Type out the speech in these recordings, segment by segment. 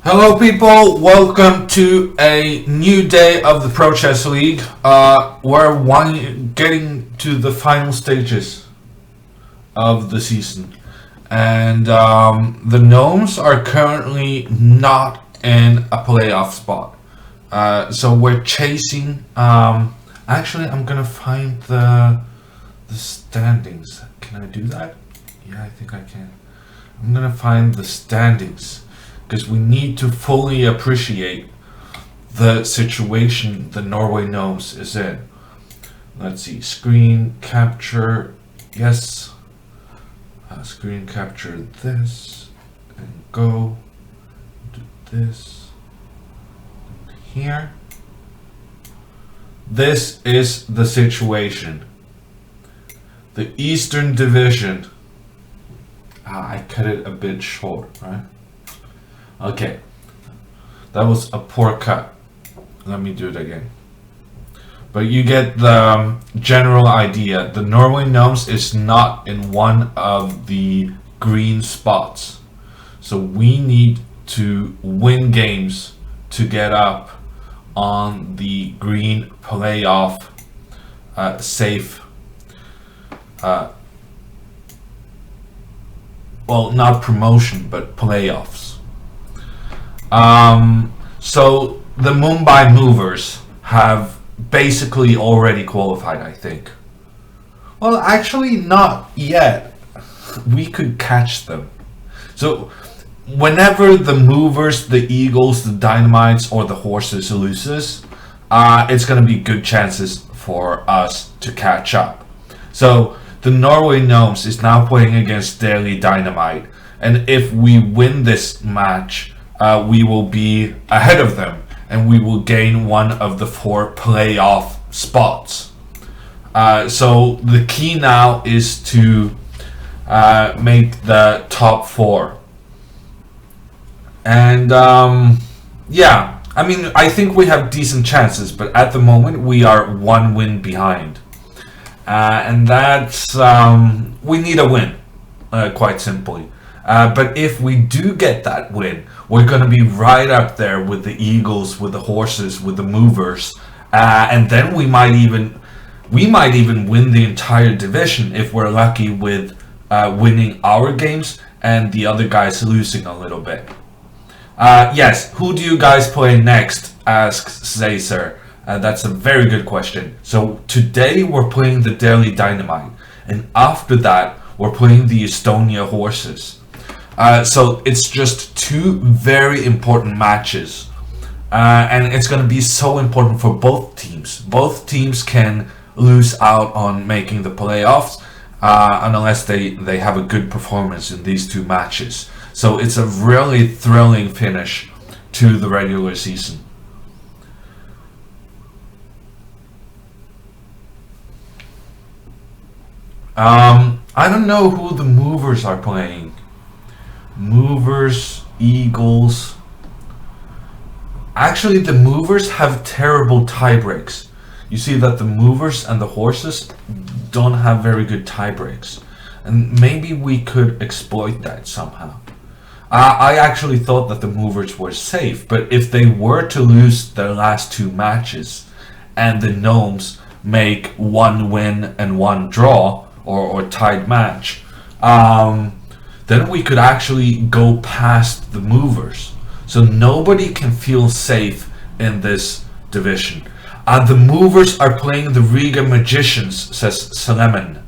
Hello people, welcome to a new day of the Pro Chess League. We're getting to the final stages of the season. And the Gnomes are currently not in a playoff spot. So we're chasing... actually, I'm gonna find the standings. Can I do that? Yeah, I think I can. I'm gonna find the standings, because we need to fully appreciate the situation the Norway Gnomes is in. Let's see, screen capture, yes. Screen capture this, and go, do this, and here. This is the situation. The Eastern Division. I cut it a bit short, right? Okay, that was a poor cut. Let me do it again. But you get the general idea. The Norway Gnomes is not in one of the green spots. So we need to win games to get up on the green playoff safe. Well, not promotion, but playoffs. So the Mumbai Movers have basically already qualified, I think. Well, actually not yet. We could catch them. So whenever the Movers, the Eagles, the Dynamites, or the Horses loses, it's going to be good chances for us to catch up. So the Norway Gnomes is now playing against Delhi Dynamite, and if we win this match, we will be ahead of them, and we will gain one of the 4 playoff spots. So the key now is to make the top 4. And yeah, I mean, I think we have decent chances, but at the moment we are 1 win behind. And that's, we need a win, quite simply. But if we do get that win, we're going to be right up there with the Eagles, with the Horses, with the Movers, and then we might even win the entire division if we're lucky with winning our games and the other guys losing a little bit. Yes, who do you guys play next? Asks Caesar. That's a very good question. So today we're playing the Delhi Dynamite, and after that we're playing the Estonia Horses. So it's just 2 very important matches, and it's going to be so important for both teams. Both teams can lose out on making the playoffs unless they have a good performance in these 2 matches. So it's a really thrilling finish to the regular season. I don't know who the Movers are playing. Movers, Eagles. Actually, the Movers have terrible tie breaks. You see that the Movers and the Horses don't have very good tie breaks, and maybe we could exploit that somehow. I actually thought that the Movers were safe, but if they were to lose their last 2 matches and the Gnomes make 1 win and 1 draw or tied match, then we could actually go past the Movers. So nobody can feel safe in this division. The Movers are playing the Riga Magicians, says Seleman.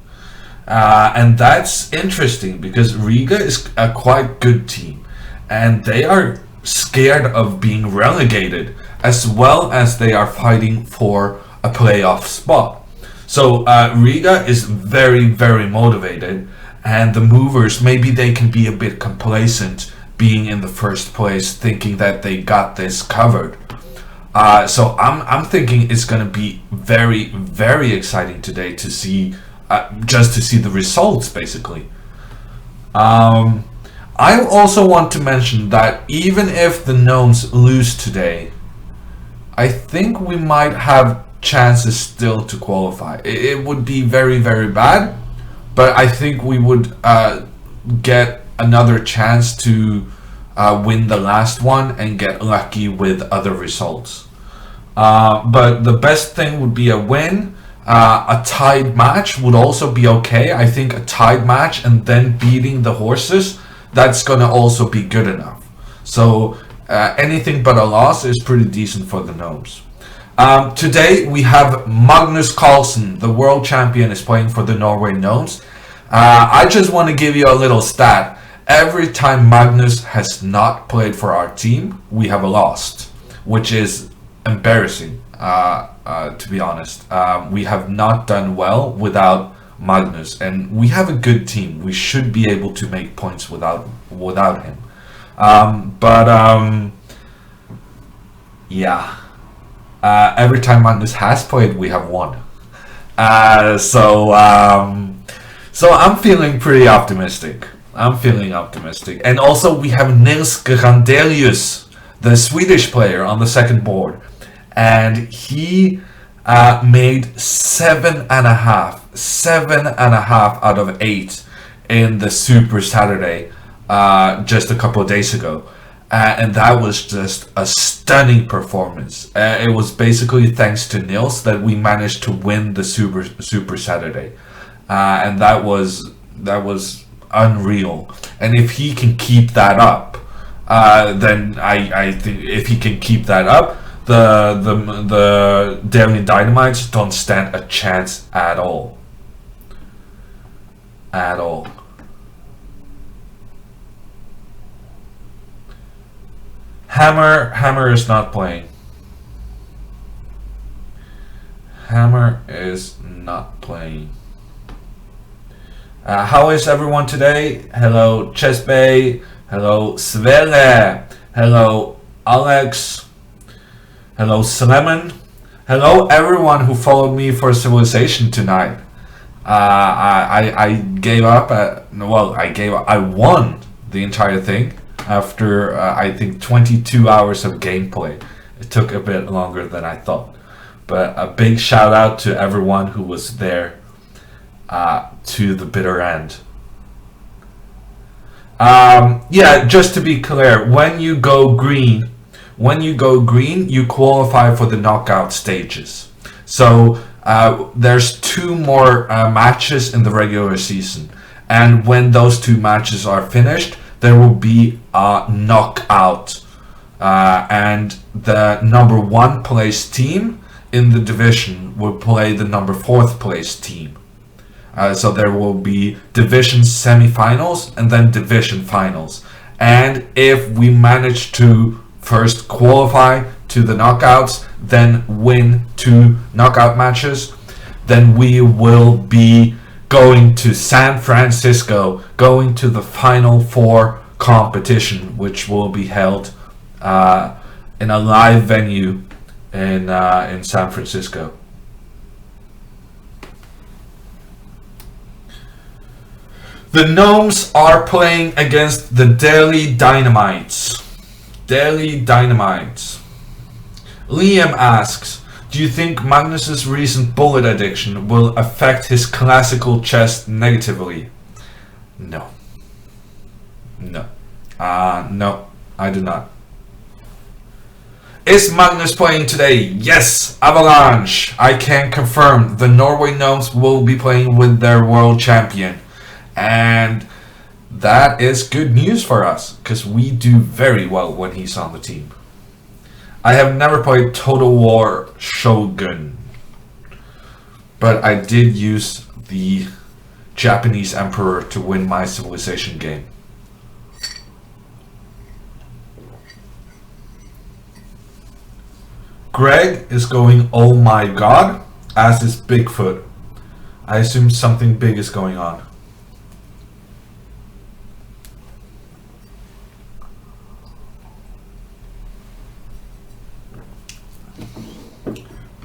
And that's interesting because Riga is a quite good team, and they are scared of being relegated, as well as they are fighting for a playoff spot. So Riga is very, very motivated, and the Movers, maybe they can be a bit complacent being in the first place, thinking that they got this covered. So I'm thinking it's going to be very, very exciting today to see, just to see the results, basically. I also want to mention that even if the Gnomes lose today, I think we might have chances still to qualify. It would be very, very bad, but I think we would get another chance to win the last one and get lucky with other results. But the best thing would be a win. A tied match would also be okay. I think a tied match and then beating the horses, that's gonna also be good enough. So anything but a loss is pretty decent for the Gnomes. Today we have Magnus Carlsen, the world champion, is playing for the Norway Gnomes. I just want to give you a little stat. Every time Magnus has not played for our team, we have lost, which is embarrassing. To be honest, we have not done well without Magnus, and we have a good team. We should be able to make points without him. Yeah. Every time Magnus has played, we have won. So I'm feeling pretty optimistic. And also we have Nils Grandelius, the Swedish player, on the second board. And he made 7.5 out of 8 in the Super Saturday just a couple of days ago. And that was just a stunning performance. It was basically thanks to Nils that we managed to win the Super Saturday. And that was unreal. And if he can keep that up, then I think if he can keep that up, the Daring Dynamites don't stand a chance at all. Hammer is not playing. Hammer is not playing. How is everyone today? Hello Chesbey. Hello Svele. Hello Alex. Hello Sleman. Hello everyone who followed me for Civilization tonight. I gave up. I won the entire thing after I think 22 hours of gameplay. It took a bit longer than I thought, but a big shout out to everyone who was there to the bitter end. Yeah, just to be clear, when you go green, you qualify for the knockout stages. So there's 2 more matches in the regular season, and when those 2 matches are finished, there will be a knockout, and the number 1 place team in the division will play the number 4th place team. So there will be division semifinals and then division finals. And if we manage to first qualify to the knockouts, then win 2 knockout matches, then we will be going to San Francisco, going to the Final Four competition, which will be held in a live venue in San Francisco. The Gnomes are playing against the Daily Dynamites. Liam asks, do you think Magnus's recent bullet addiction will affect his classical chess negatively? No. No, I do not. Is Magnus playing today? Yes, Avalanche. I can confirm the Norway Gnomes will be playing with their world champion. And that is good news for us, because we do very well when he's on the team. I have never played Total War Shogun, but I did use the Japanese Emperor to win my Civilization game. Greg is going, oh my god, as is Bigfoot. I assume something big is going on.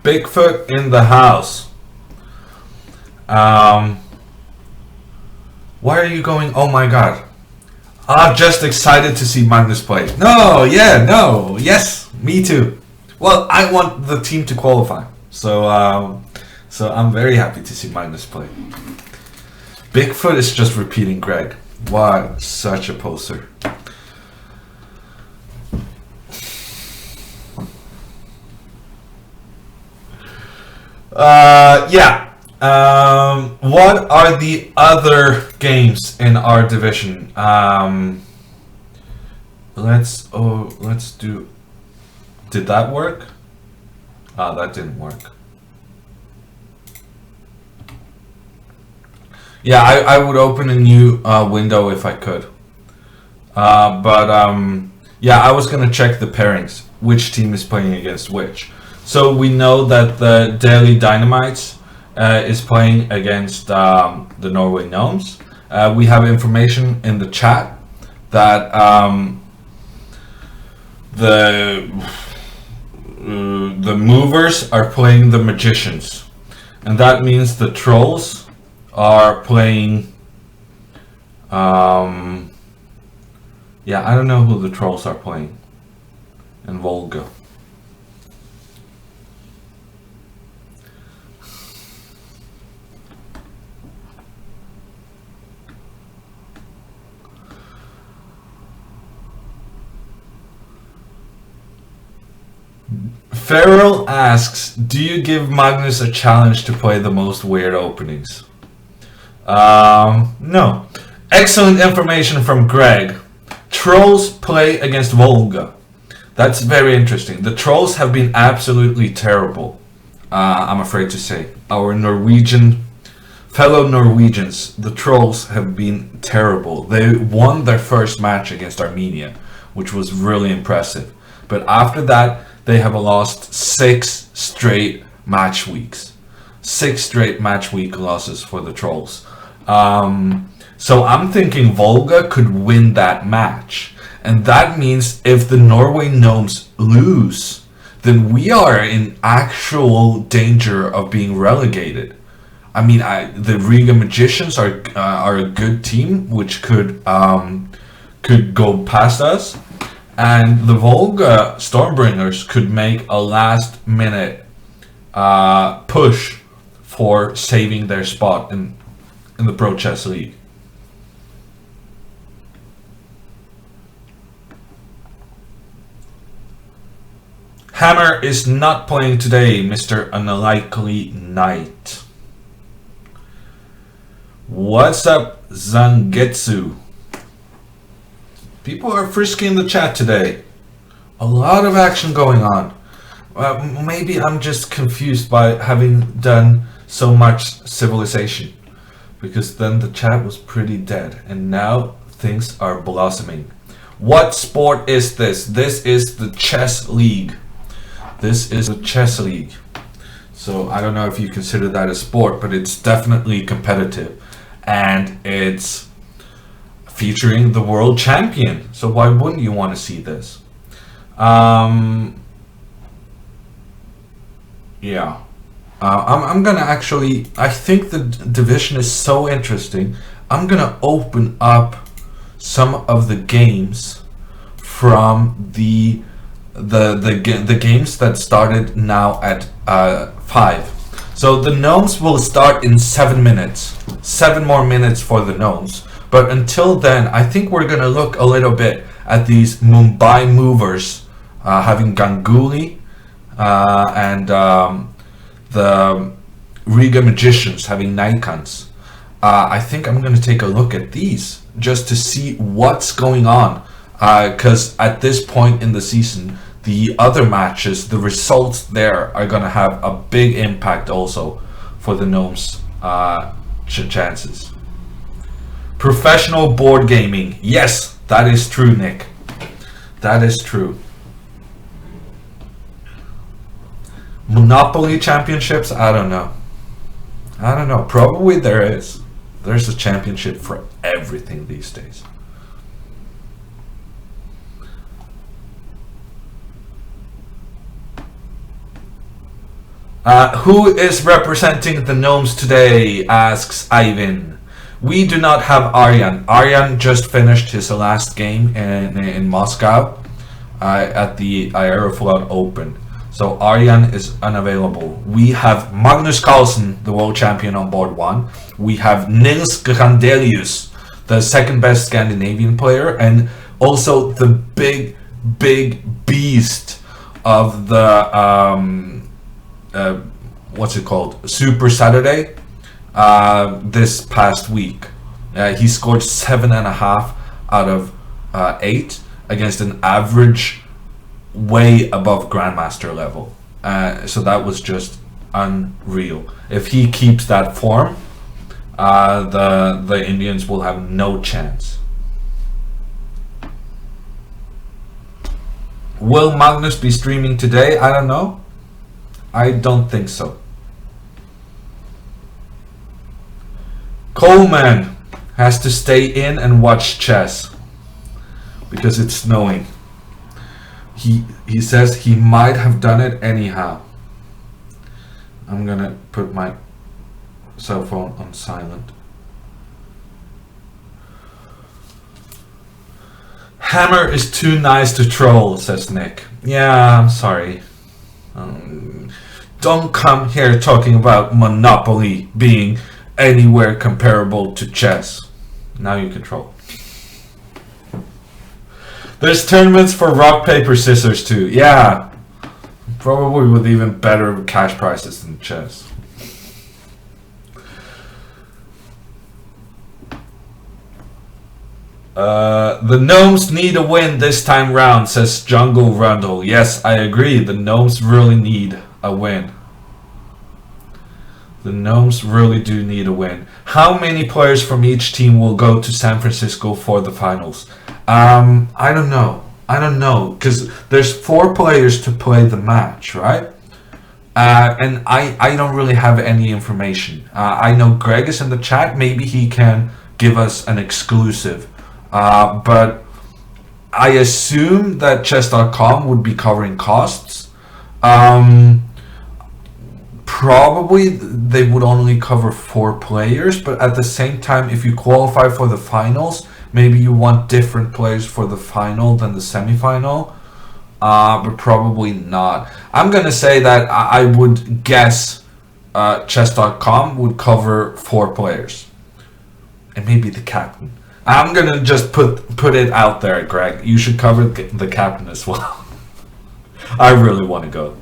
Bigfoot in the house. Why are you going, oh my god? I'm just excited to see Magnus play. No, yeah, no, yes, me too. Well, I want the team to qualify. So I'm very happy to see Magnus play. Bigfoot is just repeating Greg. What such a poser. Yeah. What are the other games in our division? Let's do. Did that work? Ah, that didn't work. Yeah, I would open a new window if I could. Yeah, I was gonna check the pairings. Which team is playing against which? So we know that the Daily Dynamites is playing against the Norway Gnomes. We have information in the chat that the movers are playing the magicians, and that means the trolls are playing. Yeah, I don't know who the trolls are playing in Volga. Farrell asks, do you give Magnus a challenge to play the most weird openings? No. Excellent information from Greg. Trolls play against Volga. That's very interesting. The trolls have been absolutely terrible, I'm afraid to say. Our fellow Norwegians, the trolls have been terrible. They won their first match against Armenia, which was really impressive. But after that, they have lost 6 straight match weeks. 6 straight match week losses for the trolls. So I'm thinking Volga could win that match. And that means if the Norway Gnomes lose, then we are in actual danger of being relegated. I mean, the Riga Magicians are a good team, which could go past us. And the Volga Stormbringers could make a last minute push for saving their spot in the Pro Chess League. Hammer is not playing today, Mr. Unlikely Knight. What's up, Zangetsu? People are frisky in the chat today. A lot of action going on. Maybe I'm just confused by having done so much Civilization. Because then the chat was pretty dead. And now things are blossoming. What sport is this? This is the Chess League. This is a Chess League. So I don't know if you consider that a sport, but it's definitely competitive. And it's featuring the world champion. So why wouldn't you want to see this? Yeah. I'm gonna actually, I think the division is so interesting. I'm gonna open up some of the games from the games that started now at 5. So the Gnomes will start in 7 minutes. 7 more minutes for the Gnomes. But until then, I think we're gonna look a little bit at these Mumbai movers, having Ganguly and the Riga Magicians having Nikons. I think I'm gonna take a look at these just to see what's going on. Because at this point in the season, the other matches, the results there are gonna have a big impact also for the Gnomes' chances. Professional board gaming. Yes, that is true, Nick. That is true. Monopoly championships? I don't know. Probably there is. There's a championship for everything these days. Who is representing the Gnomes today? Asks Ivan. We do not have Aryan. Aryan just finished his last game in Moscow at the Aeroflot Open. So Aryan is unavailable. We have Magnus Carlsen, the world champion, on board 1. We have Nils Grandelius, the second best Scandinavian player, and also the big beast of the what's it called, Super Saturday this past week. He scored 7.5 out of 8 against an average way above Grandmaster level. So that was just unreal. If he keeps that form, the Indians will have no chance. Will Magnus be streaming today? I don't know. I don't think so. Coleman has to stay in and watch chess because it's snowing. He says he might have done it anyhow. I'm gonna put my cell phone on silent. Hammer is too nice to troll, says Nick. Yeah, I'm sorry. Don't come here talking about Monopoly being anywhere comparable to chess. Now you can troll. There's tournaments for rock, paper, scissors too. Yeah, probably with even better cash prizes than chess. The Gnomes need a win this time round, says Jungle Rundle. Yes, I agree. The Gnomes really need a win. The Gnomes really do need a win. How many players from each team will go to San Francisco for the finals? I don't know, because there's 4 players to play the match, right? And I don't really have any information. I know Greg is in the chat. Maybe he can give us an exclusive. But I assume that chess.com would be covering costs. Probably they would only cover 4 players, but at the same time, if you qualify for the finals, maybe you want different players for the final than the semifinal, but probably not. I'm gonna say that I would guess chess.com would cover 4 players, and maybe the captain. I'm gonna just put it out there, Greg. You should cover the captain as well. I really want to go.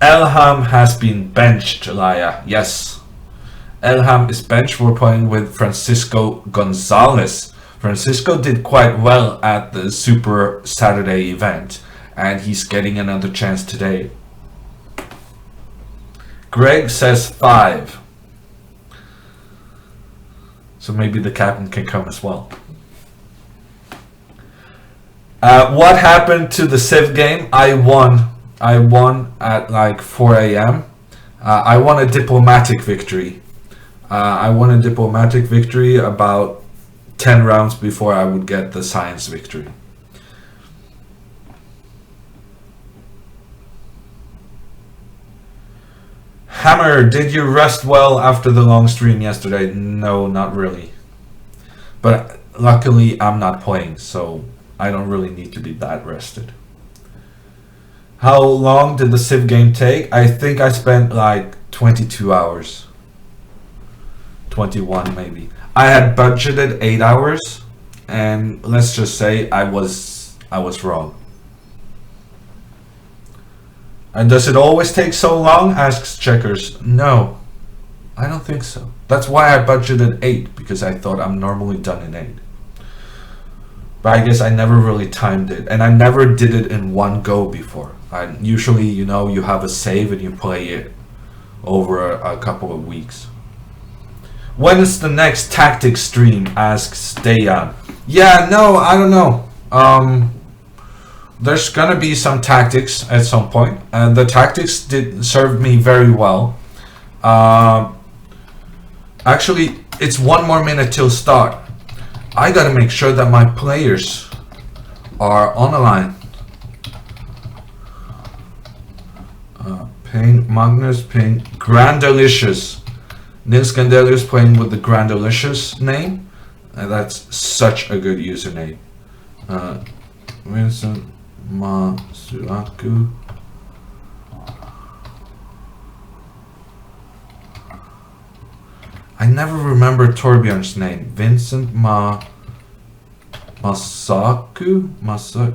Elham has been benched, Laya. Yes. Elham is benched. We're playing with Francisco Gonzalez. Francisco did quite well at the Super Saturday event, and he's getting another chance today. Greg says 5. So maybe the captain can come as well. What happened to the Civ game? I won at like 4 a.m. I won a diplomatic victory. About 10 rounds before I would get the science victory. Hammer, did you rest well after the long stream yesterday? No, not really. But luckily I'm not playing, so I don't really need to be that rested. How long did the Civ game take? I think I spent like 22 hours. 21 maybe. I had budgeted 8 hours, and let's just say I was wrong. And does it always take so long? Asks Checkers. No, I don't think so. That's why I budgeted 8, because I thought I'm normally done in 8. But I guess I never really timed it, and I never did it in one go before. Usually, you know, you have a save and you play it over a couple of weeks. When is the next tactics stream? Asks Dejan. Yeah, no, I don't know. There's gonna be some tactics at some point, and the tactics did serve me very well. Actually, it's 1 more minute till start. I gotta make sure that my players are on the line. Ping Magnus, ping Grandelius. Nils Grandelius playing with the Grandelius name. That's such a good username. Vincent Masuaku. I never remember Torbjørn's name. Vincent Masaku? Masaku?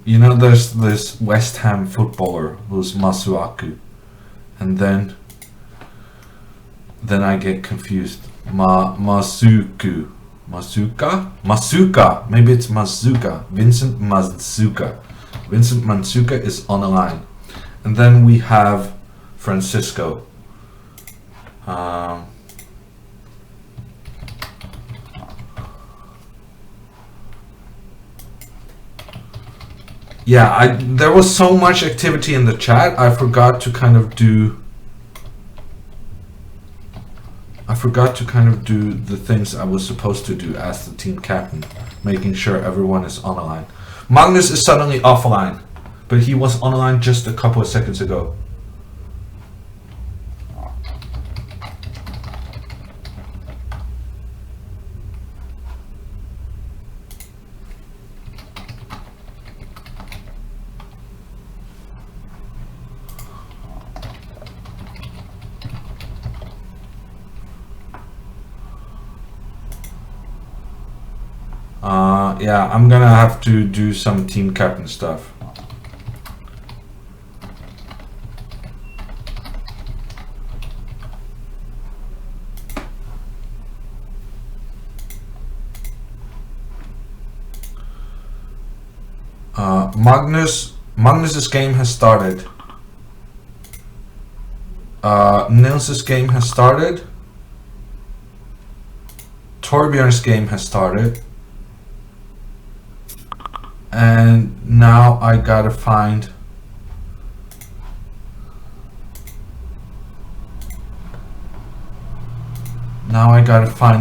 You know, there's this West Ham footballer who's Masuaku, and then I get confused. Masuka. Maybe it's Mazuka. Vincent Mazuka. Vincent Mazuka is on the line, and then we have Francisco. Yeah, there was so much activity in the chat. I forgot to kind of do the things I was supposed to do as the team captain, making sure everyone is on the line. Magnus is suddenly offline, but he was on the line just a couple of seconds ago. Yeah, I'm gonna have to do some team captain stuff. Magnus's game has started. Nils's game has started. Torbjørn's game has started. And now I gotta find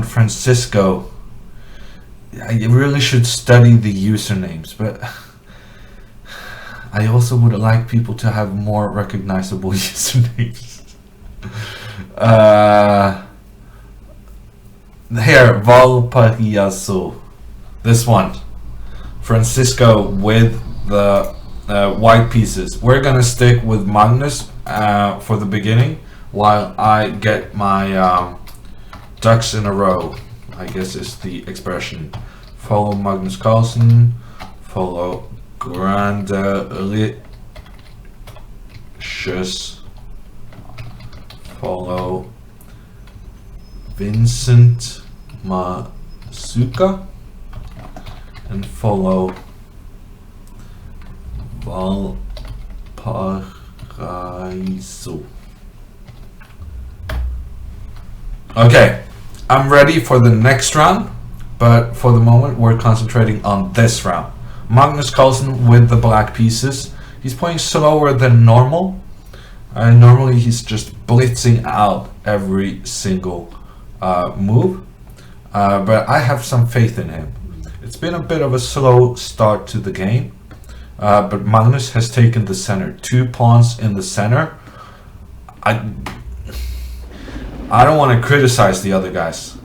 Francisco. I really should study the usernames, but I also would like people to have more recognizable usernames. Here, Valparaiso. This one. Francisco with the white pieces. We're gonna stick with Magnus for the beginning while I get my ducks in a row, I guess is the expression. Follow Magnus Carlsen, follow Grandelius, follow Vincent Masuka, and follow Valparaiso. Okay, I'm ready for the next round, but for the moment we're concentrating on this round. Magnus Carlsen with the black pieces. He's playing slower than normal. Normally he's just blitzing out every single move, but I have some faith in him. It's been a bit of a slow start to the game, but Magnus has taken the center. 2 pawns in the center. I don't want to criticize the other guys.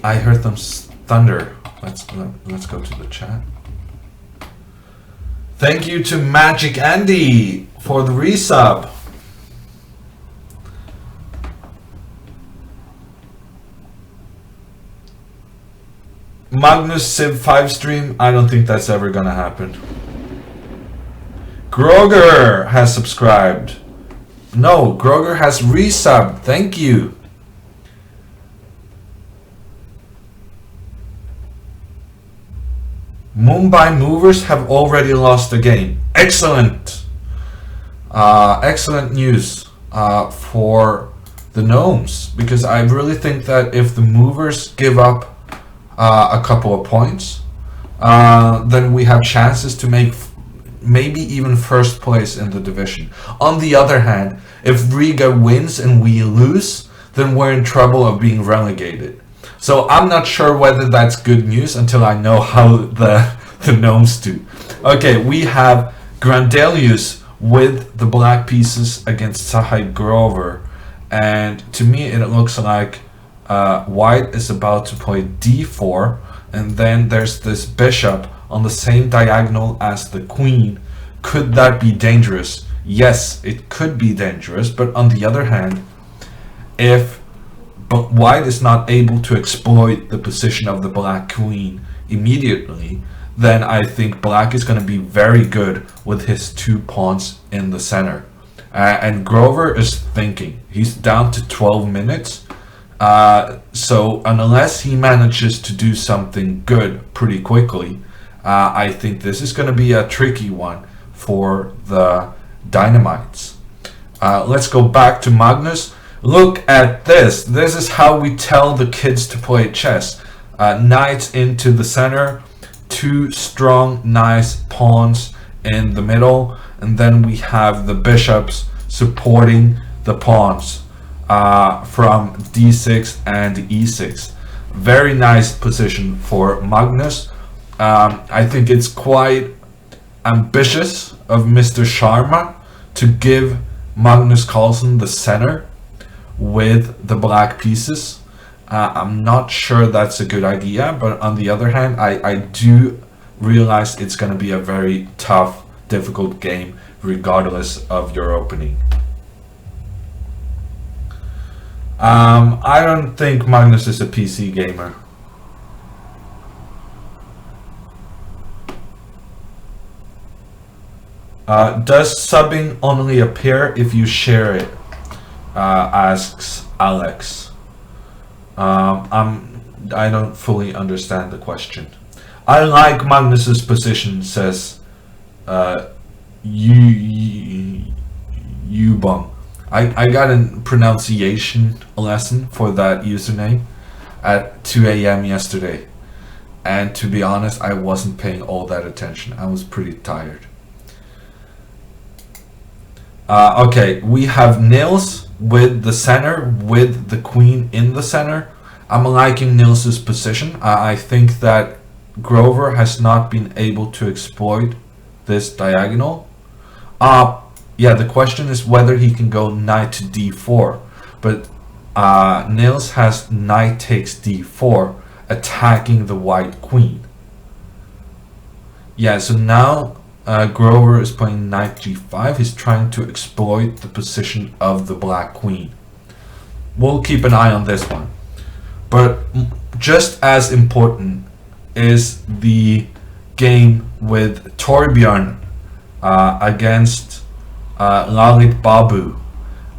I heard them thunder. Let's go to the chat. Thank you to Magic Andy for the resub. Magnus Civ 5 stream, I don't think that's ever gonna happen. Groger has subscribed. No, Groger has resubbed. Thank you. Mumbai Movers have already lost the game. Excellent. Excellent news for the Gnomes, because I really think that if the Movers give up a couple of points, then we have chances to make maybe even first place in the division. On the other hand, if Riga wins and we lose, then we're in trouble of being relegated. So I'm not sure whether that's good news until I know how the Gnomes do. Okay, we have Grandelius with the black pieces against Sahaj Grover, and to me it looks like white is about to play d4, and then there's this bishop on the same diagonal as the queen. Could that be dangerous? Yes, it could be dangerous, but on the other hand, if white is not able to exploit the position of the black queen immediately, then I think black is going to be very good with his 2 pawns in the center. And Grover is thinking. He's down to 12 minutes. So unless he manages to do something good pretty quickly, I think this is going to be a tricky one for the Dynamites. Let's go back to Magnus. Look at this. This is how we tell the kids to play chess. Knights into the center, 2 strong, nice pawns in the middle, and then we have the bishops supporting the pawns from d6 and e6. Very nice position for Magnus. I think it's quite ambitious of Mr. Sharma to give Magnus Carlsen the center with the black pieces. I'm not sure that's a good idea, but on the other hand, I do realize it's going to be a very tough, difficult game regardless of your opening. I don't think Magnus is a PC gamer. Does subbing only appear if you share it? Asks Alex. I don't fully understand the question. I like Magnus's position, says Yubong. I got a pronunciation lesson for that username at 2 a.m. yesterday, and to be honest, I wasn't paying all that attention. I was pretty tired. Okay, we have Nils with the center, with the queen in the center. I'm liking Nils's position. I think that Grover has not been able to exploit this diagonal. Yeah, the question is whether he can go knight to d4, but Nils has knight takes d4, attacking the white queen. Yeah, so now Grover is playing knight g5. He's trying to exploit the position of the black queen. We'll keep an eye on this one. But just as important is the game with Torbjørn against Lalith Babu.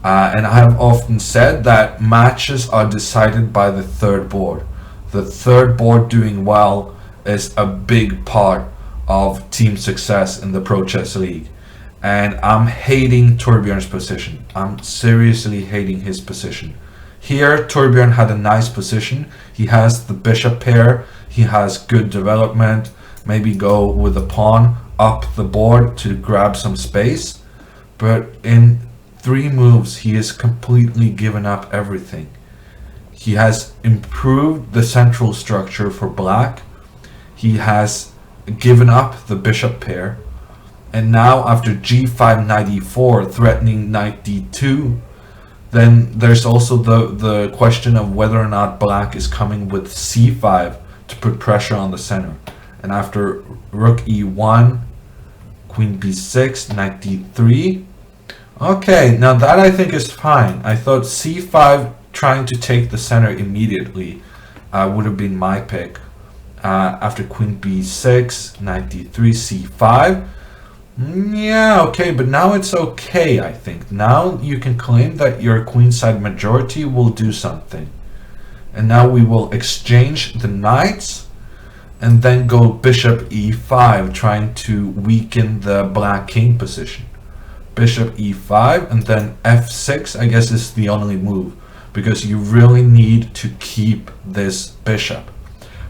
And I have often said that matches are decided by the third board. The third board doing well is a big part of team success in the Pro Chess League. And I'm hating Torbjørn's position. I'm seriously hating his position. Here, Torbjørn had a nice position. He has the bishop pair. He has good development. Maybe go with a pawn up the board to grab some space. But in 3 moves, he has completely given up everything. He has improved the central structure for black. He has given up the bishop pair. And now after g5, knight e4, threatening knight d2, then there's also the question of whether or not black is coming with c5 to put pressure on the center. And after rook e1, queen b6, knight d3. Okay, now that I think is fine. I thought c5 trying to take the center immediately would have been my pick. After queen b6, knight d3, c5. Yeah, okay, but now it's okay, I think. Now you can claim that your queenside majority will do something. And now we will exchange the knights and then go bishop e5, trying to weaken the black king position. Bishop e5 and then f6, I guess, is the only move, because you really need to keep this bishop.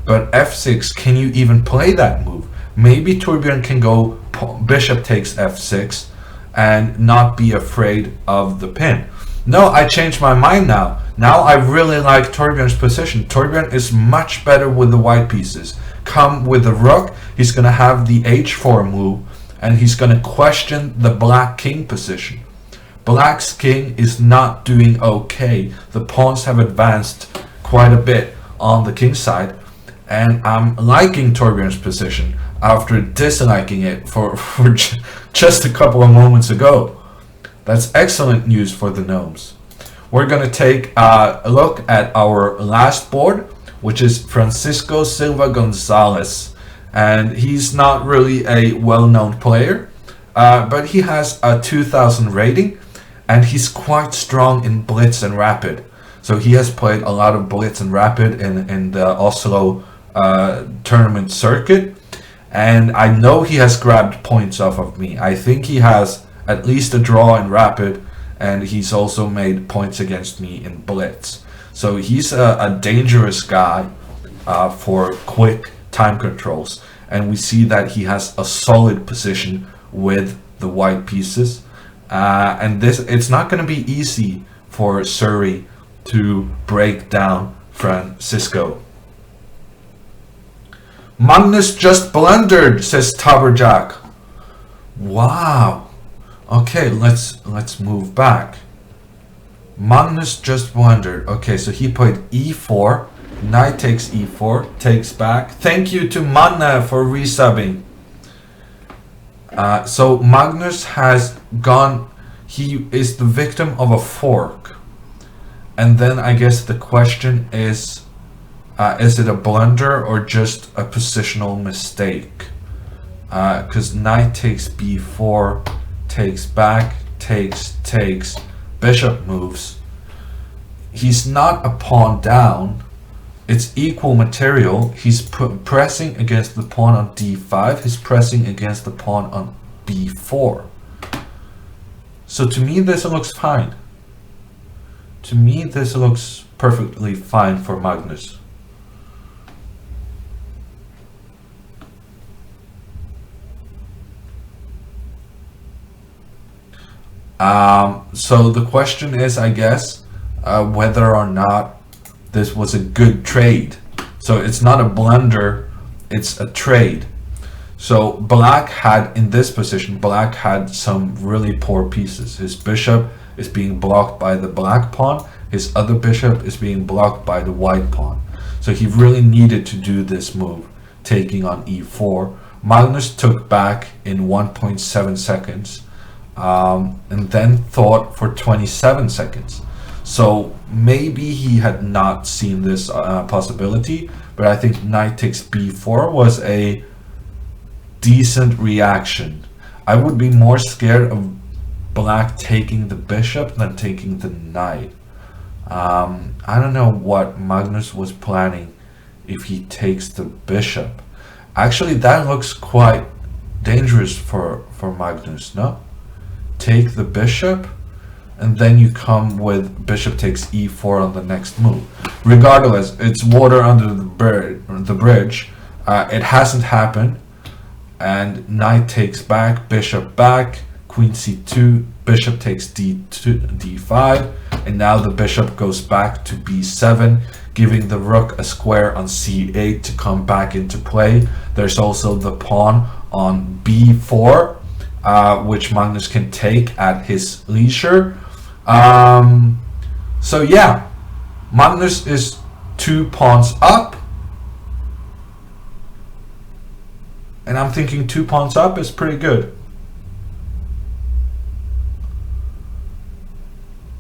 But f6, can you even play that move? Maybe Torbjørn can go bishop takes f6 and not be afraid of the pin. No, I changed my mind now. Now I really like Torbjørn's position. Torbjørn is much better with the white pieces. Come with the rook, he's going to have the h4 move, and he's going to question the black king position. Black's king is not doing okay. The pawns have advanced quite a bit on the king side, and I'm liking Torbjørn's position after disliking it for just a couple of moments ago. That's excellent news for the Gnomes. We're going to take a look at our last board, which is Francisco Silva Gonzalez. and he's not really a well-known player, but he has a 2000 rating, and he's quite strong in Blitz and Rapid. So he has played a lot of Blitz and Rapid in the Oslo tournament circuit, and I know he has grabbed points off of me. I think he has at least a draw in Rapid, and he's also made points against me in Blitz. So he's a dangerous guy for quick time controls, and we see that he has a solid position with the white pieces, and it's not going to be easy for Suri to break down Francisco. Magnus just blundered, says Torbjørn. Wow. Okay, let's move back. Magnus just blundered. Okay, so he played e4. Knight takes e4, takes back. Thank you to Manna for resubbing. So Magnus has gone. He is the victim of a fork. And then I guess the question is it a blunder or just a positional mistake? Because knight takes b4, takes back, takes, bishop moves. He's not a pawn down. It's equal material. He's pressing against the pawn on d5. He's pressing against the pawn on b4. So to me this looks fine. To me this looks perfectly fine for Magnus. So the question is, I guess, whether or not this was a good trade. So it's not a blunder, it's a trade. So black had, in this position, black had some really poor pieces. His bishop is being blocked by the black pawn. His other bishop is being blocked by the white pawn. So he really needed to do this move, taking on e4. Magnus took back in 1.7 seconds. And then thought for 27 seconds. So maybe he had not seen this possibility, but I think knight takes b4 was a decent reaction. I would be more scared of black taking the bishop than taking the knight. I don't know what Magnus was planning if he takes the bishop. Actually, that looks quite dangerous for Magnus, no? Take the bishop, and then you come with bishop takes e4 on the next move. Regardless, it's water under the bridge. It hasn't happened, and knight takes back, bishop back, queen c2, bishop takes d5, and now the bishop goes back to b7, giving the rook a square on c8 to come back into play. There's also the pawn on b4, which Magnus can take at his leisure. So yeah, Magnus is 2 pawns up, and I'm thinking 2 pawns up is pretty good.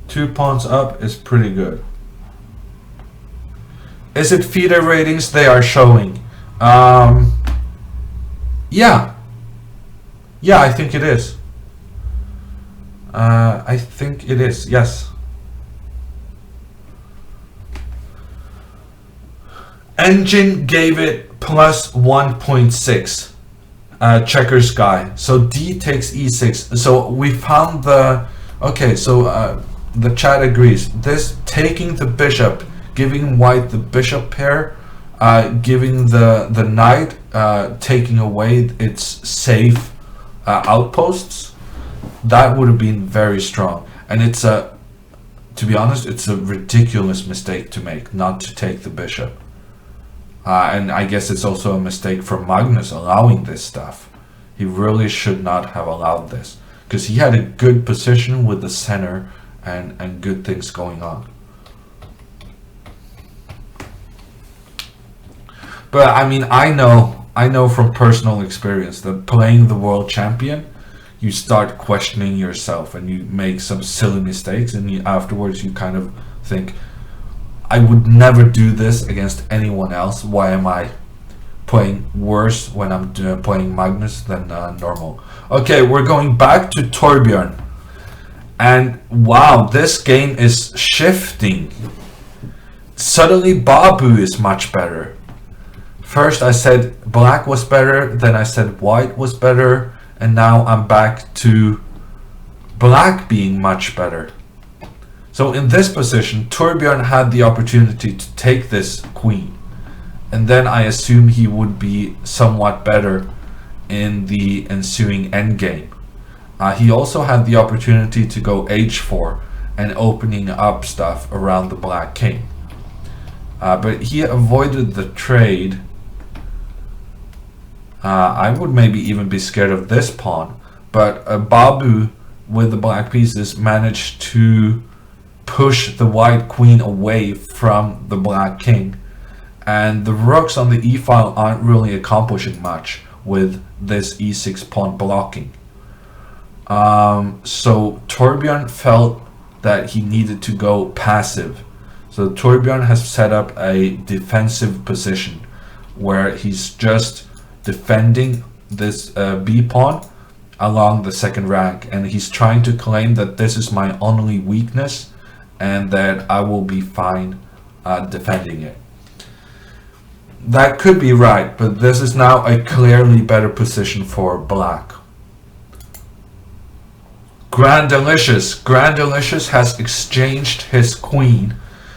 2 pawns up is pretty good. Is it FIDE ratings they are showing? Yeah, I think it is. I think it is, yes. Engine gave it plus 1.6. Checkers guy. So d takes e6. So we found the... Okay, so the chat agrees. This taking the bishop, giving white the bishop pair, giving the knight, taking away its safe outposts, that would have been very strong. And it's to be honest, it's a ridiculous mistake to make, not to take the bishop. And I guess it's also a mistake for Magnus allowing this stuff. He really should not have allowed this, because he had a good position with the center and good things going on. But I mean, I know from personal experience that playing the world champion, you start questioning yourself and you make some silly mistakes, and afterwards you kind of think, I would never do this against anyone else. Why am I playing worse when I'm playing Magnus than normal. Okay, we're going back to Torbjørn. And wow, this game is shifting. Suddenly Babu is much better. First I said black was better, then I said white was better, and now I'm back to black being much better. So in this position, Torbjørn had the opportunity to take this queen. And then I assume he would be somewhat better in the ensuing endgame. He also had the opportunity to go h4 and opening up stuff around the black king. But he avoided the trade. I would maybe even be scared of this pawn. But Babu with the black pieces managed to push the white queen away from the black king. And the rooks on the e-file aren't really accomplishing much with this e6 pawn blocking. So Torbjørn felt that he needed to go passive. So Torbjørn has set up a defensive position where he's just defending this b pawn along the second rank, and he's trying to claim that this is my only weakness and that I will be fine defending it. That could be right, but this is now a clearly better position for black. Grandelius has exchanged his queen,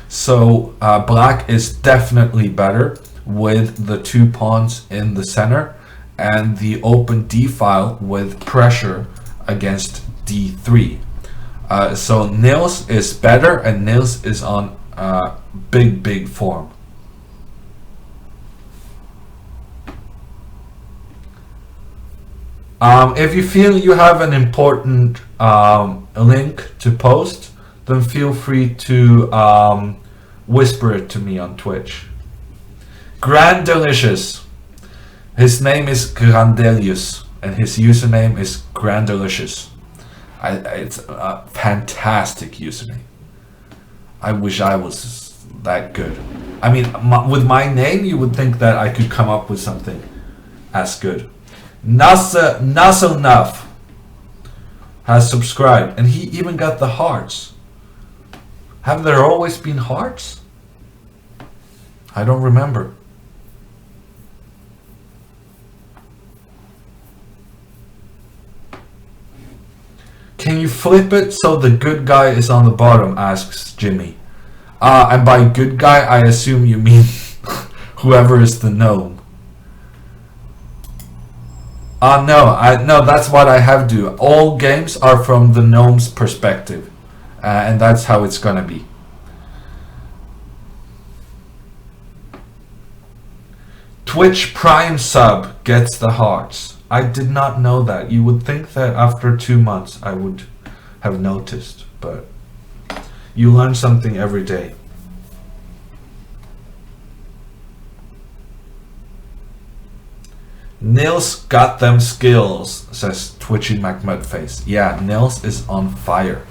so black is definitely better with the two pawns in the center and the open d-file with pressure against d3. So Nils is better, and Nils is on big form. If you feel you have an important link to post, then feel free to whisper it to me on Twitch. Grandelius. His name is Grandelius, and his username is Grandelius. It's a fantastic username. I wish I was that good. I mean, with my name, you would think that I could come up with something as good. Naselnaf has subscribed, and he even got the hearts. Have there always been hearts? I don't remember. Can you flip it so the good guy is on the bottom, asks Jimmy. And by good guy, I assume you mean whoever is the gnome. No, that's what I have to do. All games are from the gnome's perspective, and that's how it's gonna be. Twitch Prime sub gets the hearts. I did not know that. You would think that after 2 months I would have noticed, but you learn something every day. Nils got them skills, says Twitchy McMudface. Yeah, Nils is on fire.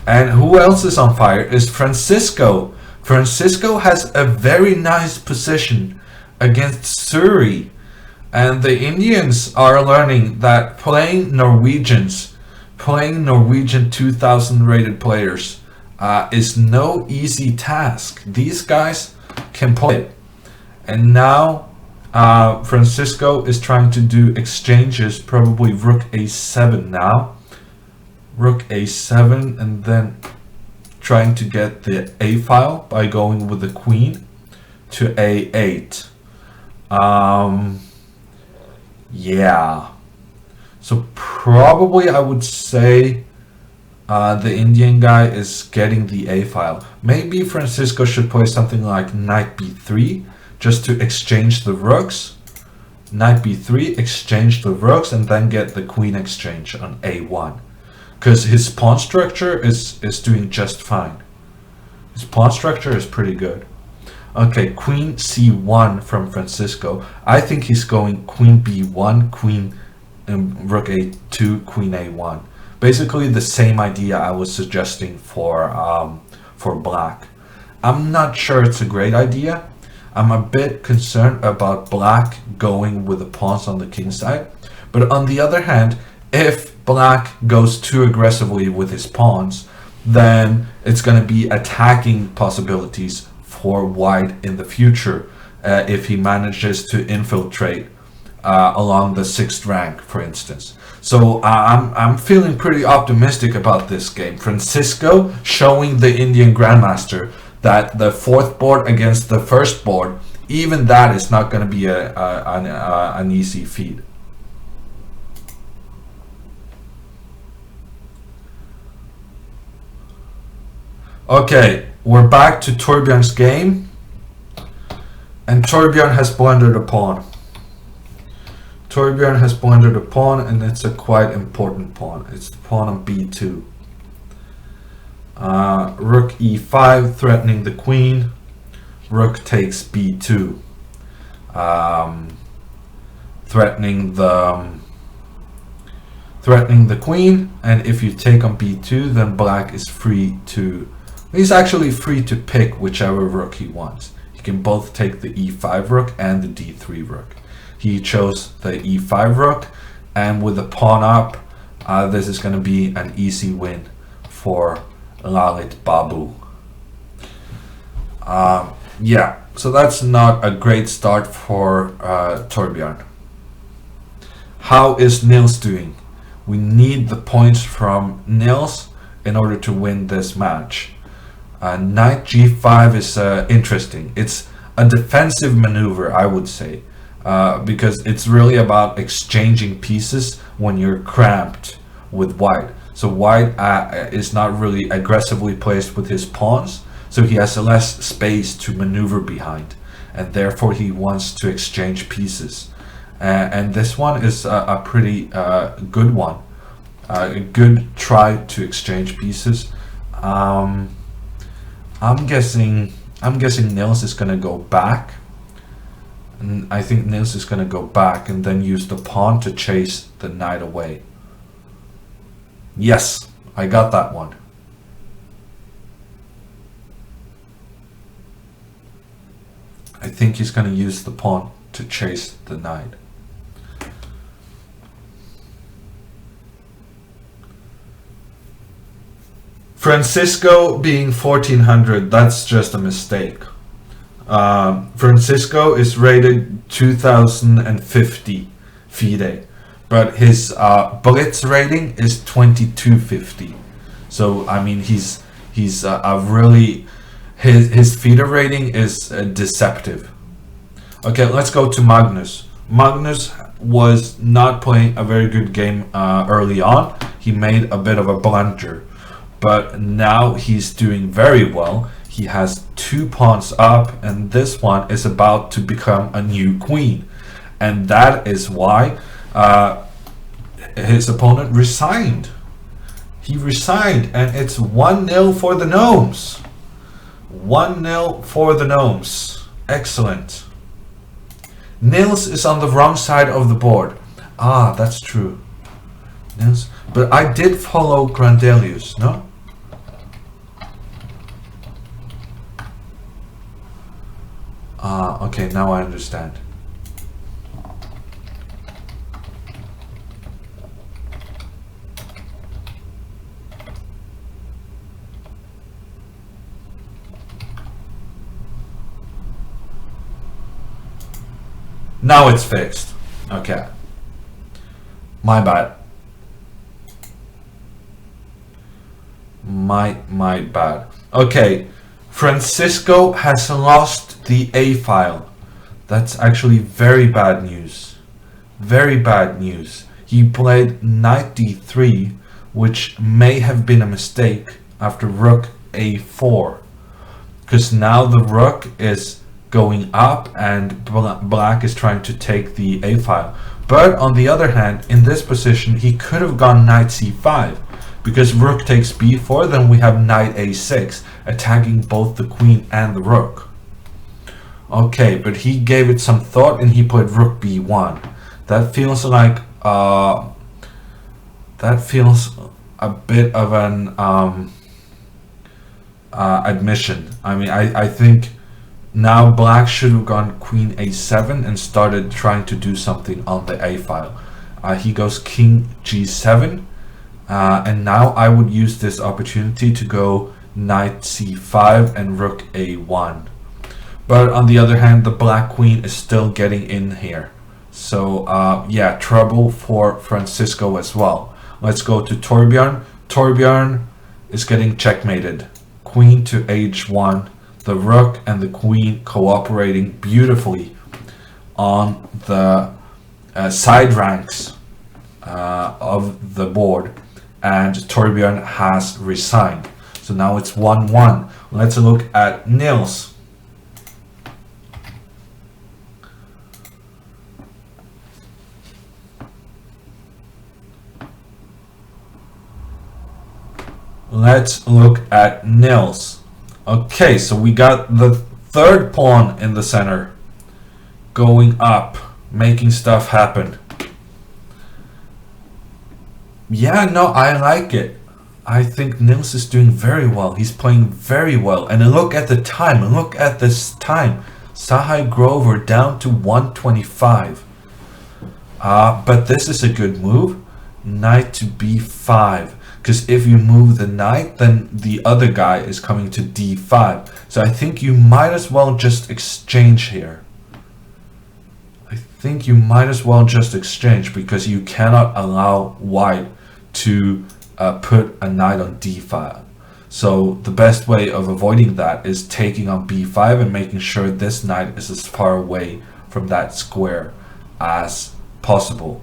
And who else is on fire is Francisco. Francisco has a very nice position against Suri. And the Indians are learning that playing Norwegian 2000 rated players is no easy task. These guys can play it. And now Francisco is trying to do exchanges, probably rook a7 now. Rook a7, and then trying to get the a file by going with the queen to a8. Yeah. So probably I would say the Indian guy is getting the a file. Maybe Francisco should play something like knight b3 just to exchange the rooks. Knight b3, exchange the rooks, and then get the queen exchange on a1. Because his pawn structure is doing just fine. His pawn structure is pretty good. Okay, queen c1 from Francisco. I think he's going queen b1, queen rook a2, queen a1. Basically the same idea I was suggesting for black. I'm not sure it's a great idea. I'm a bit concerned about black going with the pawns on the king side. But on the other hand, if black goes too aggressively with his pawns, then it's going to be attacking possibilities for white in the future if he manages to infiltrate along the 6th rank, for instance. So I'm feeling pretty optimistic about this game. Francisco showing the Indian Grandmaster that the 4th board against the 1st board, even that is not going to be an easy feat. Okay, we're back to Torbjørn's game, and Torbjørn has blundered a pawn. Torbjørn has blundered a pawn, and it's a quite important pawn. It's the pawn on b2. Rook e5, threatening the queen. Rook takes b2, threatening the queen. And if you take on b2, then black is free to. He's actually free to pick whichever rook he wants. He can both take the e5 rook and the d3 rook. He chose the e5 rook, and with the pawn up, this is going to be an easy win for Lalith Babu. Yeah, so that's not a great start for Torbjørn. How is Nils doing? We need the points from Nils in order to win this match. Knight g5 is interesting. It's a defensive maneuver, I would say, because it's really about exchanging pieces when you're cramped with white. So white is not really aggressively placed with his pawns, so he has less space to maneuver behind, and therefore he wants to exchange pieces. And this one is a pretty good one. A good try to exchange pieces. I'm guessing Nils is gonna go back, and I think Nils is gonna go back and then use the pawn to chase the knight away. Yes, I got that one. I think he's gonna use the pawn to chase the knight. Francisco being 1400, that's just a mistake. Francisco is rated 2050 FIDE, but his blitz rating is 2250. So I mean, he's a really his FIDE rating is deceptive. Okay, let's go to Magnus. Magnus was not playing a very good game early on. He made a bit of a blunder. But now he's doing very well. He has 2 pawns up, and this one is about to become a new queen. And that is why his opponent resigned. He resigned, and it's 1-0 for the Gnomes. 1-0 for the Gnomes. Excellent. Nils is on the wrong side of the board. Ah, that's true. Nils, but I did follow Grandelius, no? Okay, now I understand. Now it's fixed. Okay. My bad. My bad. Okay. Francisco has lost the A file. That's actually very bad news. Very bad news. He played knight d3, which may have been a mistake after rook a4. Because now the rook is going up and black is trying to take the A file. But on the other hand, in this position, he could have gone knight c5. Because rook takes b4, then we have knight a6, attacking both the queen and the rook. Okay, but he gave it some thought and he played rook b1. That feels like that feels a bit of an admission. I mean, I think Now black should have gone queen a7 and started trying to do something on the a file. He goes king g7, and now I would use this opportunity to go knight c5 and rook a1. But on the other hand, the black queen is still getting in here. So yeah, trouble for Francisco as well. Let's go to Torbjørn. Torbjørn is getting checkmated. Queen to h1. The rook and the queen cooperating beautifully on the side ranks of the board, and Torbjørn has resigned. So now it's 1-1. Let's look at Nils. Let's look at Nils. Okay, so we got the third pawn in the center going up, making stuff happen. Yeah, no, I like it. I think Nils is doing very well. He's playing very well. And look at the time. Look at this time. Sahaj Grover down to 125. But this is a good move. Knight to b5. Because if you move the knight, then the other guy is coming to d5. So I think you might as well just exchange here. I think you might as well just exchange, because you cannot allow white to put a knight on d5. So the best way of avoiding that is taking on b5 and making sure this knight is as far away from that square as possible.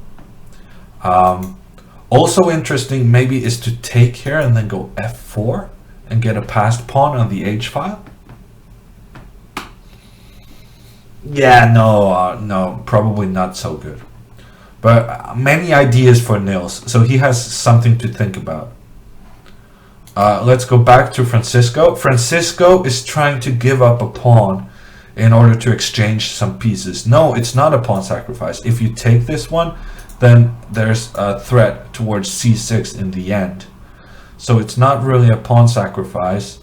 Also interesting maybe is to take here and then go f4 and get a passed pawn on the h file. Yeah, no, probably not so good. But many ideas for Nils, so he has something to think about. Let's go back to Francisco. Francisco is trying to give up a pawn in order to exchange some pieces. No, it's not a pawn sacrifice. If you take this one, then there's a threat towards c6 in the end. So it's not really a pawn sacrifice.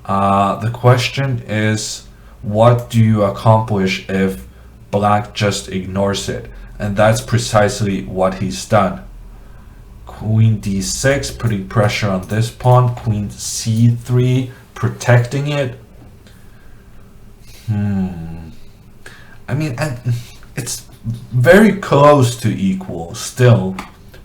The question is, what do you accomplish if black just ignores it? And that's precisely what he's done. Queen d6, putting pressure on this pawn. Queen c3, protecting it. I mean, it's very close to equal still,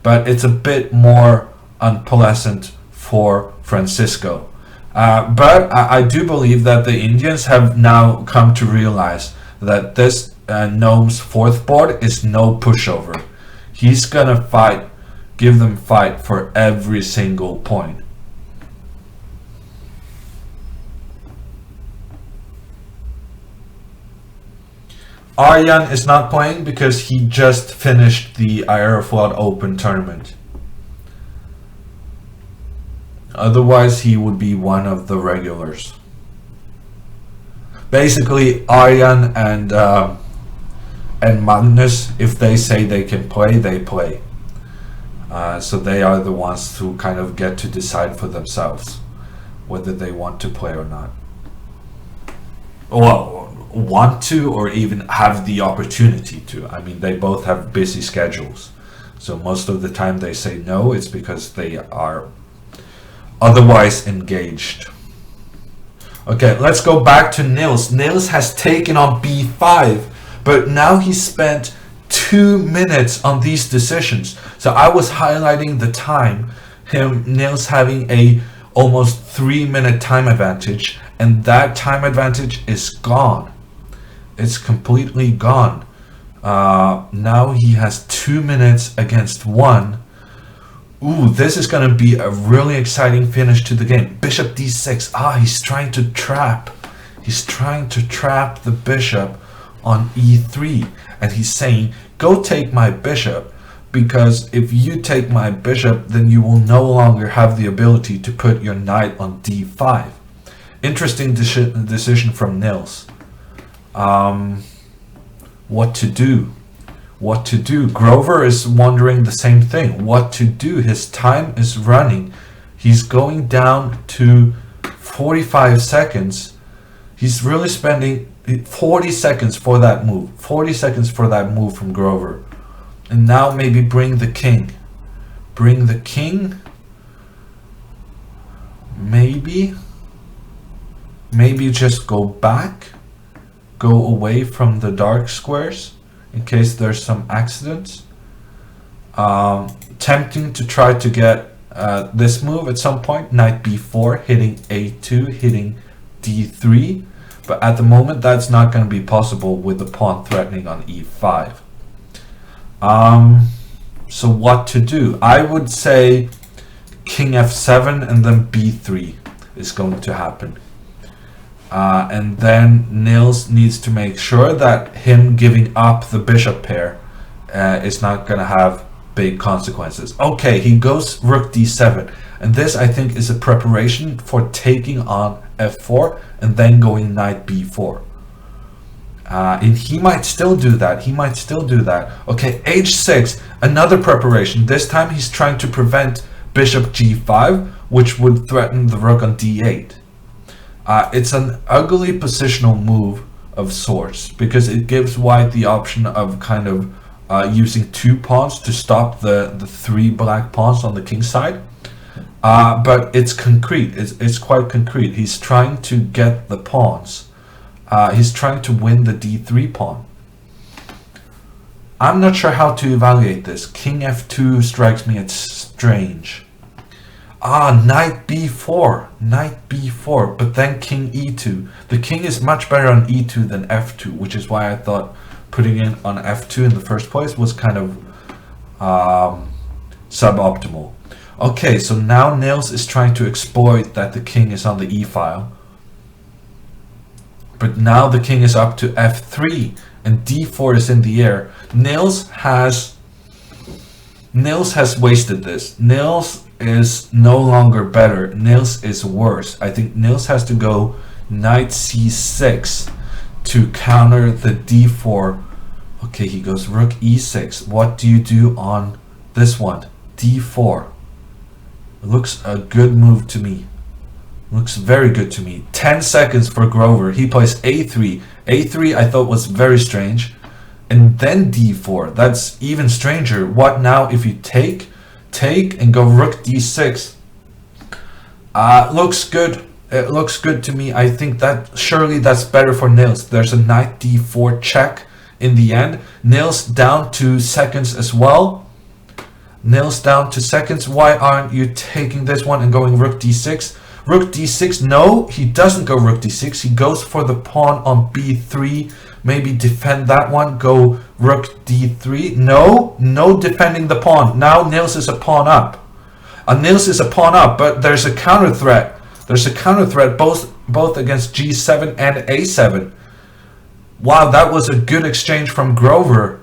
but it's a bit more unpleasant for Francisco. But I do believe that the Indians have now come to realize that this Gnomes fourth board is no pushover. He's gonna fight, give them fight for every single point. Arjan is not playing because he just finished the Aeroflot Open tournament. Otherwise, he would be one of the regulars. Basically, Arjan and Magnus, if they say they can play, they play. So they are the ones who kind of get to decide for themselves whether they want to play or not. Well, want to or even have the opportunity to. I mean, they both have busy schedules. So most of the time they say no, it's because they are otherwise engaged. Okay, let's go back to Nils. Nils has taken on b5, but now he spent 2 minutes on these decisions. So I was highlighting the time, Nils having a almost 3-minute time advantage, and that time advantage is gone. It's completely gone. Now he has 2 minutes against 1. Ooh, this is going to be a really exciting finish to the game. Bishop d6. He's trying to trap. He's trying to trap the bishop on e3. And he's saying, go take my bishop, because if you take my bishop, then you will no longer have the ability to put your knight on d5. Interesting decision from Nils. What to do? What to do? Grover is wondering the same thing. What to do? His time is running. He's going down to 45 seconds. He's really spending 40 seconds for that move. 40 seconds for that move from Grover. And now maybe bring the king. Bring the king. Maybe just go back. Go away from the dark squares in case there's some accidents. Tempting to try to get this move at some point. Knight b4, hitting a2, hitting d3. But at the moment, that's not going to be possible with the pawn threatening on e5. So what to do? I would say king f7 and then b3 is going to happen. And then Nils needs to make sure that him giving up the bishop pair is not going to have big consequences. Okay, he goes rook d7. And this, I think, is a preparation for taking on f4 and then going knight b4. And he might still do that. Okay, h6, another preparation. This time he's trying to prevent bishop g5, which would threaten the rook on d8. It's an ugly positional move of sorts because it gives white the option of kind of using 2 pawns to stop the 3 black pawns on the king side. But it's concrete. It's quite concrete. He's trying to get the pawns. He's trying to win the d3 pawn. I'm not sure how to evaluate this. King f2 strikes me as strange. Knight b4, but then king e2. The king is much better on e2 than f2, which is why I thought putting it on f2 in the first place was kind of suboptimal. Okay, so now Nils is trying to exploit that the king is on the e file. But now the king is up to f3 and d4 is in the air. Nils has wasted this. Nils is no longer better. Nils is worse. I think Nils has to go knight c6 to counter the d4. Okay, he goes rook e6. What do you do on this one? d4. It looks a good move to me. Looks very good to me. 10 seconds for Grover. He plays a3. a3 I thought was very strange. And then d4. That's even stranger. What now if you take and go rook d6? Looks good. It looks good to me. I think that surely that's better for Nils. There's a knight d4 check in the end. Nils down to seconds as well. Nils down to seconds. Why aren't you taking this one and going rook d6? Rook d6, no, he doesn't go rook d6. He goes for the pawn on b3. Maybe defend that one. Go rook d3. No defending the pawn. Now Nils is a pawn up. Nils is a pawn up, but there's a counter threat. There's a counter threat both against g7 and a7. Wow, that was a good exchange from Grover.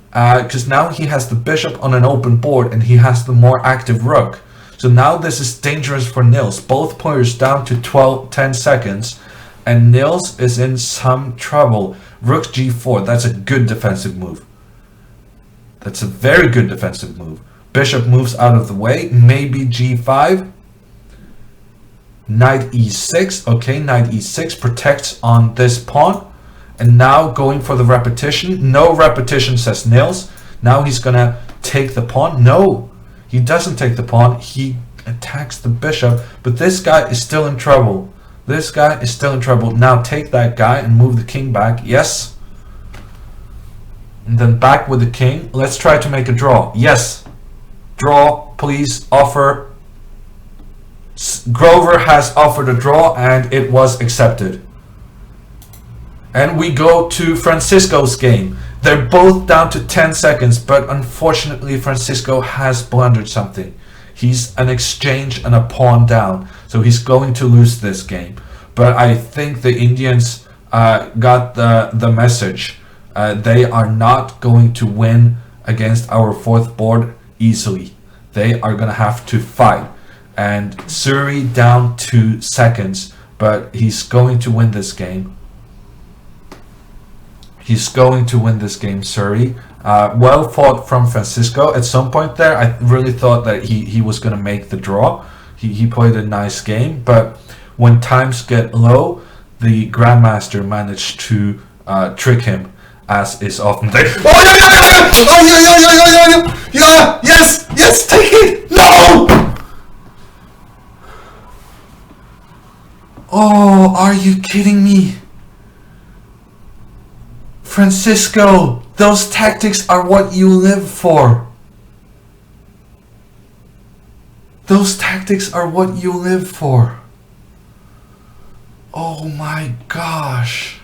Because now he has the bishop on an open board and he has the more active rook. So now this is dangerous for Nils. Both players down to 10 seconds. And Nils is in some trouble. Rook g4, that's a good defensive move. That's a very good defensive move. Bishop moves out of the way. Maybe g5. Knight e6. Okay, knight e6 protects on this pawn. And now going for the repetition. No repetition, says Nils. Now he's gonna take the pawn. No, he doesn't take the pawn. He attacks the bishop. But this guy is still in trouble. This guy is still in trouble. Now take that guy and move the king back. Yes. And then back with the king. Let's try to make a draw. Yes. Draw, please. Offer. Grover has offered a draw and it was accepted. And we go to Francisco's game. They're both down to 10 seconds, but unfortunately Francisco has blundered something. He's an exchange and a pawn down, so he's going to lose this game. But I think the Indians got the message. They are not going to win against our fourth board easily. They are going to have to fight. And Suri down 2 seconds, but he's going to win this game. He's going to win this game, Suri. Well fought from Francisco. At some point there, I really thought that he was going to make the draw. He played a nice game, but when times get low, the Grandmaster managed to trick him, as is often the case. Oh, yeah, yes, take it! No! Oh, are you kidding me? Francisco, those tactics are what you live for. Those tactics are what you live for. Oh my gosh.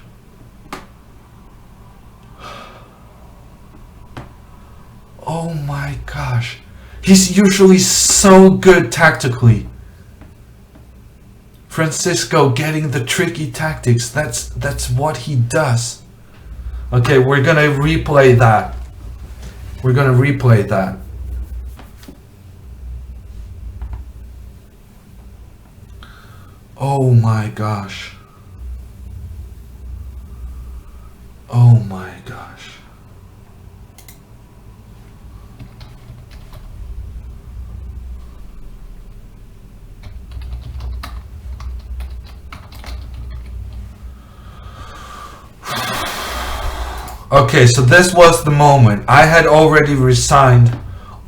Oh my gosh. He's usually so good tactically. Francisco getting the tricky tactics, that's what he does. Okay, we're gonna replay that. We're gonna replay that. Oh my gosh. Oh my gosh. Okay, so this was the moment. I had already resigned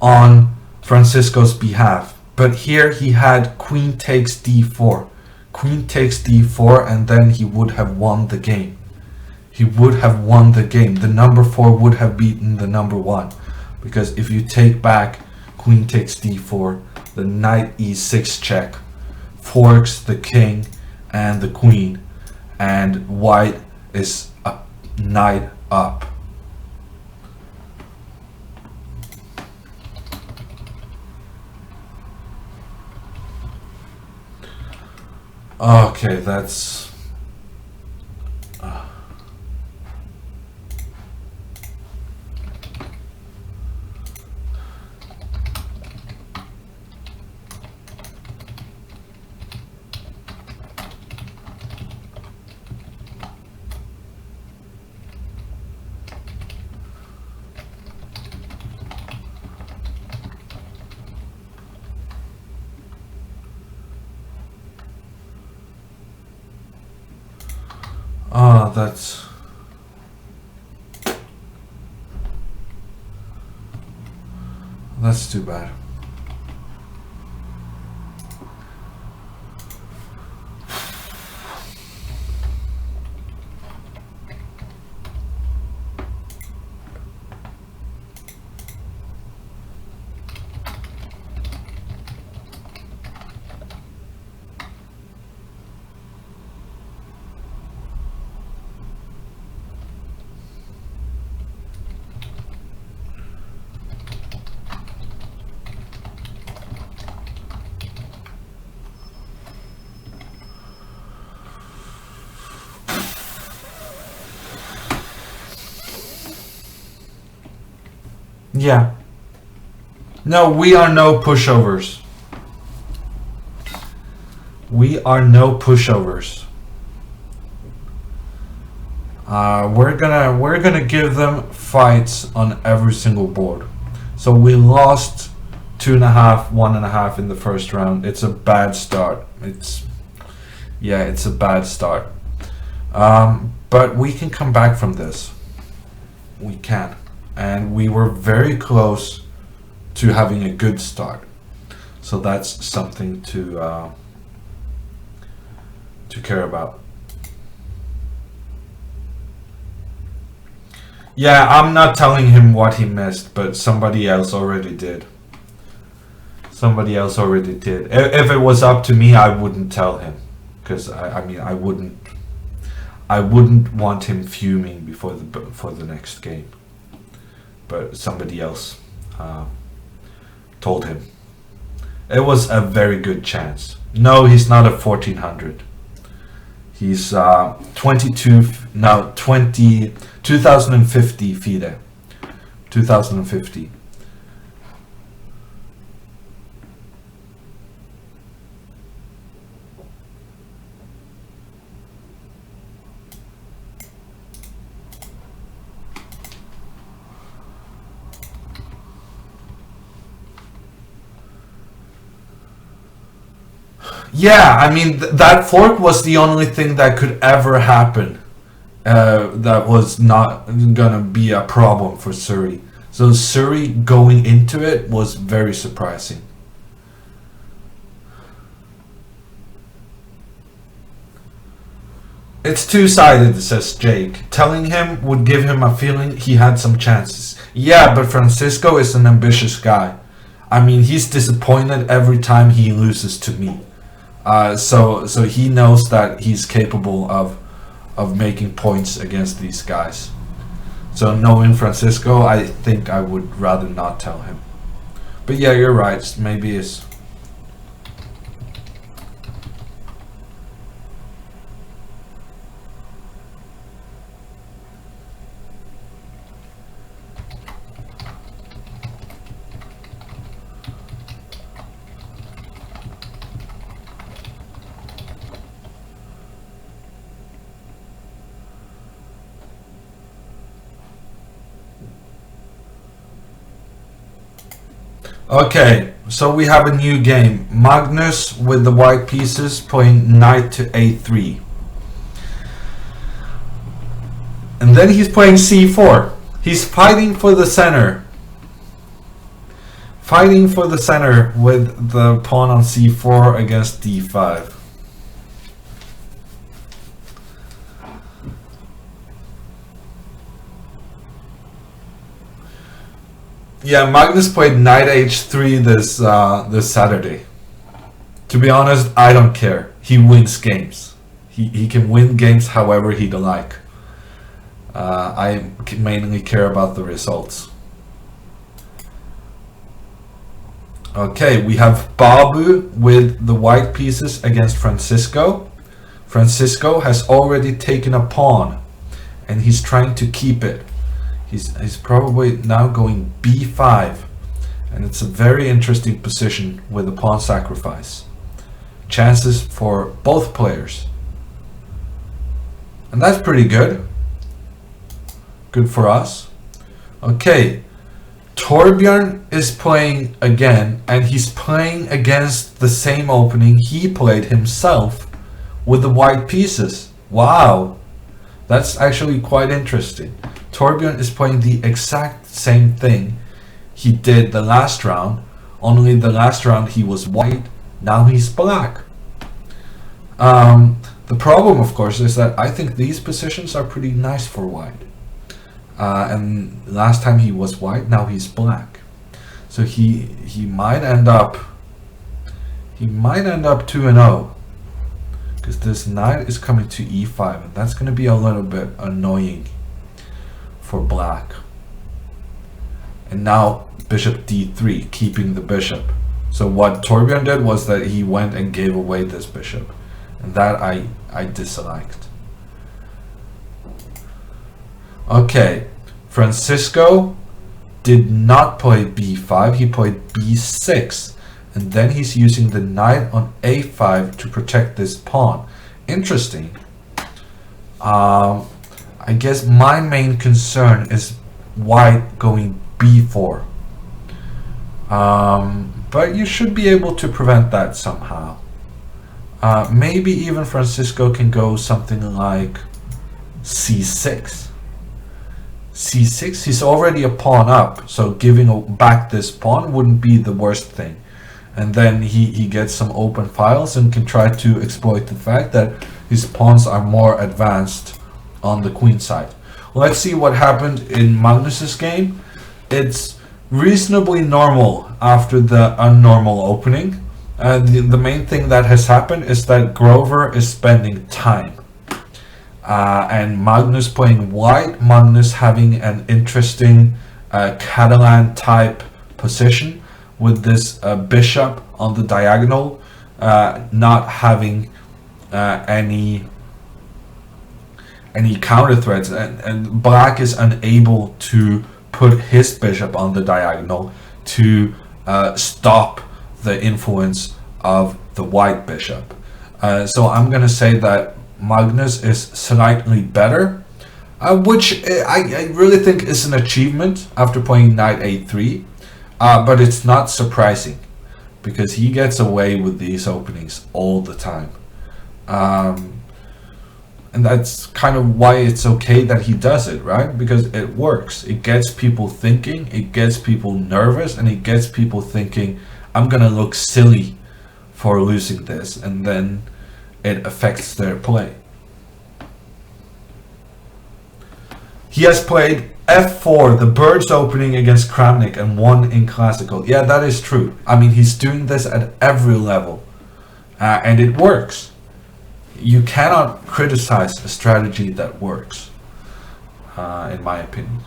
on Francisco's behalf, but here he had queen takes d4. Queen takes d4, and then he would have won the game. He would have won the game. The number 4 would have beaten the number 1. Because if you take back queen takes d4, the knight e6 check forks the king and the queen, and white is a knight up. Okay, that's... that's too bad. Yeah. No, we are no pushovers. We are no pushovers. We're gonna give them fights on every single board. So we lost 2.5, 1.5 in the first round. It's a bad start. It's a bad start. But we can come back from this. We can. And we were very close to having a good start, so that's something to care about. Yeah, I'm not telling him what he missed, but somebody else already did. Somebody else already did. If it was up to me, I wouldn't tell him, because I mean I wouldn't want him fuming before the next game. But somebody else told him. It was a very good chance. No, he's not a 1400. He's 2050 FIDE. 2050. Yeah, I mean, that fork was the only thing that could ever happen. That was not gonna be a problem for Suri. So Suri going into it was very surprising. It's two-sided, says Jake. Telling him would give him a feeling he had some chances. Yeah, but Francisco is an ambitious guy. I mean, he's disappointed every time he loses to me. So he knows that he's capable of making points against these guys. So knowing Francisco, I think I would rather not tell him. But yeah, you're right. Maybe it's... Okay, so we have a new game. Magnus with the white pieces playing knight to a3. And then he's playing c4. He's fighting for the center. Fighting for the center with the pawn on c4 against d5. Yeah, Magnus played knight h3 this Saturday. To be honest, I don't care. He wins games. He can win games however he'd like. I mainly care about the results. Okay, we have Babu with the white pieces against Francisco. Francisco has already taken a pawn and he's trying to keep it. He's probably now going b5, and it's a very interesting position with a pawn sacrifice. Chances for both players. And that's pretty good. Good for us. Okay, Torbjørn is playing again, and he's playing against the same opening he played himself with the white pieces. Wow, that's actually quite interesting. Torbjørn is playing the exact same thing he did the last round, only the last round he was white, now he's black. The problem, of course, is that I think these positions are pretty nice for white. And last time he was white, now he's black. So he might end up 2-0. Because this knight is coming to e5, and that's going to be a little bit annoying for black. And now bishop d3, keeping the bishop. So what Torbjørn did was that he went and gave away this bishop, and that I disliked. Okay, Francisco did not play b5, he played b6, and then he's using the knight on a5 to protect this pawn. Interesting. I guess my main concern is white going b4. But you should be able to prevent that somehow. Maybe even Francisco can go something like c6. c6, he's already a pawn up, so giving back this pawn wouldn't be the worst thing. And then he gets some open files and can try to exploit the fact that his pawns are more advanced on the queen side. Let's see what happened in Magnus's game. It's reasonably normal after the unnormal opening. The main thing that has happened is that Grover is spending time. And Magnus playing white, Magnus having an interesting Catalan type position with this bishop on the diagonal, not having any counter threats, and black is unable to put his bishop on the diagonal to stop the influence of the white bishop. So I'm gonna say that Magnus is slightly better, which I really think is an achievement after playing knight a3, but it's not surprising. because he gets away with these openings all the time. And that's kind of why it's okay that he does it, right? Because it works. It gets people thinking, it gets people nervous, and it gets people thinking, I'm gonna look silly for losing this, and then it affects their play. He has played f4, the bird's opening against Kramnik, and won in classical. Yeah, that is true. I mean, he's doing this at every level, and it works. You cannot criticize a strategy that works, in my opinion.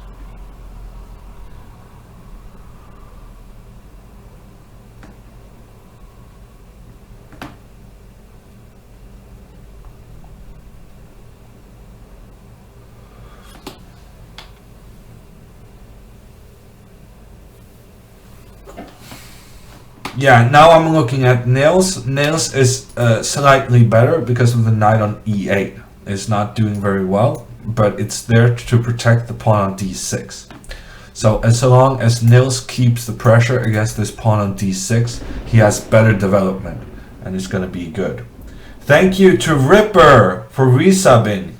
Yeah, now I'm looking at Nils. Nils is slightly better because of the knight on e8. It's not doing very well, but it's there to protect the pawn on d6. So as long as Nils keeps the pressure against this pawn on d6, he has better development, and it's going to be good. Thank you to Ripper for resubbing.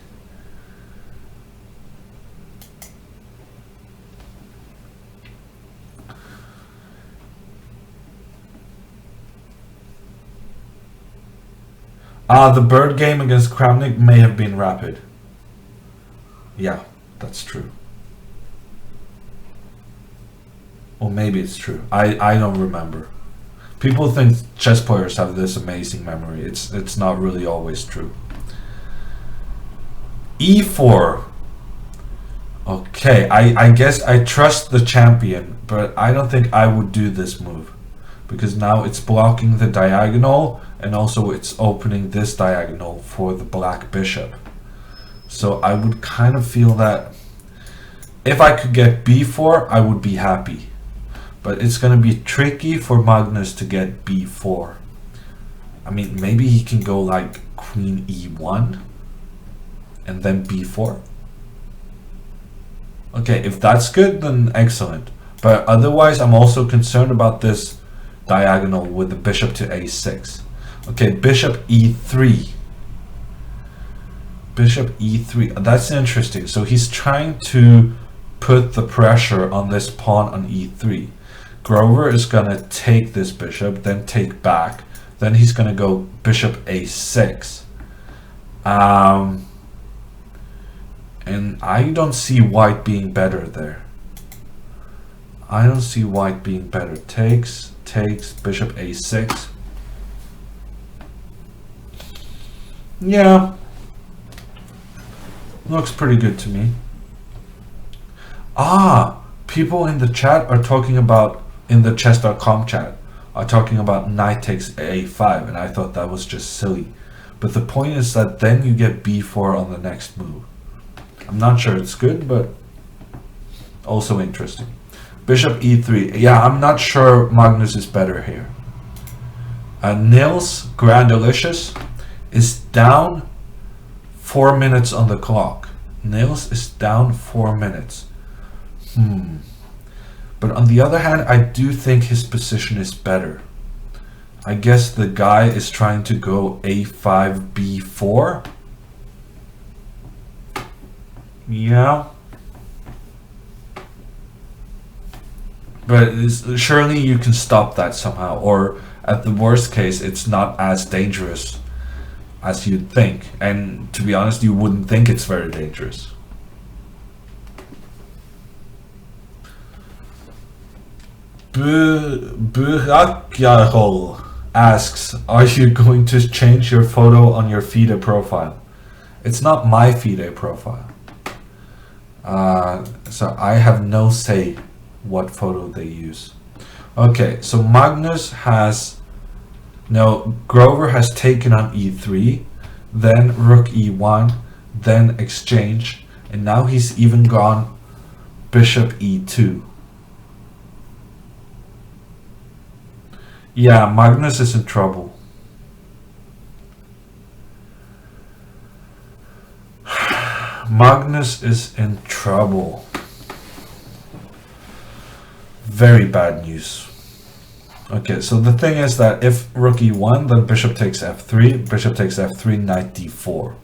The bird game against Kramnik may have been rapid. Yeah, that's true. Or maybe it's true. I don't remember. People think chess players have this amazing memory. It's not really always true. e4. Okay, I guess I trust the champion, but I don't think I would do this move, because now it's blocking the diagonal, and also it's opening this diagonal for the black bishop. So I would kind of feel that if I could get b4, I would be happy. But it's going to be tricky for Magnus to get b4. I mean, maybe he can go like queen e1 and then b4. Okay, if that's good, then excellent. But otherwise, I'm also concerned about this diagonal with the bishop to a6. Okay, bishop e3. Bishop e3. That's interesting. So he's trying to put the pressure on this pawn on e3. Grover is going to take this bishop, then take back. Then he's going to go bishop a6. And I don't see white being better there. I don't see white being better. Takes, bishop a6. Yeah. Looks pretty good to me. People in the chat are talking about, in the chess.com chat, are talking about knight takes a5, and I thought that was just silly. But the point is that then you get b4 on the next move. I'm not sure it's good, but also interesting. Bishop e3. Yeah, I'm not sure Magnus is better here. Nils, Grandelius, is down 4 minutes on the clock. Nils is down 4 minutes. But on the other hand, I do think his position is better. I guess the guy is trying to go a5, b4. Yeah. But surely you can stop that somehow, or at the worst case, it's not as dangerous as you'd think. And to be honest, you wouldn't think it's very dangerous. Burakyahol asks, are you going to change your photo on your FIDE profile? It's not my FIDE profile. So I have no say what photo they use. Okay, so Magnus has, no, Grover has taken on e3, then rook e1, then exchange, and now he's even gone bishop e2. Yeah, Magnus is in trouble. Magnus is in trouble. Very bad news. Okay, so the thing is that if rook e1, then bishop takes f3, bishop takes f3, knight d4.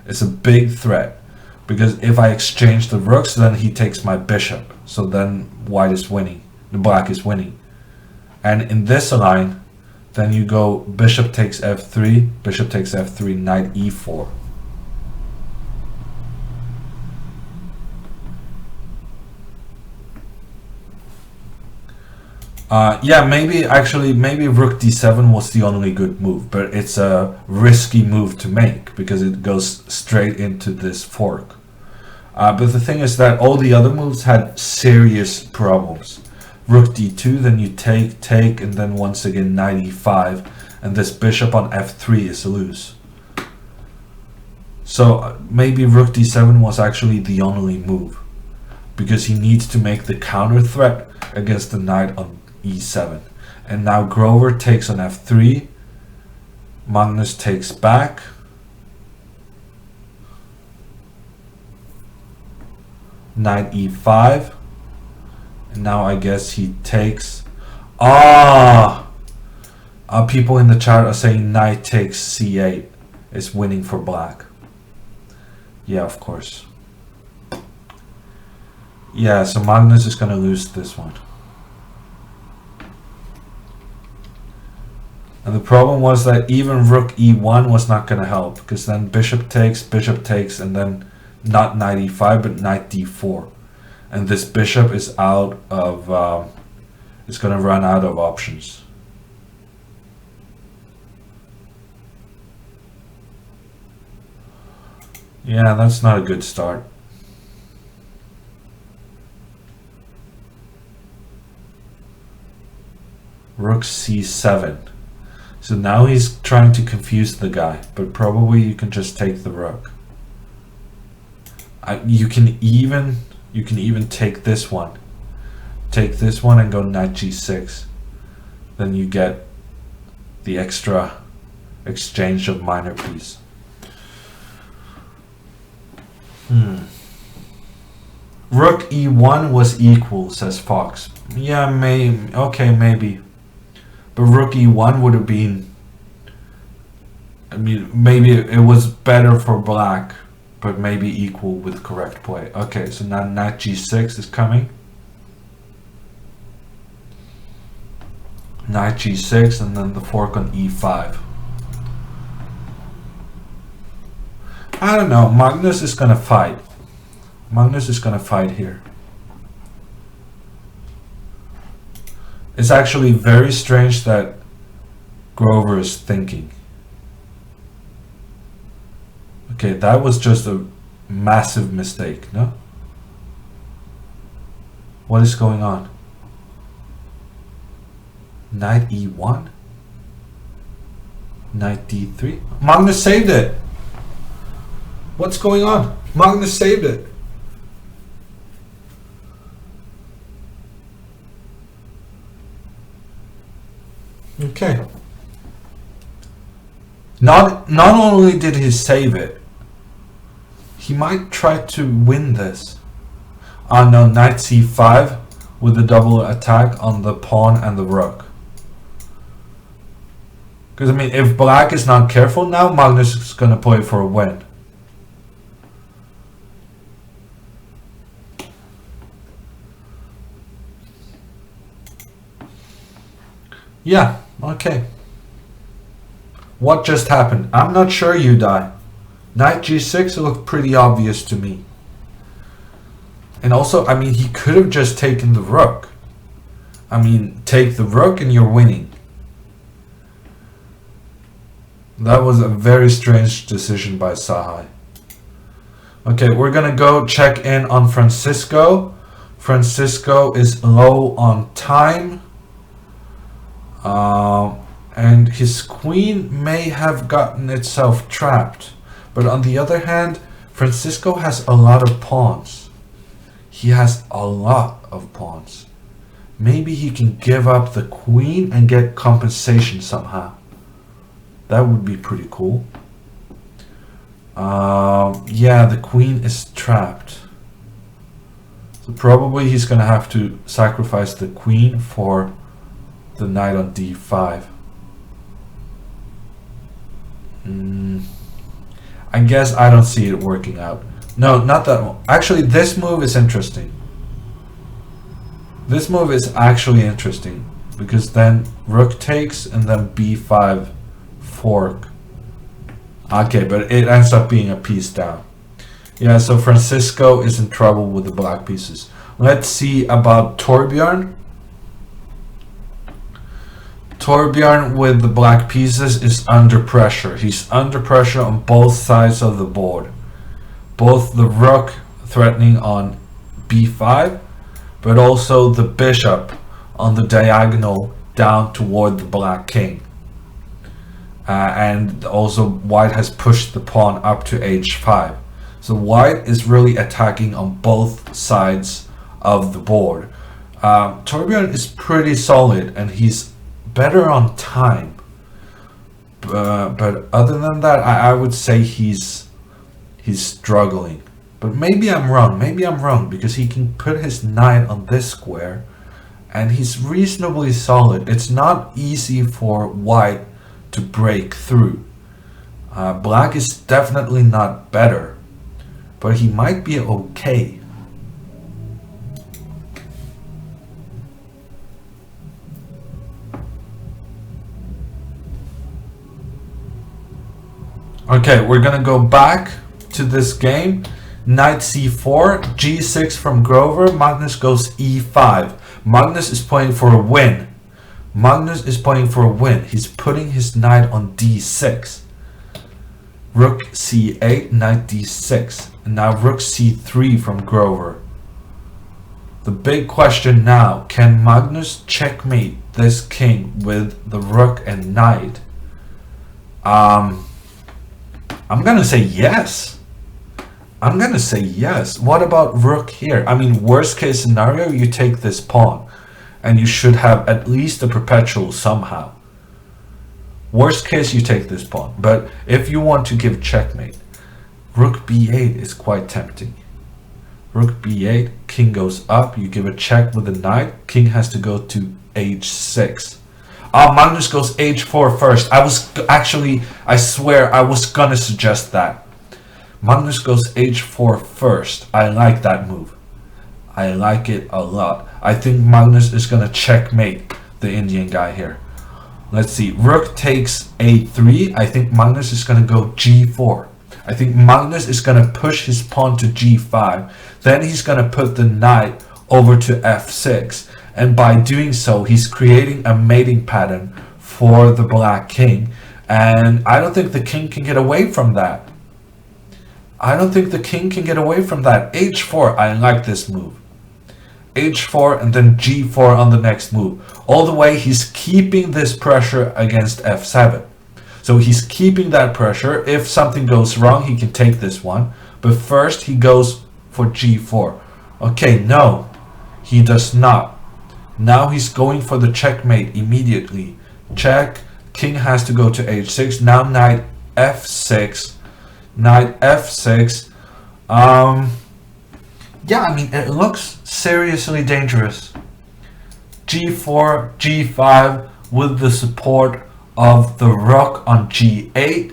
It's a big threat, because if I exchange the rooks, then he takes my bishop. So then white is winning, the black is winning. And in this line, then you go bishop takes f3, bishop takes f3, knight e4. Yeah, maybe rook d7 was the only good move, but it's a risky move to make because it goes straight into this fork. But the thing is that all the other moves had serious problems. Rook d2, then you take, and then once again knight e5, and this bishop on f3 is loose. So maybe rook d7 was actually the only move, because he needs to make the counter threat against the knight on e7. And now Grover takes on f3, Magnus takes back, knight e5, and now I guess he takes. People in the chat are saying knight takes c8 is winning for black. Yeah, of course. Yeah, so Magnus is gonna lose this one. And the problem was that even rook e1 was not going to help, because then bishop takes, and then not knight e5, but knight d4. And this bishop is out of, it's going to run out of options. Yeah, that's not a good start. Rook c7. So now he's trying to confuse the guy, but probably you can just take the rook. You can even take this one. Take this one and go knight g6. Then you get the extra exchange of minor piece. Rook e1 was equal, says Fox. Yeah, maybe. But rook e1 would have been, I mean, maybe it was better for black, but maybe equal with correct play. Okay, so now knight g6 is coming. Knight g6, and then the fork on e5. I don't know, Magnus is gonna fight. Magnus is gonna fight here. It's actually very strange that Grover is thinking. Okay, that was just a massive mistake, no? What is going on? Knight e1? Knight d3? Magnus saved it! What's going on? Magnus saved it! Okay. Not only did he save it, he might try to win this. No, knight c5 with a double attack on the pawn and the rook. Because I mean, if black is not careful now, Magnus is gonna play for a win. Yeah, okay. What just happened? I'm not sure, you die. Knight g6 looked pretty obvious to me. And also, I mean, he could have just taken the rook. I mean, take the rook and you're winning. That was a very strange decision by Sahaj. Okay, we're gonna go check in on Francisco. Francisco is low on time. And his queen may have gotten itself trapped. But on the other hand, Francisco has a lot of pawns. He has a lot of pawns. Maybe he can give up the queen and get compensation somehow. That would be pretty cool. Yeah, the queen is trapped. So probably he's gonna have to sacrifice the queen for the knight on d5. I guess I don't see it working out. No, not that one. Actually, this move is interesting. This move is actually interesting because then rook takes and then b5 fork. Okay, but it ends up being a piece down. Yeah, so Francisco is in trouble with the black pieces. Let's see about Torbjørn. Torbjørn with the black pieces is under pressure. He's under pressure on both sides of the board. Both the rook threatening on b5, but also the bishop on the diagonal down toward the black king. And also white has pushed the pawn up to h5. So white is really attacking on both sides of the board. Torbjørn is pretty solid and he's better on time. But other than that, I would say he's struggling. But maybe I'm wrong because he can put his knight on this square and he's reasonably solid. It's not easy for white to break through. Black is definitely not better, but he might be okay. Okay, we're gonna go back to this game. Knight c4, g6 from Grover. Magnus goes e5. Magnus is playing for a win. Magnus is playing for a win. He's putting his knight on d6. Rook c8, knight d6. And now rook c3 from Grover. The big question now, can Magnus checkmate this king with the rook and knight? I'm gonna say yes. I'm gonna say yes. What about rook here? I mean, worst case scenario, you take this pawn and you should have at least a perpetual somehow. Worst case, you take this pawn. But if you want to give checkmate, rook b8 is quite tempting. Rook b8, king goes up, you give a check with the knight, king has to go to h6. Magnus goes h4 first. I swear I was gonna suggest that. Magnus goes h4 first. I like that move. I like it a lot. I think Magnus is gonna checkmate the Indian guy here. Let's see. Rook takes a3. I think Magnus is gonna go g4. I think Magnus is gonna push his pawn to g5. Then he's gonna put the knight over to f6. And by doing so, he's creating a mating pattern for the black king. And I don't think the king can get away from that. I don't think the king can get away from that. h4, I like this move. h4 and then g4 on the next move. All the way, he's keeping this pressure against f7. So he's keeping that pressure. If something goes wrong, he can take this one. But first, he goes for g4. Okay, no, he does not. Now he's going for the checkmate immediately. Check. King has to go to h6. Now knight f6. Knight f6. Yeah, I mean, it looks seriously dangerous. g4, g5 with the support of the rook on g8.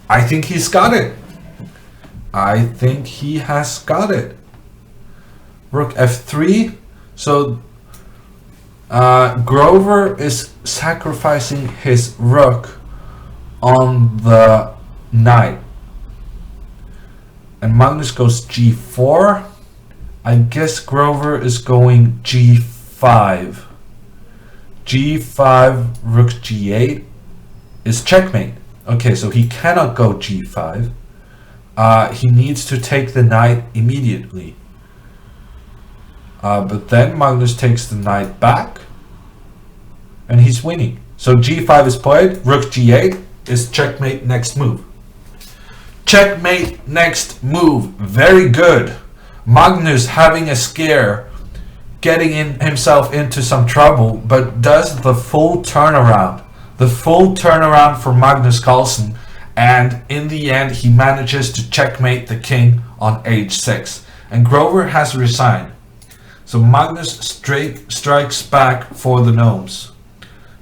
I think he's got it. I think he has got it. Rook f3. So Grover is sacrificing his rook on the knight. And Magnus goes g4. I guess Grover is going g5. g5, rook g8 is checkmate. Okay, so he cannot go g5. He needs to take the knight immediately. But then Magnus takes the knight back. And he's winning. So g5 is played. Rook g8 is checkmate next move. Checkmate next move. Very good. Magnus having a scare. Getting himself into some trouble. But does the full turnaround. The full turnaround for Magnus Carlsen. And in the end he manages to checkmate the king on h6. And Grover has resigned. So Magnus straight strikes back for the Gnomes.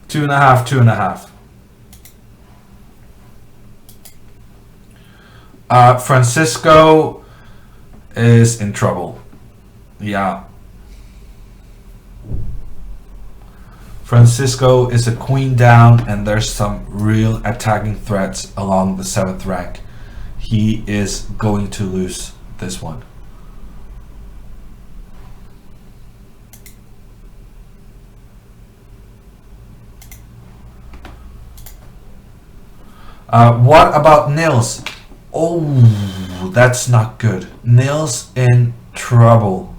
2.5, 2.5. Francisco is in trouble. Yeah. Francisco is a queen down, and there's some real attacking threats along the 7th rank. He is going to lose this one. What about Nils? Oh, that's not good. Nils in trouble.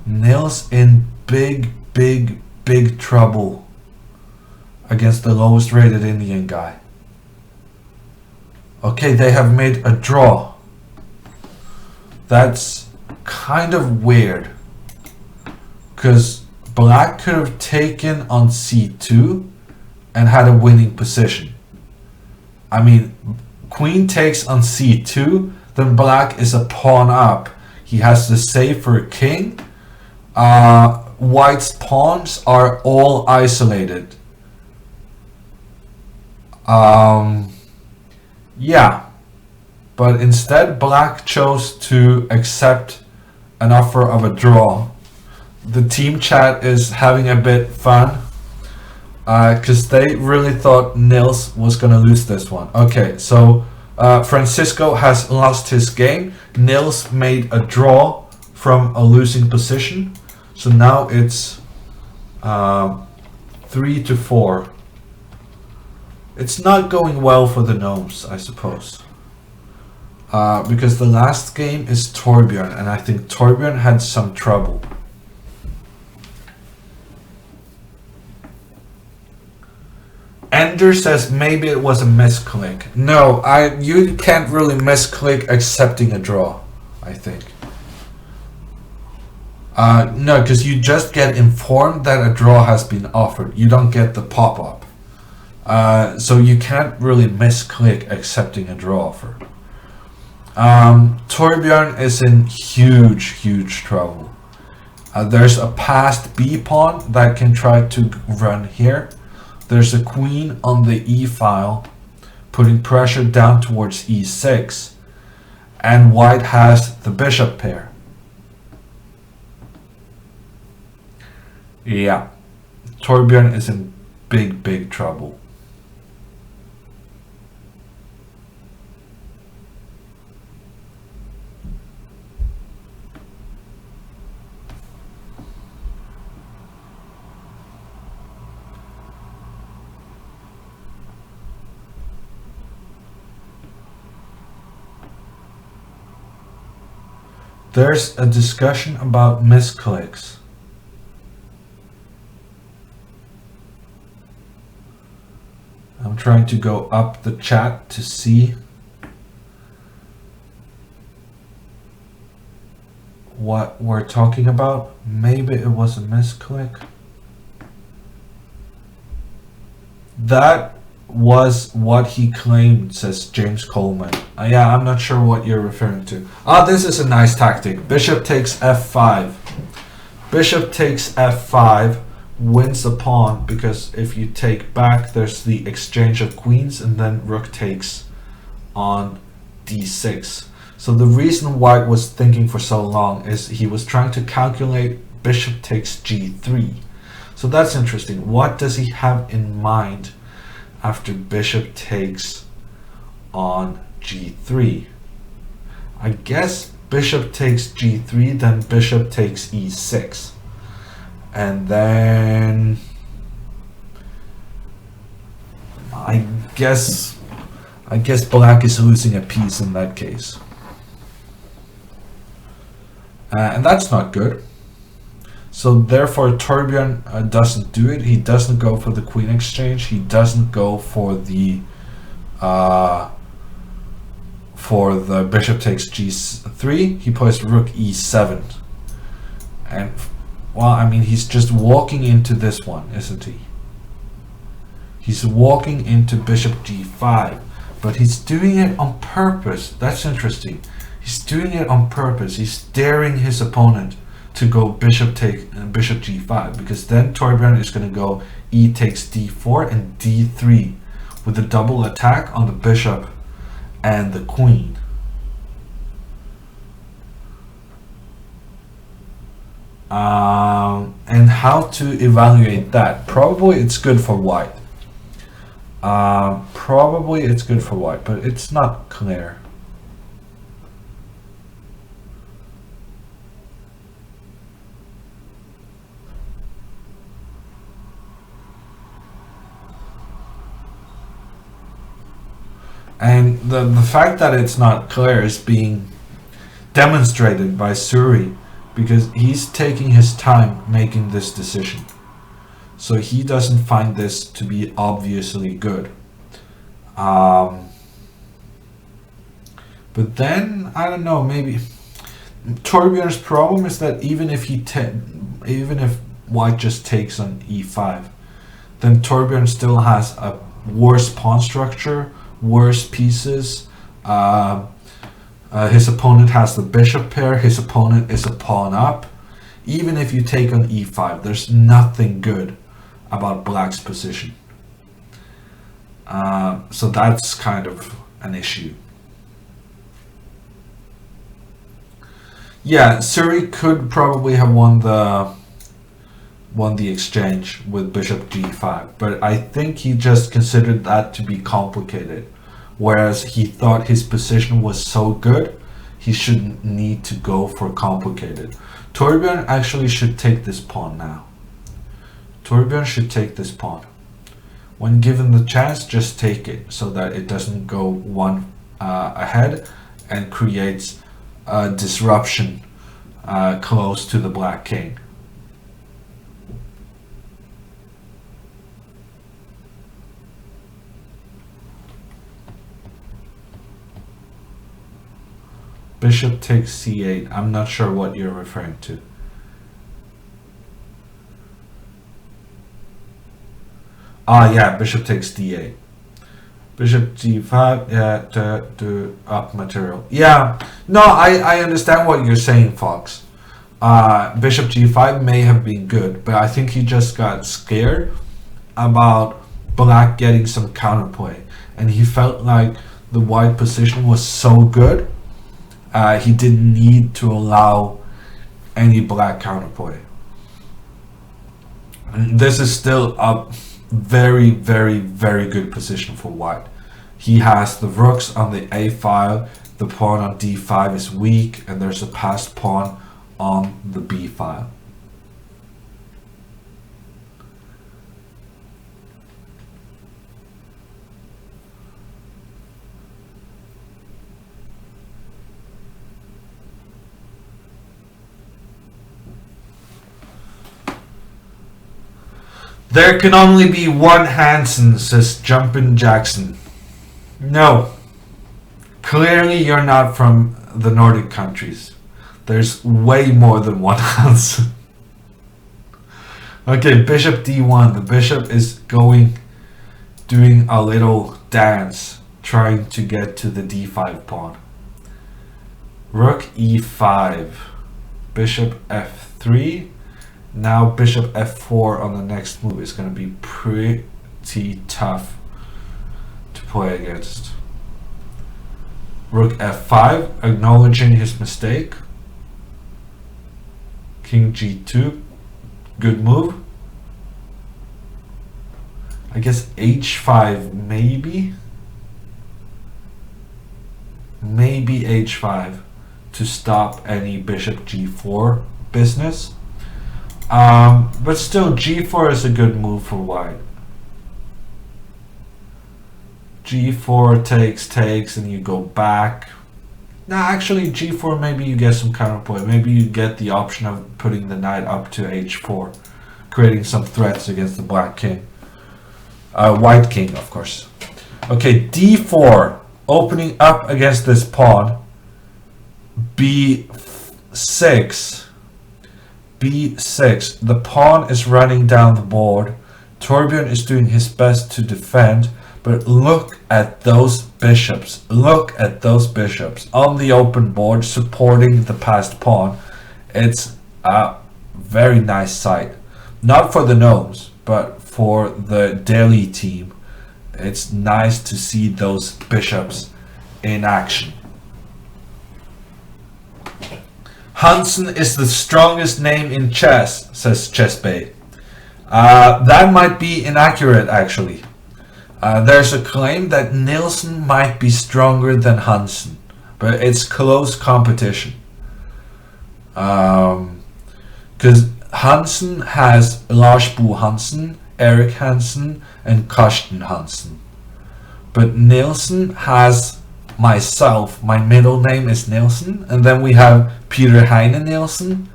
Nils in big trouble against the lowest rated Indian guy. Okay, they have made a draw. That's kind of weird, because black could have taken on c2 and had a winning position. I mean, queen takes on c2, then black is a pawn up. He has to save for a king. White's pawns are all isolated. Yeah, but instead black chose to accept an offer of a draw. The team chat is having a bit fun, because they really thought Nils was gonna lose this one. Okay, so Francisco has lost his game. Nils made a draw from a losing position, so now it's 3-4. It's not going well for the Gnomes, I suppose, because the last game is Torbjørn, and I think Torbjørn had some trouble. Ender says maybe it was a misclick. No, you can't really misclick accepting a draw, I think. No, because you just get informed that a draw has been offered. You don't get the pop-up. So you can't really misclick accepting a draw offer. Torbjørn is in huge trouble. There's a passed b pawn that can try to run here. There's a queen on the e file, putting pressure down towards e6, and white has the bishop pair. Yeah, Torbjørn is in big trouble. There's a discussion about misclicks. I'm trying to go up the chat to see what we're talking about. Maybe it was a misclick. That was what he claimed, says James Coleman. Yeah, I'm not sure what you're referring to. This is a nice tactic. Bishop takes f5. Bishop takes f5, wins a pawn, because if you take back, there's the exchange of queens, and then rook takes on d6. So the reason White was thinking for so long is he was trying to calculate bishop takes g3. So that's interesting. What does he have in mind after bishop takes on g3? I guess bishop takes g3, then bishop takes e6, and then I guess black is losing a piece in that case, and that's not good. So therefore Torbjørn doesn't do it. He doesn't go for the queen exchange. He doesn't go for the bishop takes g3. He plays rook e7. And well, I mean, he's just walking into this one, isn't he? He's walking into bishop g5, but he's doing it on purpose. That's interesting. He's doing it on purpose. He's daring his opponent to go bishop g5, because then Torbjørn is going to go e takes d4 and d3 with a double attack on the bishop and the queen. And how to evaluate that? Probably it's good for white. Probably it's good for white, but it's not clear. And the fact that it's not clear is being demonstrated by Suri, because he's taking his time making this decision. So he doesn't find this to be obviously good. But then, I don't know, maybe Torbjørn's problem is that even if white just takes on e5, then Torbjørn still has a worse pawn structure, worse pieces. His opponent has the bishop pair, his opponent is a pawn up. Even if you take on e5, there's nothing good about black's position. So that's kind of an issue. Yeah, Suri could probably have won the exchange with bishop g5, but I think he just considered that to be complicated, whereas he thought his position was so good he shouldn't need to go for complicated. Torbjørn actually should take this pawn now. Torbjørn should take this pawn. When given the chance, just take it so that it doesn't go one ahead and creates a disruption close to the black king. Bishop takes c8. I'm not sure what you're referring to. Ah, yeah, bishop takes d8. Bishop g5, yeah, to up material. Yeah, no, I understand what you're saying, Fox. Bishop g5 may have been good, but I think he just got scared about black getting some counterplay, and he felt like the white position was so good, he didn't need to allow any black counterplay. And this is still a very, very, very good position for white. He has the rooks on the a file, the pawn on d5 is weak, and there's a passed pawn on the b file. There can only be one Hansen, says Jumpin' Jackson. No. Clearly you're not from the Nordic countries. There's way more than one Hansen. Okay, bishop d1. The bishop is doing a little dance, trying to get to the d5 pawn. Rook e5. Bishop f3. Now bishop f4 on the next move is going to be pretty tough to play against. Rook f5, acknowledging his mistake. King g2, good move. I guess h5 maybe. Maybe h5 to stop any bishop g4 business. But still, g4 is a good move for white. g4 takes, and you go back. Nah, actually, g4, maybe you get some counterplay. Maybe you get the option of putting the knight up to h4, creating some threats against the black king. White king, of course. Okay, d4, opening up against this pawn. b6. b6. The pawn is running down the board. Torbjørn is doing his best to defend, but look at those bishops. Look at those bishops on the open board supporting the passed pawn. It's Very nice sight. Not for the gnomes, but for the Delhi team. It's nice to see those bishops in action. Hansen is the strongest name in chess, says Chessbait. That might be inaccurate, actually. There's a claim that Nilsen might be stronger than Hansen, but it's close competition. Because Hansen has Lars-Bo Hansen, Erik Hansen, and Karsten Hansen. But Nilsen has myself. My middle name is Nilsen, and then we have Peter Heine Nilsen,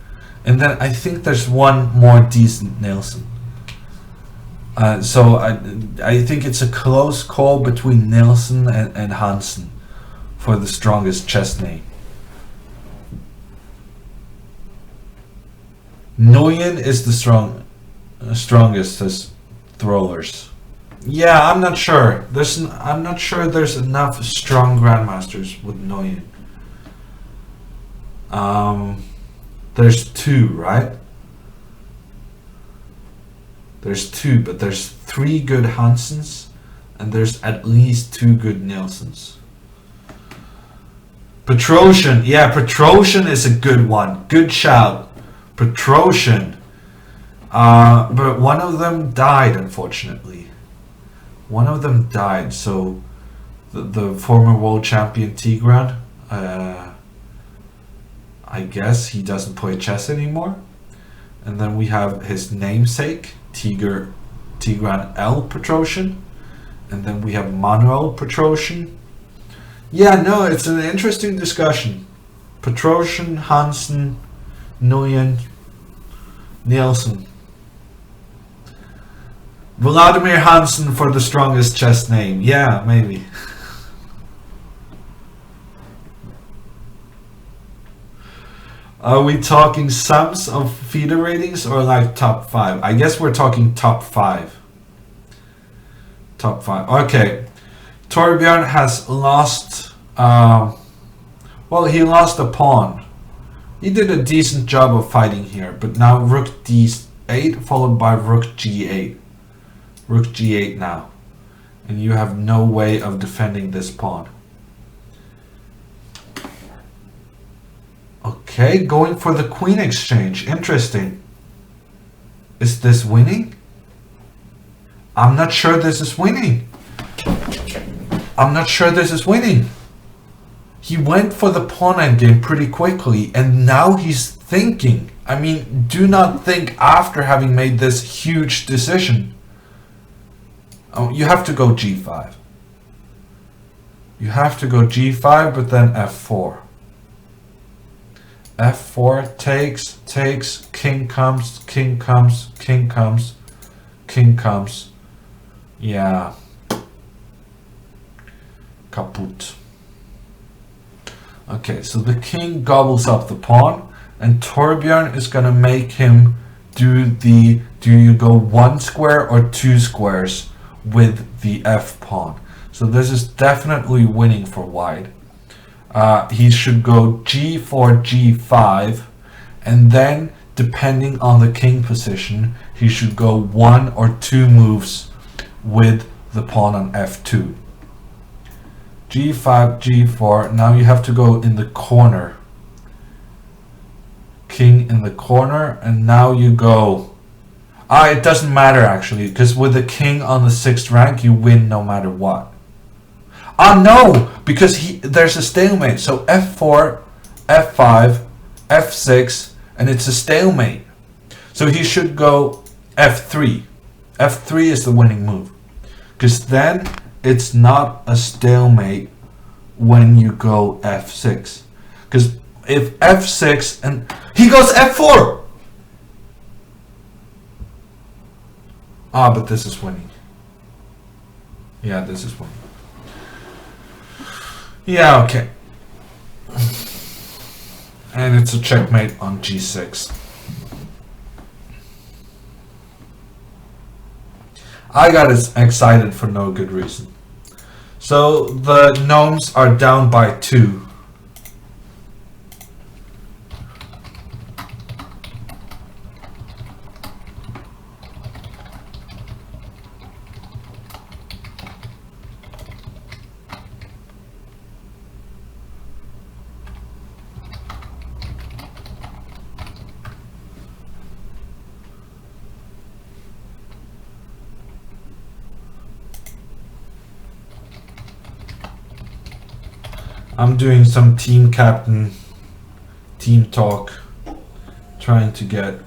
and then I think there's one more decent Nilsen. So I think it's a close call between Nilsen and Hansen for the strongest chess name. Nguyen is the strongest as throwers. Yeah, I'm not sure. I'm not sure there's enough strong grandmasters with Nguyen. There's 2, right? There's 2, but there's 3 good Hansens, and there's at least 2 good Nilsens. Petrosian, yeah, Petrosian is a good one. Good shout. Petrosian. But one of them died, unfortunately. One of them died, so the former world champion Tigran, I guess he doesn't play chess anymore. And then we have his namesake, Tigran L. Petrosian. And then we have Manuel Petrosian. Yeah, no, it's an interesting discussion. Petrosian, Hansen, Nguyen, Nielsen. Vladimir Hansen for the strongest chess name. Yeah, maybe. Are we talking sums of feeder ratings or like top 5? I guess we're talking top 5. Top 5. Okay. Torbjørn has lost... well, he lost a pawn. He did a decent job of fighting here, but now rook d8 followed by rook g8. Rook g8 now. And you have no way of defending this pawn. Okay, going for the queen exchange. Interesting. Is this winning? I'm not sure this is winning. I'm not sure this is winning. He went for the pawn endgame pretty quickly, and now he's thinking. I mean, do not think after having made this huge decision. Oh, you have to go g5. You have to go g5, but then f4. f4 takes, king comes, king comes, king comes, king comes. Yeah. Kaput. Okay, so the king gobbles up the pawn, and Torbjørn is gonna make him do you go 1 square or 2 squares with the f pawn. So this is definitely winning for white. He should go g4, g5, and then depending on the king position, he should go 1 or 2 moves with the pawn on f2. g5, g4, now you have to go in the corner. King in the corner, and now you go... it doesn't matter actually, because with the king on the 6th rank, you win no matter what. No, because there's a stalemate. So f4, f5, f6, and it's a stalemate. So he should go f3. f3 is the winning move, because then it's not a stalemate when you go f6. Because if f6 and he goes f4. But this is winning. Yeah, this is winning. Yeah, okay. And it's a checkmate on g6. I got excited for no good reason. So the gnomes are down by 2. I'm doing some team captain, team talk, trying to get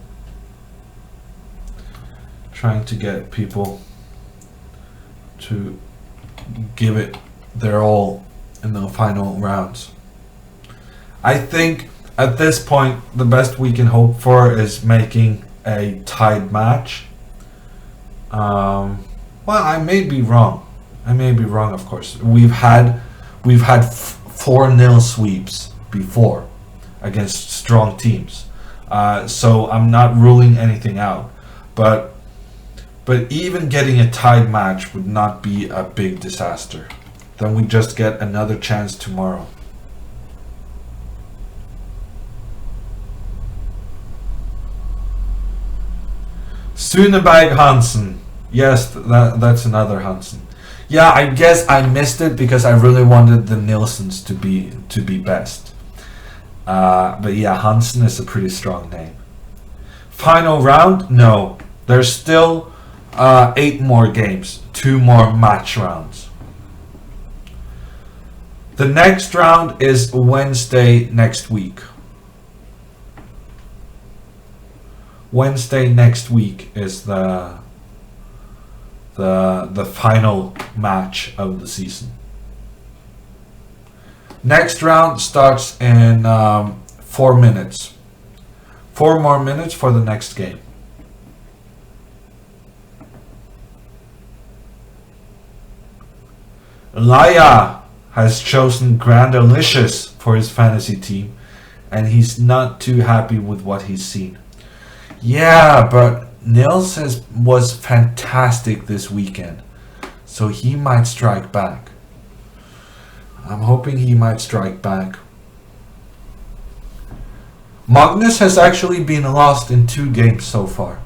people to give it their all in the final rounds. I think at this point the best we can hope for is making a tied match. Well, I may be wrong. Of course. We've had 4-0 sweeps before against strong teams. So I'm not ruling anything out. But even getting a tied match would not be a big disaster. Then we just get another chance tomorrow. Sunebag Hansen. Yes, that's another Hansen. Yeah, I guess I missed it because I really wanted the Nilsons to be best. But yeah, Hansen is a pretty strong name. Final round? No. There's still 8 more games. 2 more match rounds. The next round is Wednesday next week. Wednesday next week is the final match of the season. Next round starts in 4 minutes. 4 more minutes for the next game. Laya has chosen Grandelius for his fantasy team, and he's not too happy with what he's seen. Yeah, but Nils was fantastic this weekend, so he might strike back. I'm hoping he might strike back. Magnus has actually been lost in 2 games so far.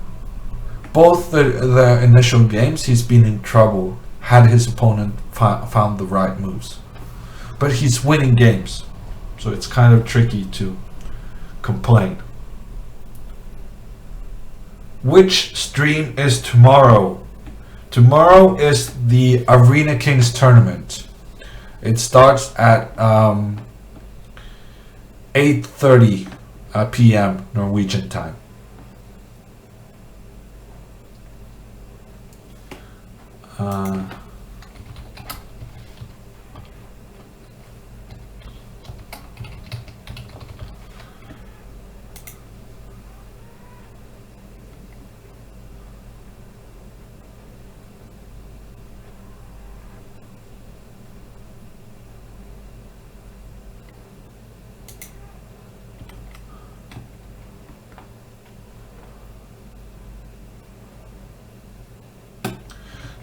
Both the initial games he's been in trouble, had his opponent found the right moves. But he's winning games, so it's kind of tricky to complain. Which stream is tomorrow? Tomorrow is the Arena Kings tournament. It starts at 8:30 p.m. Norwegian time.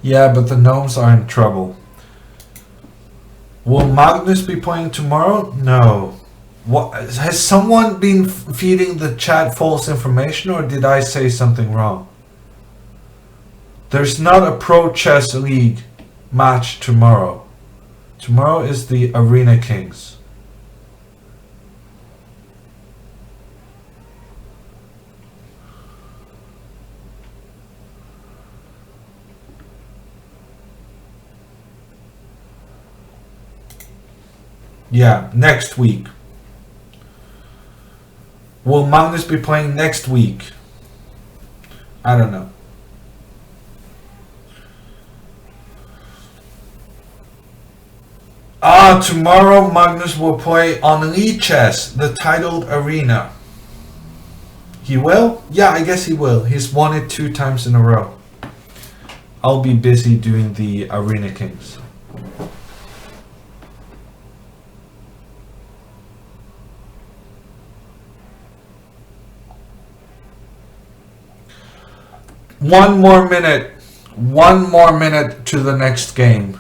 Yeah, but the Gnomes are in trouble. Will Magnus be playing tomorrow? No. What, has someone been feeding the chat false information, or did I say something wrong? There's not a Pro Chess League match tomorrow. Tomorrow is the Arena Kings. Yeah, next week. Will Magnus be playing next week? I don't know. Tomorrow Magnus will play on Lichess, the titled arena. He will? Yeah, I guess he will. He's won it 2 times in a row. I'll be busy doing the Arena Kings. One more minute to the next game.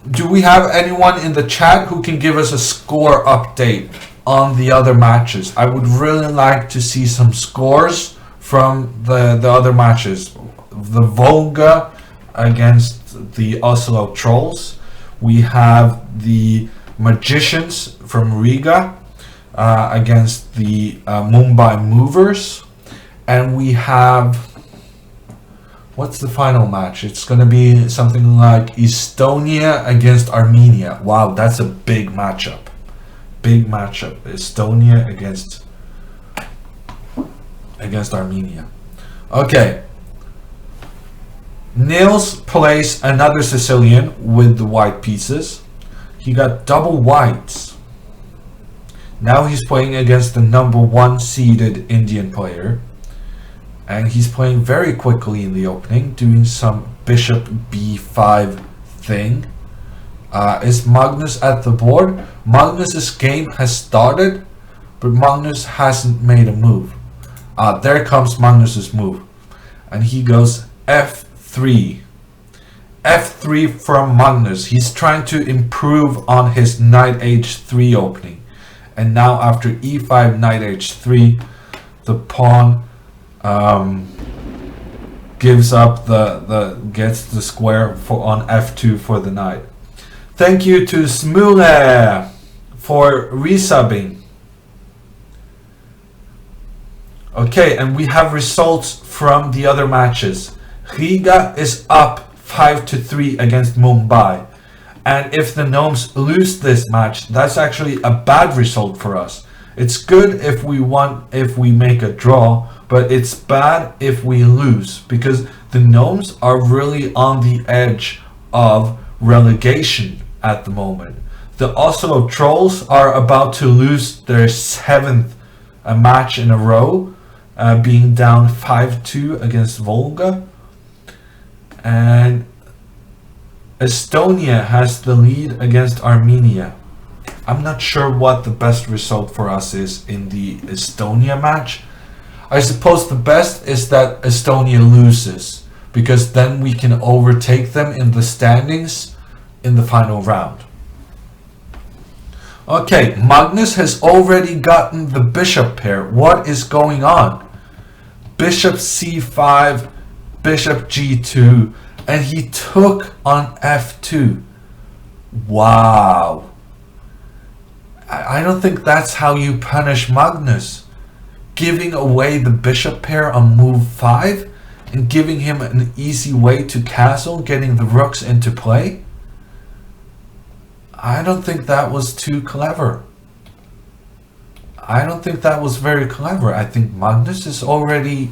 Do we have anyone in the chat who can give us a score update on the other matches? I would really like to see some scores from the other matches. The Volga against the Oslo Trolls. We have the Magicians from Riga against the Mumbai Movers. And we have What's the final match? It's going to be something like Estonia against Armenia. Wow, that's a big matchup. Big matchup. Estonia against Armenia. Okay. Nils plays another Sicilian with the white pieces. He got double whites. Now he's playing against the number 1 seeded Indian player. And he's playing very quickly in the opening, doing some bishop b5 thing. Is Magnus at the board? Magnus's game has started, but Magnus hasn't made a move. There comes Magnus's move. And he goes f3. f3 from Magnus. He's trying to improve on his knight h3 opening. And now after e5, knight h3, the pawn gives up gets the square on f2 for the knight. Thank you to Smule for resubbing. Okay, and we have results from the other matches. Riga is up 5-3 against Mumbai. And if the Gnomes lose this match, that's actually a bad result for us. It's good if we make a draw, but it's bad if we lose, because the Gnomes are really on the edge of relegation at the moment. The Oslo Trolls are about to lose their 7th match in a row, being down 5-2 against Volga. And Estonia has the lead against Armenia. I'm not sure what the best result for us is in the Estonia match. I suppose the best is that Estonia loses, because then we can overtake them in the standings in the final round. Okay, Magnus has already gotten the bishop pair. What is going on? Bishop c5, bishop g2, and he took on f2. Wow. I don't think that's how you punish Magnus. Giving away the bishop pair on move 5 and giving him an easy way to castle, getting the rooks into play. I don't think that was too clever. I don't think that was very clever. I think Magnus is already...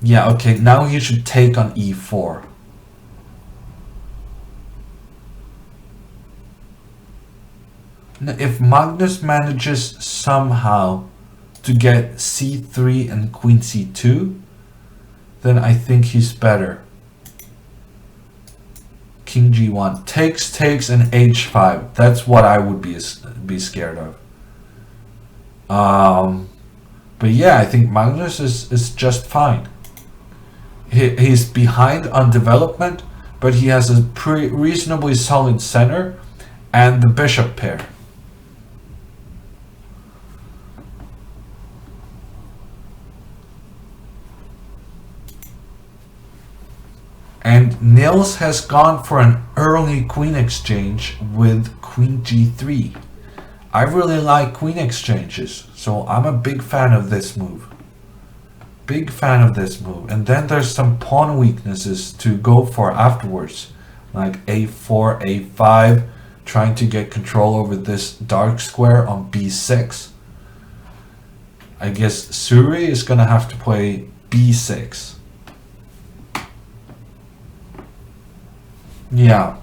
Yeah, okay, now he should take on e4. Now, if Magnus manages somehow to get c3 and queen c2, then I think he's better. King g1 takes and h5. That's what I would be scared of. But yeah, I think Magnus is just fine. He's behind on development, but he has a reasonably solid center and the bishop pair. And Nils has gone for an early queen exchange with queen g3. I really like queen exchanges, so I'm a big fan of this move. Big fan of this move. And then there's some pawn weaknesses to go for afterwards, like a4, a5, trying to get control over this dark square on b6. I guess Suri is gonna have to play b6. Yeah.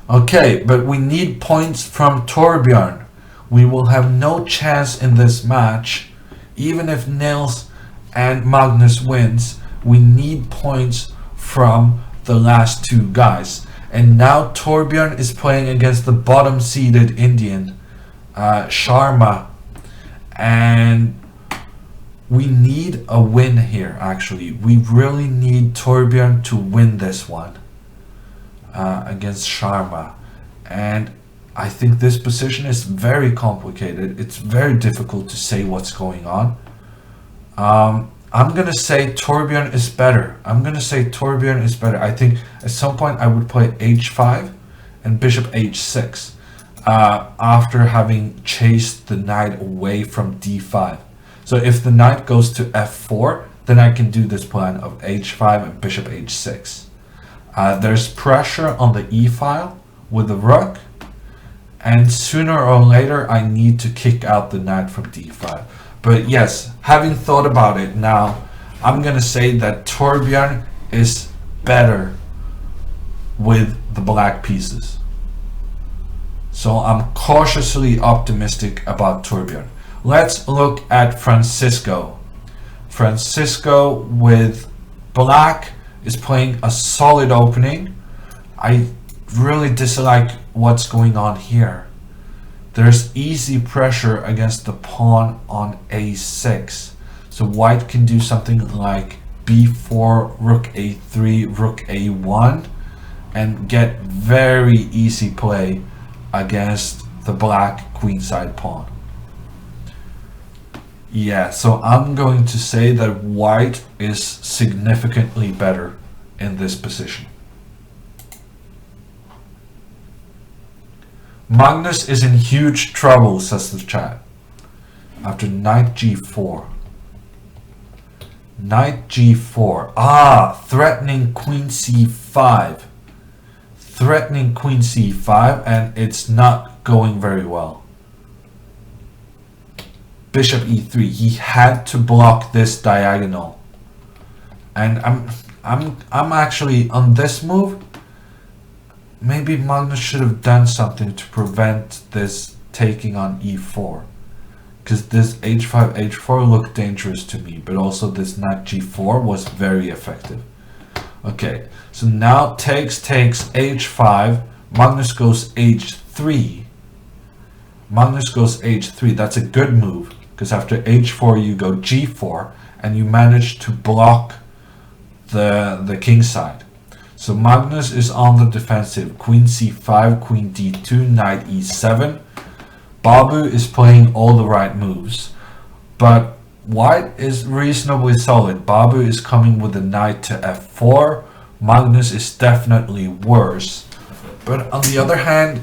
Okay, but we need points from Torbjørn. We will have no chance in this match. Even if Nils and Magnus wins, we need points from the last two guys. And now Torbjørn is playing against the bottom seeded Indian, Sharma. And we need a win here, actually. We really need Torbjørn to win this one. Against Sharma, and I think this position is very complicated. It's very difficult to say what's going on. I'm gonna say Torbjørn is better. I think at some point I would play h5 and bishop h6 after having chased the knight away from d5. So if the knight goes to f4, then I can do this plan of h5 and bishop h6. There's pressure on the e file with the rook, and sooner or later I need to kick out the knight from d5. But yes, having thought about it now, I'm gonna say that Torbjørn is better with the black pieces. So I'm cautiously optimistic about Torbjørn. Let's look at Francisco. Francisco with black is playing a solid opening. I really dislike what's going on here. There's easy pressure against the pawn on a6. So white can do something like b4, rook a3, rook a1, and get very easy play against the black queenside pawn. Yeah, so I'm going to say that white is significantly better in this position. Magnus is in huge trouble, says the chat. After knight g4. Knight g4. Ah, threatening queen c5. Threatening queen c5, and it's not going very well. Bishop e3. He had to block this diagonal. And I'm actually on this move. Maybe Magnus should have done something to prevent this taking on e4. Because this h5, h4 looked dangerous to me, but also this knight g4 was very effective. Okay, so now takes h5, Magnus goes h3. Magnus goes h3, that's a good move, because after h4 you go g4, and you manage to block the king side. So Magnus is on the defensive. Queen c5, queen d2, knight e7. Babu is playing all the right moves, but white is reasonably solid. Babu is coming with the knight to f4. Magnus is definitely worse, but on the other hand,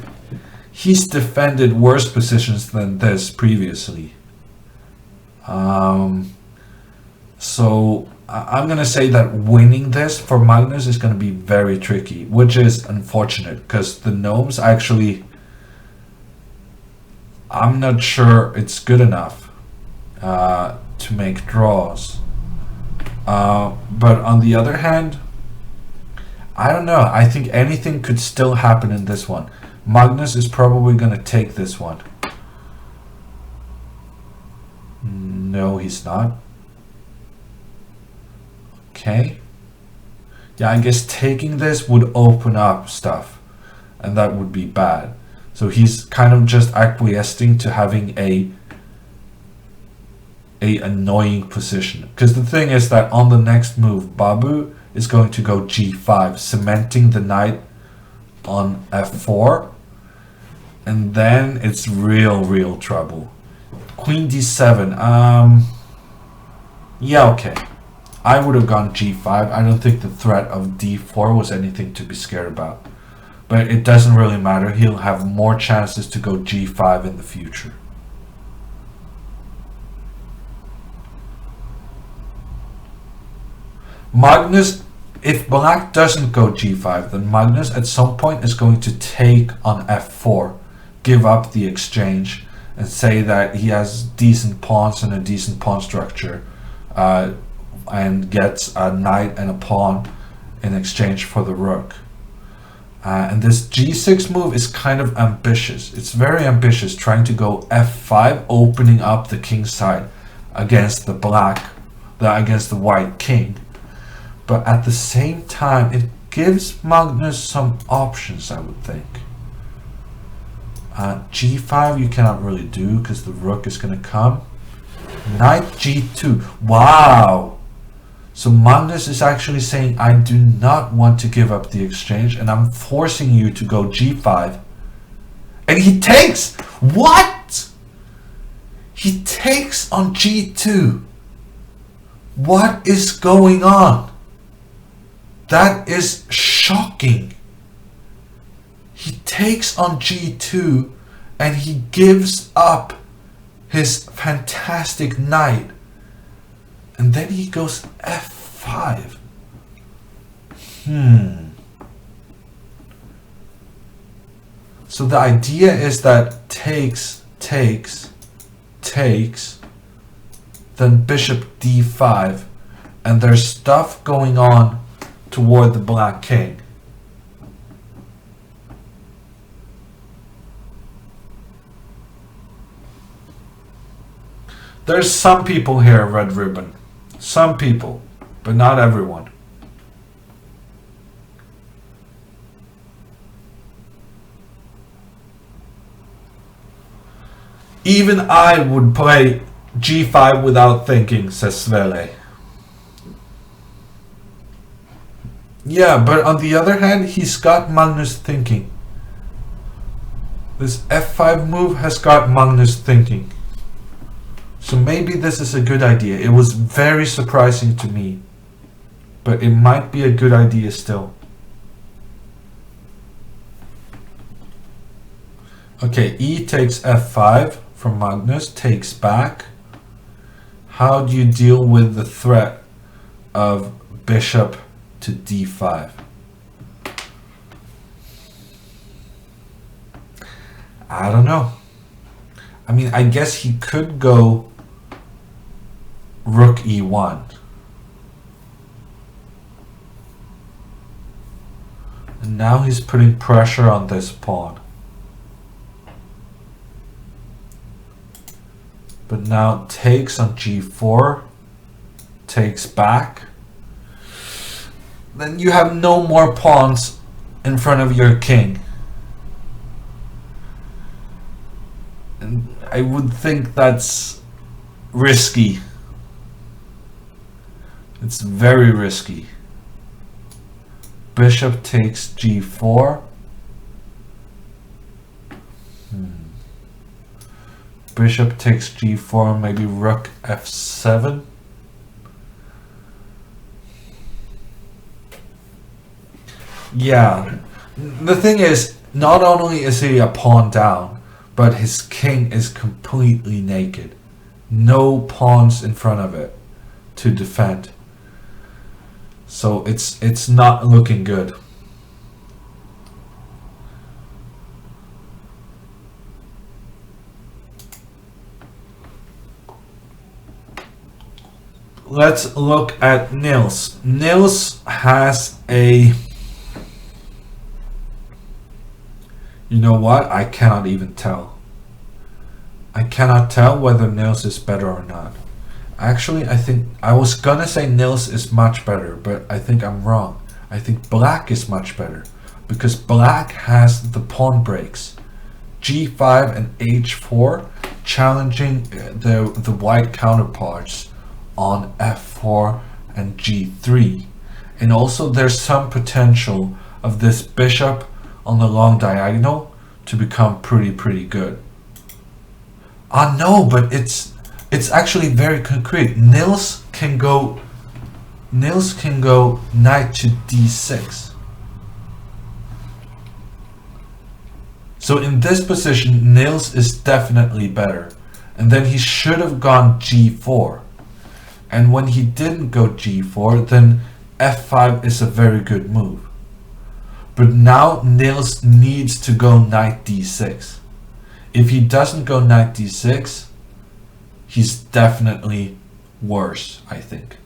he's defended worse positions than this previously. So I'm going to say that winning this for Magnus is going to be very tricky, which is unfortunate because the Gnomes actually, I'm not sure it's good enough to make draws. But on the other hand, I don't know. I think anything could still happen in this one. Magnus is probably going to take this one. No, he's not. Okay. Yeah, I guess taking this would open up stuff, and that would be bad. So he's kind of just acquiescing to having a annoying position. Because the thing is that on the next move, Babu is going to go g5, cementing the knight on f4, and then it's real trouble. Queen d7. Yeah, okay. I would have gone g5. I don't think the threat of d4 was anything to be scared about. But it doesn't really matter. He'll have more chances to go g5 in the future. Magnus, if black doesn't go g5, then Magnus at some point is going to take on f4, give up the exchange, and say that he has decent pawns and a decent pawn structure, and gets a knight and a pawn in exchange for the rook. And this g6 move is kind of ambitious. It's very ambitious, trying to go f5, opening up the king side against the against the white king. But at the same time, it gives Magnus some options, I would think. G5 you cannot really do because the rook is going to come. Knight g2. Wow! So Magnus is actually saying, I do not want to give up the exchange, and I'm forcing you to go g5. And he takes! What? He takes on g2. What is going on? That is shocking. He takes on g2 and he gives up his fantastic knight. And then he goes f5. So the idea is that takes, then bishop d5, and there's stuff going on toward the black king. There's some people here, Red Ribbon. Some people, but not everyone. Even I would play g5 without thinking, says Svele. Yeah, but on the other hand, he's got Magnus thinking. This f5 move has got Magnus thinking. So maybe this is a good idea. It was very surprising to me. But it might be a good idea still. Okay, e takes f5 from Magnus, takes back. How do you deal with the threat of bishop to d5? I don't know. I mean, I guess he could go rook e1. And now he's putting pressure on this pawn. But now takes on g4, takes back. Then you have no more pawns in front of your king. And I would think that's risky. It's very risky. Bishop takes g4. Bishop takes g4, maybe rook f7. Yeah, the thing is, not only is he a pawn down, but his king is completely naked. No pawns in front of it to defend. So it's not looking good. Let's look at Nils. Nils has a... You know what? I cannot even tell. I cannot tell whether Nils is better or not. Actually, I think I was gonna say Nils is much better, but I think I'm wrong. I think black is much better because black has the pawn breaks. G5 and H4 challenging the white counterparts on F4 and G3. And also there's some potential of this bishop on the long diagonal to become pretty good. Ah no, but it's actually very concrete. Nils can go knight to d6. So in this position, Nils is definitely better. And then he should have gone g4. And when he didn't go g4, then f5 is a very good move. But now Nils needs to go knight d6. If he doesn't go knight d6, he's definitely worse, I think.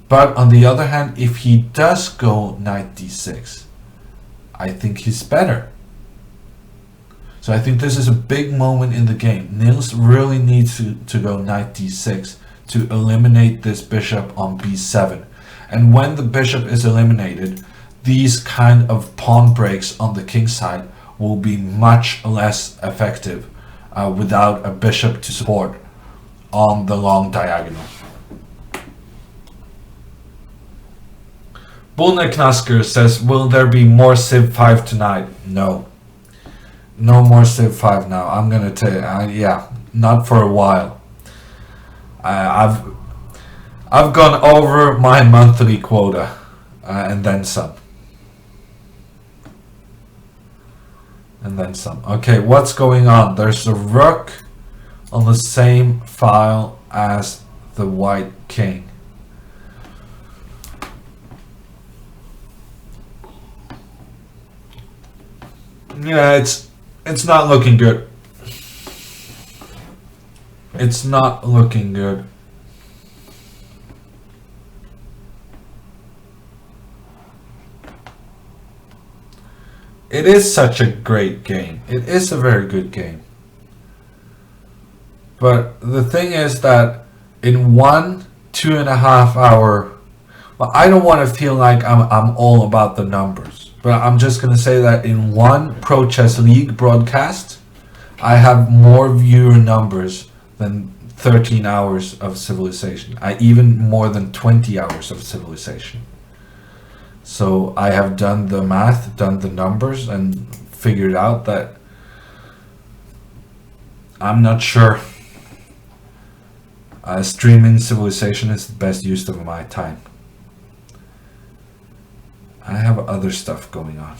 But on the other hand, if he does go knight d6, I think he's better. So I think this is a big moment in the game. Nils really needs to go knight d6 to eliminate this bishop on b7. And when the bishop is eliminated, these kind of pawn breaks on the king side will be much less effective without a bishop to support on the long diagonal. Bullneknasker says, will there be more Civ 5 tonight? No. No more Civ 5 now. I'm gonna tell you, yeah, not for a while. I've gone over my monthly quota and then some. And then some. Okay, what's going on? There's a rook on the same file as the white king. Yeah, it's not looking good. It's not looking good. It is such a great game. It is a very good game. But the thing is that in 2.5 hour, well, I don't want to feel like I'm all about the numbers, but I'm just going to say that in one Pro Chess League broadcast, I have more viewer numbers than 13 hours of Civilization. Even more than 20 hours of Civilization. So I have done the math, done the numbers, and figured out that I'm not sure streaming Civilization is the best use of my time. I have other stuff going on,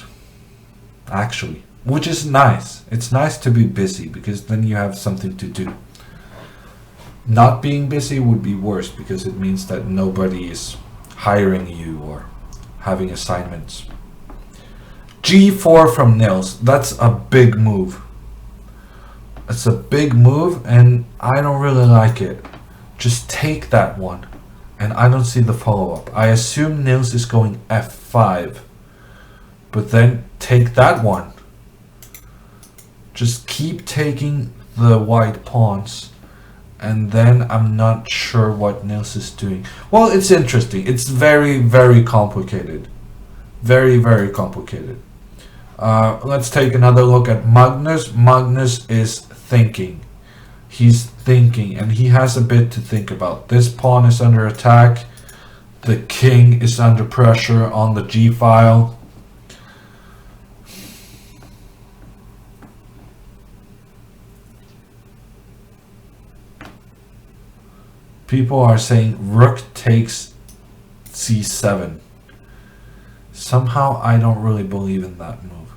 actually, which is nice. It's nice to be busy because then you have something to do. Not being busy would be worse because it means that nobody is hiring you or having assignments. G4 from Nils. That's a big move. It's a big move and I don't really like it. Just take that one. And I don't see the follow-up. I assume Nils is going F5. But then take that one. Just keep taking the white pawns. And then I'm not sure what Nils is doing. Well, it's interesting. It's very, very complicated. Very, very complicated. Let's take another look at Magnus. Magnus is thinking. He's thinking, and he has a bit to think about. This pawn is under attack. The king is under pressure on the G file. People are saying rook takes c7. Somehow I don't really believe in that move.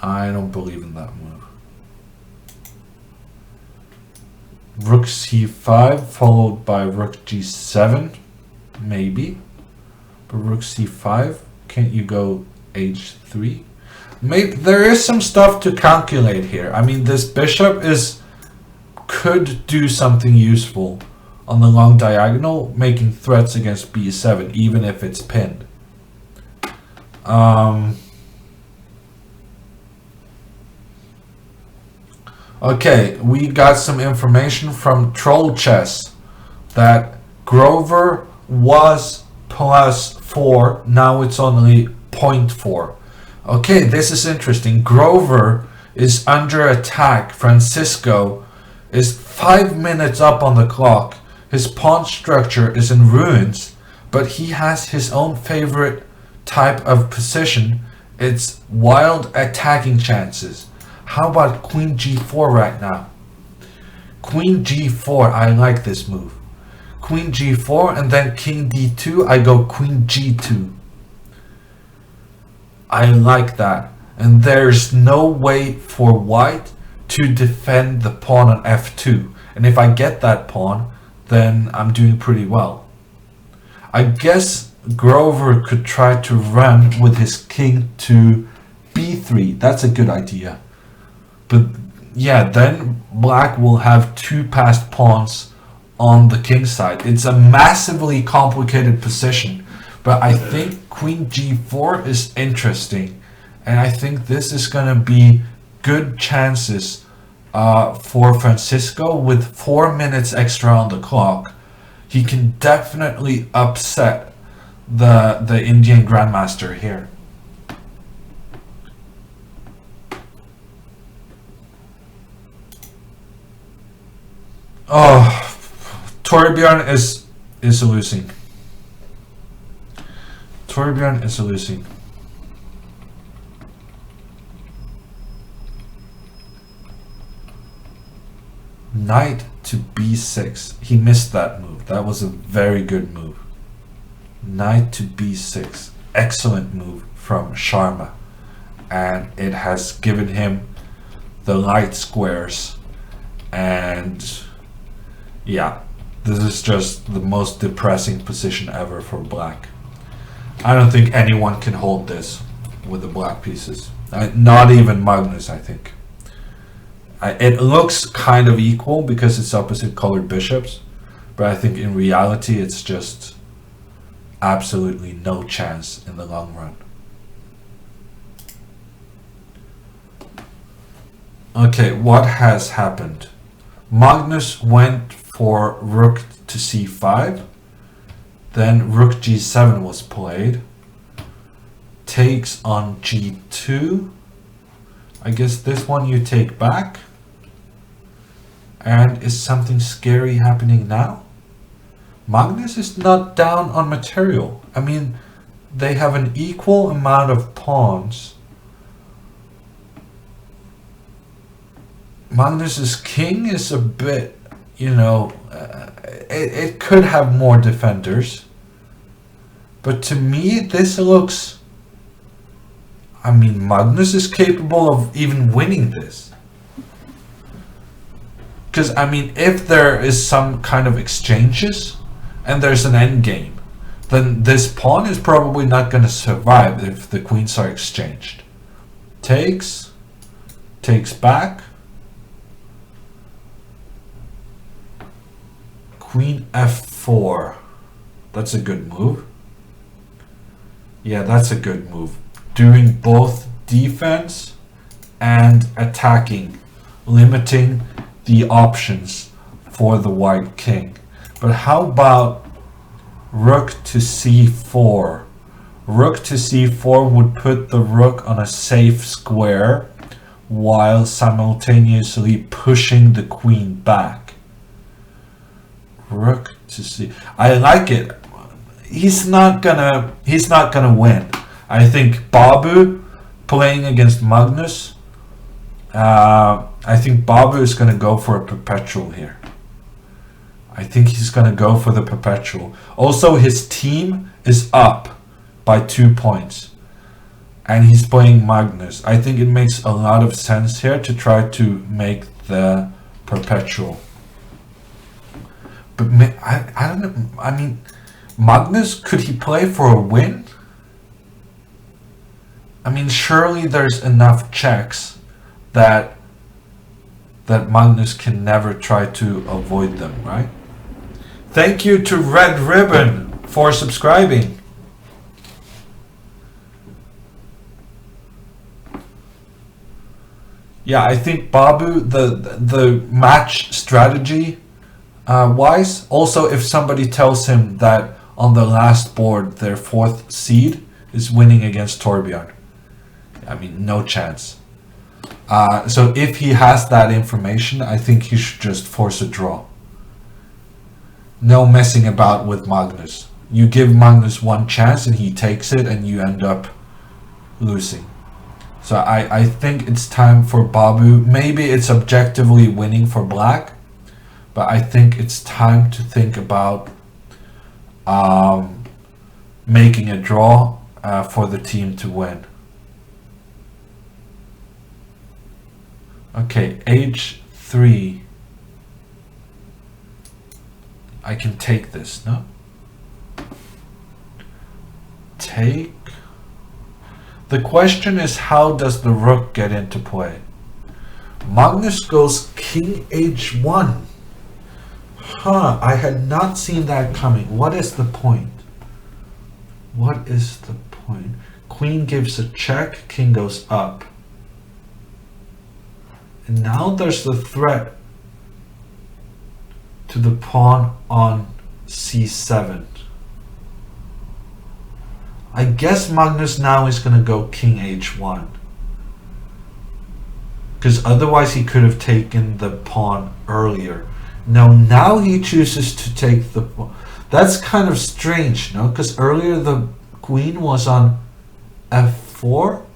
I don't believe in that move. Rook c5 followed by rook g7. Maybe. But rook c5, can't you go h3? Maybe there is some stuff to calculate here. I mean, this bishop could do something useful on the long diagonal, making threats against b7, even if it's pinned. Okay, we got some information from Troll Chess that Grover was +4, now it's only 0.4. Okay, this is interesting. Grover is under attack. Francisco is 5 minutes up on the clock. His pawn structure is in ruins, but he has his own favorite type of position. It's wild attacking chances. How about queen g4 right now? Queen g4, I like this move. Queen g4 and then king d2, I go queen g2. I like that. And there's no way for white to defend the pawn on f2. And if I get that pawn, then I'm doing pretty well. I guess Grover could try to run with his king to b3. That's a good idea. But yeah, then black will have 2 passed pawns on the king side. It's a massively complicated position. But I think queen g4 is interesting. And I think this is going to be good chances for Francisco with 4 minutes extra on the clock. He can definitely upset the Indian Grandmaster here. Oh, Torbjørn is losing. Torbjørn is losing. Knight to b6. He missed that move. That was a very good move. Knight to b6. Excellent move from Sharma. And it has given him the light squares. And yeah, this is just the most depressing position ever for black. I don't think anyone can hold this with the black pieces. Not even Magnus, I think. It looks kind of equal because it's opposite colored bishops, but I think in reality it's just absolutely no chance in the long run. Okay, what has happened? Magnus went for rook to c5, then rook g7 was played, takes on g2. I guess this one you take back. And is something scary happening now? Magnus is not down on material. I mean, they have an equal amount of pawns. Magnus's king is a bit, you know, it could have more defenders. But to me, this looks... I mean, Magnus is capable of even winning this. Because, I mean, if there is some kind of exchanges and there's an end game, then this pawn is probably not going to survive if the queens are exchanged. Takes back. Queen f4. That's a good move. Yeah, that's a good move. Doing both defense and attacking, limiting the options for the white king. But how about rook to c4? Rook to c4 would put the rook on a safe square while simultaneously pushing the queen back. Rook to c... I like it. He's not gonna win. I think Babu playing against Magnus, I think Babu is going to go for a perpetual here. I think he's going to go for the perpetual. Also, his team is up by 2 points. And he's playing Magnus. I think it makes a lot of sense here to try to make the perpetual. But I don't know. I mean, Magnus, could he play for a win? I mean, surely there's enough checks that Magnus can never try to avoid them, right? Thank you to Red Ribbon for subscribing. Yeah, I think Babu, the match strategy wise, also if somebody tells him that on the last board their 4th seed is winning against Torbjørn, I mean, no chance. So if he has that information, I think he should just force a draw. No messing about with Magnus. You give Magnus one chance and he takes it and you end up losing. So I think it's time for Babu. Maybe it's objectively winning for black, but I think it's time to think about making a draw for the team to win. Okay, h3. I can take this, no? Take. The question is, how does the rook get into play? Magnus goes king h1. Huh, I had not seen that coming. What is the point? What is the point? Queen gives a check, king goes up. And now there's the threat to the pawn on c7. I guess Magnus now is going to go king h1. Because otherwise he could have taken the pawn earlier. No, now he chooses to take the pawn. That's kind of strange, no? Because earlier the queen was on f4.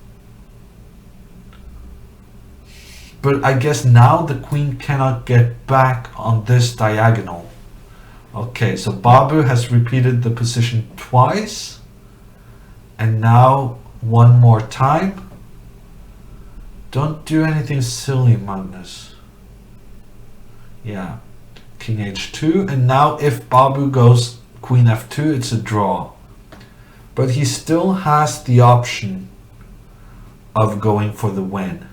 But I guess now the queen cannot get back on this diagonal. Okay, so Babu has repeated the position twice. And now one more time Don't do anything silly, Magnus. Yeah. King h2, and now if Babu goes queen f2, it's a draw. But he still has the option of going for the win.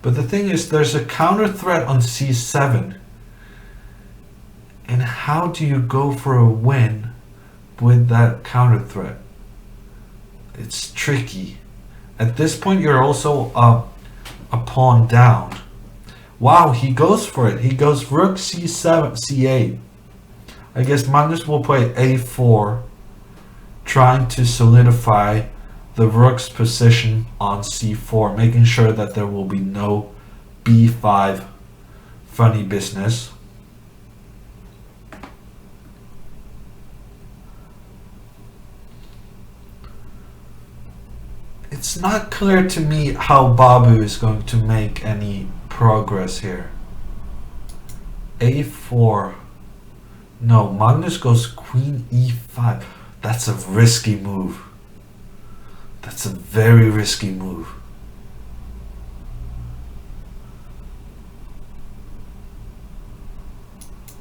But the thing is, there's a counter threat on c7. And how do you go for a win with that counter threat? It's tricky. At this point, you're also a pawn down. Wow, he goes for it. He goes rook c7, c8. I guess Magnus will play a4, trying to solidify the rook's position on c4, making sure that there will be no b5 funny business. It's not clear to me how Babu is going to make any progress here. a4. No, Magnus goes queen e5. That's a risky move. That's a very risky move.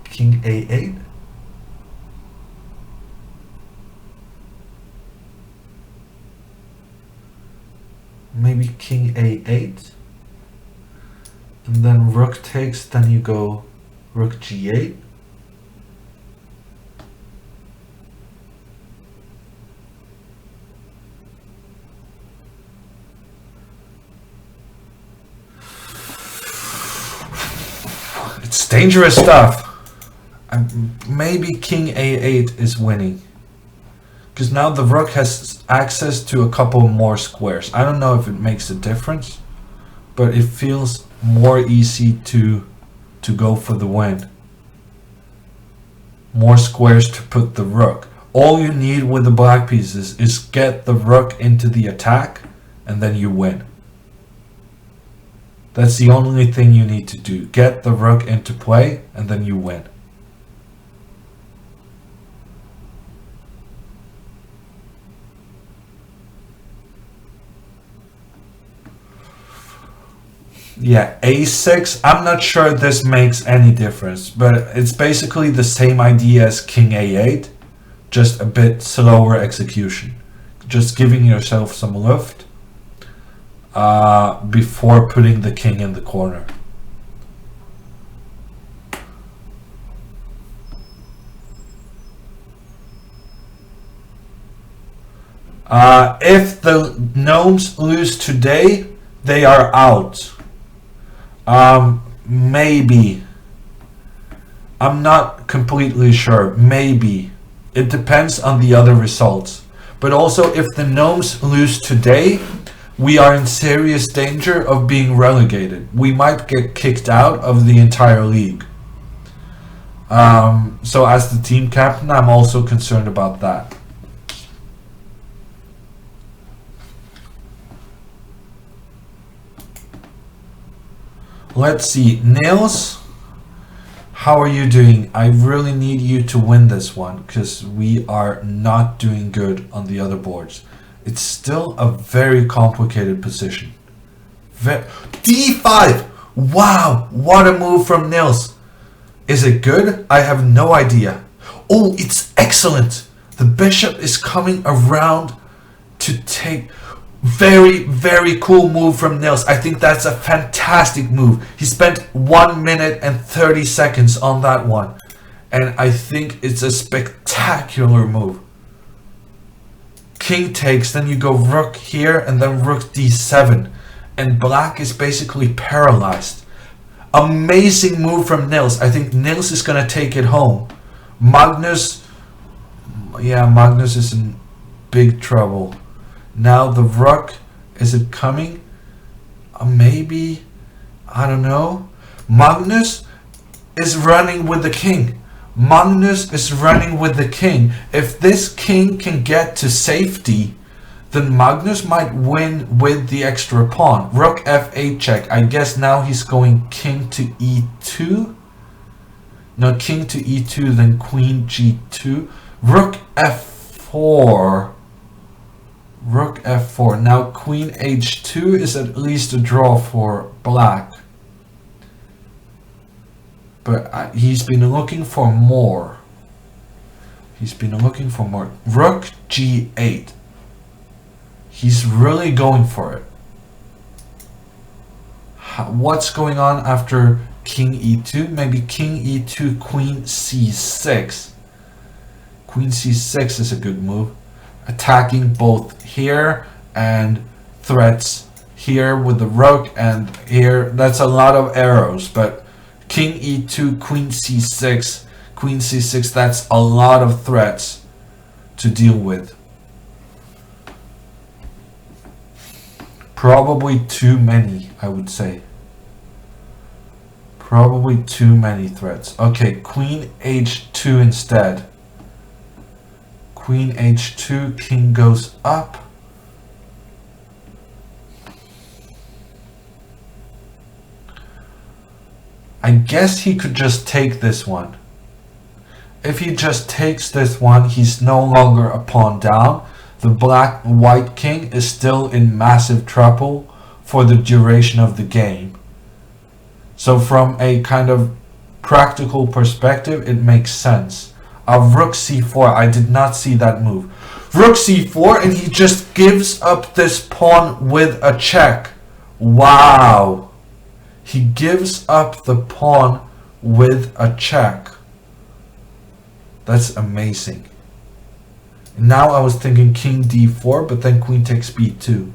King a8. Maybe king a8. And then rook takes, then you go rook g8. It's dangerous stuff. Maybe king a8 is winning. Because now the rook has access to a couple more squares. I don't know if it makes a difference, but it feels more easy to go for the win. More squares to put the rook. All you need with the black pieces is get the rook into the attack, and then you win. That's the only thing you need to do. Get the rook into play, and then you win. Yeah, a6, I'm not sure this makes any difference, but it's basically the same idea as king a8, just a bit slower execution. Just giving yourself some lift before putting the king in the corner. If the Gnomes lose today, they are out. Maybe. I'm not completely sure. Maybe. It depends on the other results. But also, if the Gnomes lose today, we are in serious danger of being relegated. We might get kicked out of the entire league. So as the team captain, I'm also concerned about that. Let's see, Nils, how are you doing? I really need you to win this one because we are not doing good on the other boards. It's still a very complicated position. D5! Wow, what a move from Nils. Is it good? I have no idea. Oh, it's excellent. The bishop is coming around to take... Very, very cool move from Nils. I think that's a fantastic move. He spent 1 minute and 30 seconds on that one. And I think it's a spectacular move. King takes, then you go rook here and then rook d7. And black is basically paralyzed. Amazing move from Nils. I think Nils is going to take it home. Magnus... Yeah, Magnus is in big trouble. Now the rook, is it coming? Maybe, I don't know. Magnus is running with the king. Magnus is running with the king. If this king can get to safety, then Magnus might win with the extra pawn. Rook f8 check. I guess now he's going king to e2. No, king to e2, then queen g2. Rook f4. Rook rook f4. Now queen h2 is at least a draw for black. But he's been looking for more. He's been looking for more. Rook g8. He's really going for it. What's going on after king e2? Maybe king e2, queen c6. Queen c6 is a good move. Attacking both here and threats here with the rook and here. That's a lot of arrows, but king e2, queen c6, that's a lot of threats to deal with. Probably too many, I would say. Probably too many threats. Okay, queen h2 instead. Queen h2, king goes up. I guess he could just take this one. If he just takes this one, he's no longer a pawn down. The white king is still in massive trouble for the duration of the game. So from a kind of practical perspective, it makes sense. Rook c4, I did not see that move. Rook c4, and he just gives up this pawn with a check. Wow. He gives up the pawn with a check. That's amazing. Now I was thinking king d4, but then queen takes b2.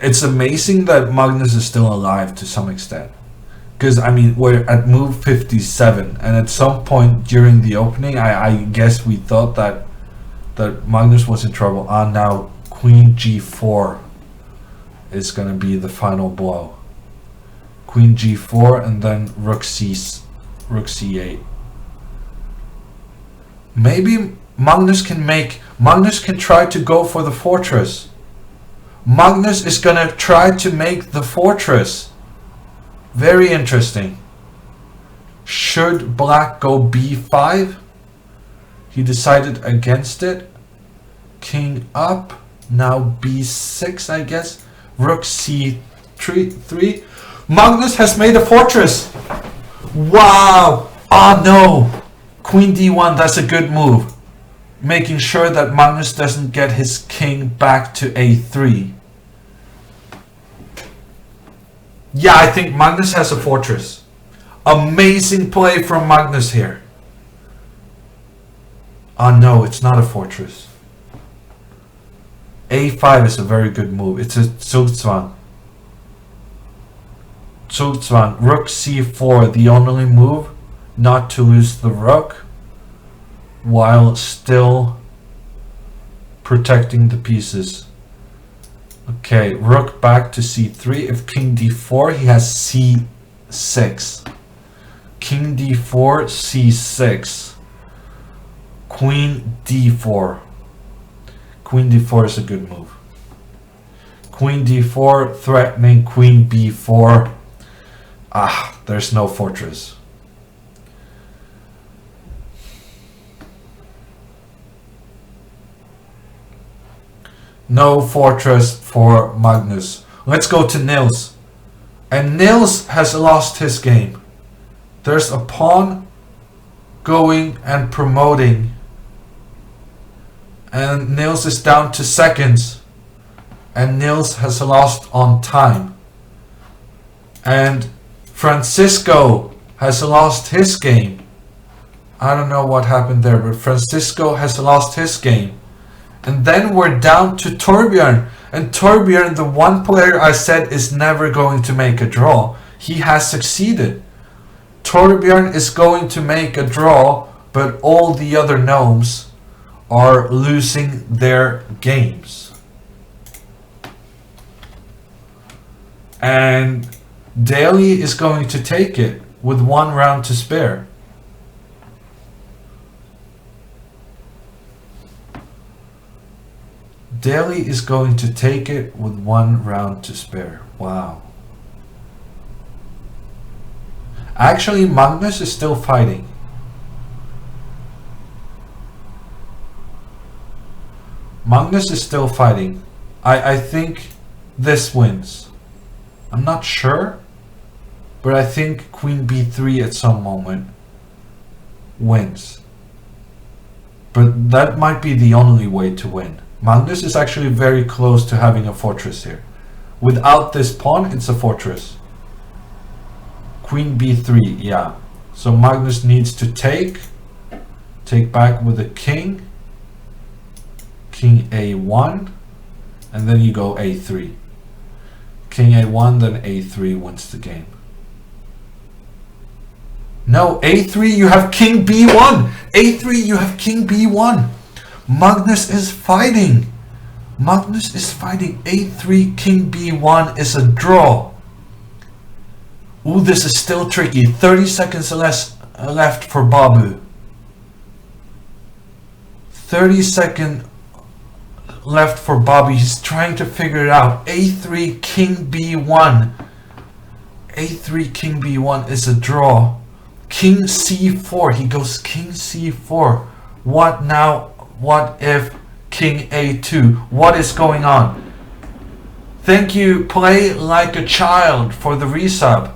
It's amazing that Magnus is still alive to some extent. Because, I mean, we're at move 57, and at some point during the opening, I guess we thought that Magnus was in trouble. Now queen g4 is going to be the final blow. Queen g4 and then rook c8. Maybe Magnus can try to go for the fortress. Magnus is going to try to make the fortress. Very interesting. Should black go b5? He decided against it. King up. Now b6, I guess. Rook c3. Magnus has made a fortress. Wow. Oh no. Queen d1, that's a good move. Making sure that Magnus doesn't get his king back to a3. Yeah, I think Magnus has a fortress. Amazing play from Magnus here. Oh no, it's not a fortress. a5 is a very good move. It's a Zugzwang. Zugzwang. Rook c4, the only move not to lose the rook while still protecting the pieces. Okay, rook back to c3. If king d4, he has c6. King d4, c6. Queen d4. Queen d4 is a good move. Queen d4 threatening queen b4. There's no fortress. No fortress for Magnus. Let's go to Nils. And Nils has lost his game. There's a pawn going and promoting. And Nils is down to seconds. And Nils has lost on time. And Francisco has lost his game. I don't know what happened there, but Francisco has lost his game. And then we're down to Torbjørn. And Torbjørn, the one player I said is never going to make a draw, he has succeeded. Torbjørn is going to make a draw, but all the other gnomes are losing their games. And Daly is going to take it with 1 round to spare. Daly is going to take it with 1 round to spare. Wow. Actually, Magnus is still fighting. Magnus is still fighting. I think this wins. I'm not sure, but I think Queen B3 at some moment wins. But that might be the only way to win. Magnus is actually very close to having a fortress here. Without this pawn, it's a fortress. Queen B3, yeah. So Magnus needs to take back with the king. King A1, and then you go A3. King A1, then A3 wins the game. No, A3, you have King B1. A3, you have King B1. Magnus is fighting. Magnus is fighting. A3, King B1 is a draw. Ooh, this is still tricky. 30 seconds left for Babu. 30 seconds left for Babu. He's trying to figure it out. A3, King B1. A3, King B1 is a draw. King C4. He goes King C4. What now? What if King A2? What is going on? Thank you, Play Like a Child, for the resub.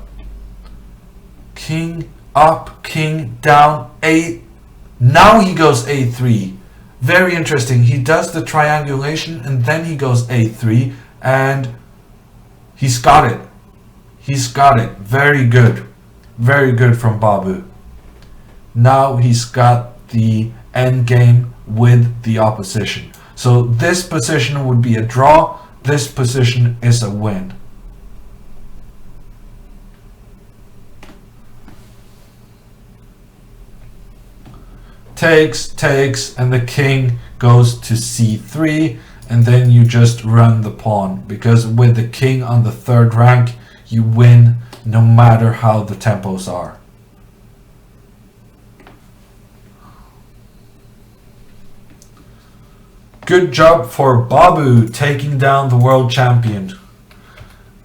King up, king down, A. Now he goes A3. Very interesting. He does the triangulation and then he goes A3 and he's got it. He's got it. Very good. Very good from Babu. Now he's got the end game with the opposition. So this position would be a draw. This position is a win. Takes, and the king goes to C3, and then you just run the pawn, because with the king on the third rank you win no matter how the tempos are. Good job for Babu taking down the world champion.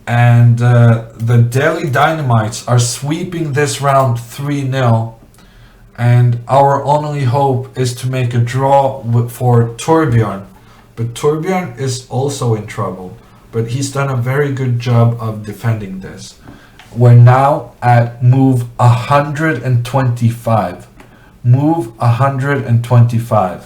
And the Delhi Dynamites are sweeping this round 3-0. And our only hope is to make a draw for Torbjørn. But Torbjørn is also in trouble. But he's done a very good job of defending this. We're now at move 125. Move 125.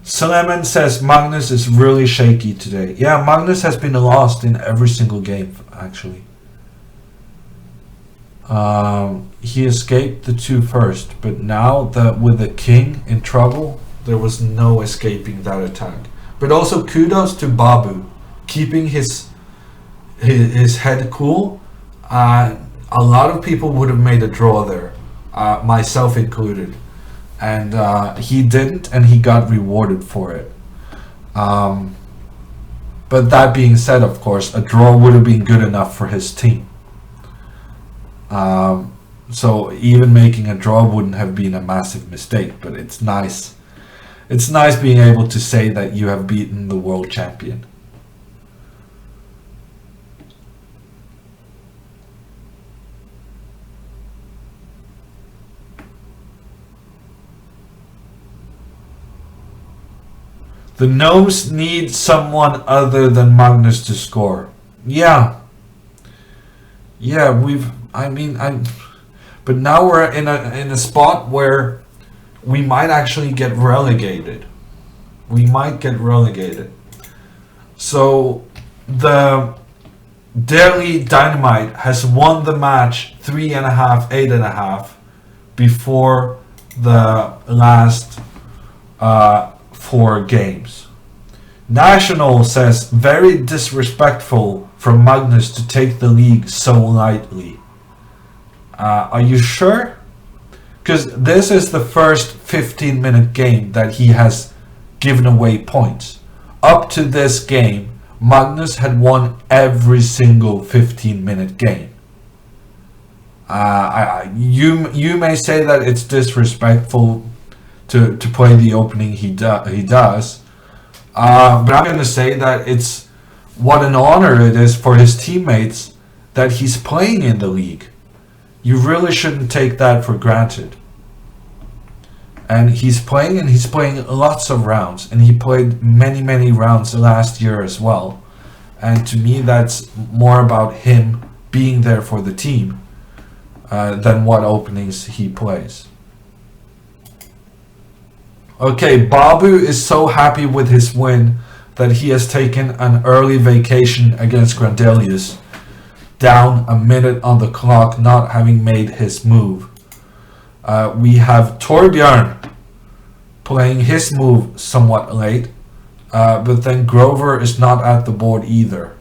Suleiman says Magnus is really shaky today. Yeah, Magnus has been lost in every single game, actually. He escaped the two first, but now that with the king in trouble, there was no escaping that attack. But also kudos to Babu, keeping his head cool. A lot of people would have made a draw there, myself included. And he didn't, and he got rewarded for it. But that being said, of course, a draw would have been good enough for his team. So even making a draw wouldn't have been a massive mistake, but it's nice. It's nice being able to say that you have beaten the world champion. The Gnomes need someone other than Magnus to score. Yeah, but now we're in a spot where we might actually get relegated. We might get relegated. So the Delhi Dynamite has won the match 3.5, 8.5, before the last 4 games. National says, very disrespectful from Magnus to take the league so lightly. Are you sure? Because this is the first 15-minute game that he has given away points. Up to this game, Magnus had won every single 15-minute game. You may say that it's disrespectful to play the opening he does, but I'm going to say that it's what an honor it is for his teammates that he's playing in the league. You really shouldn't take that for granted. And he's playing lots of rounds, and he played many rounds last year as well. And to me, that's more about him being there for the team than what openings he plays. Okay, Babu is so happy with his win that he has taken an early vacation against Grandelius, down a minute on the clock, not having made his move. We have Torbjørn playing his move somewhat late, but then Grover is not at the board either.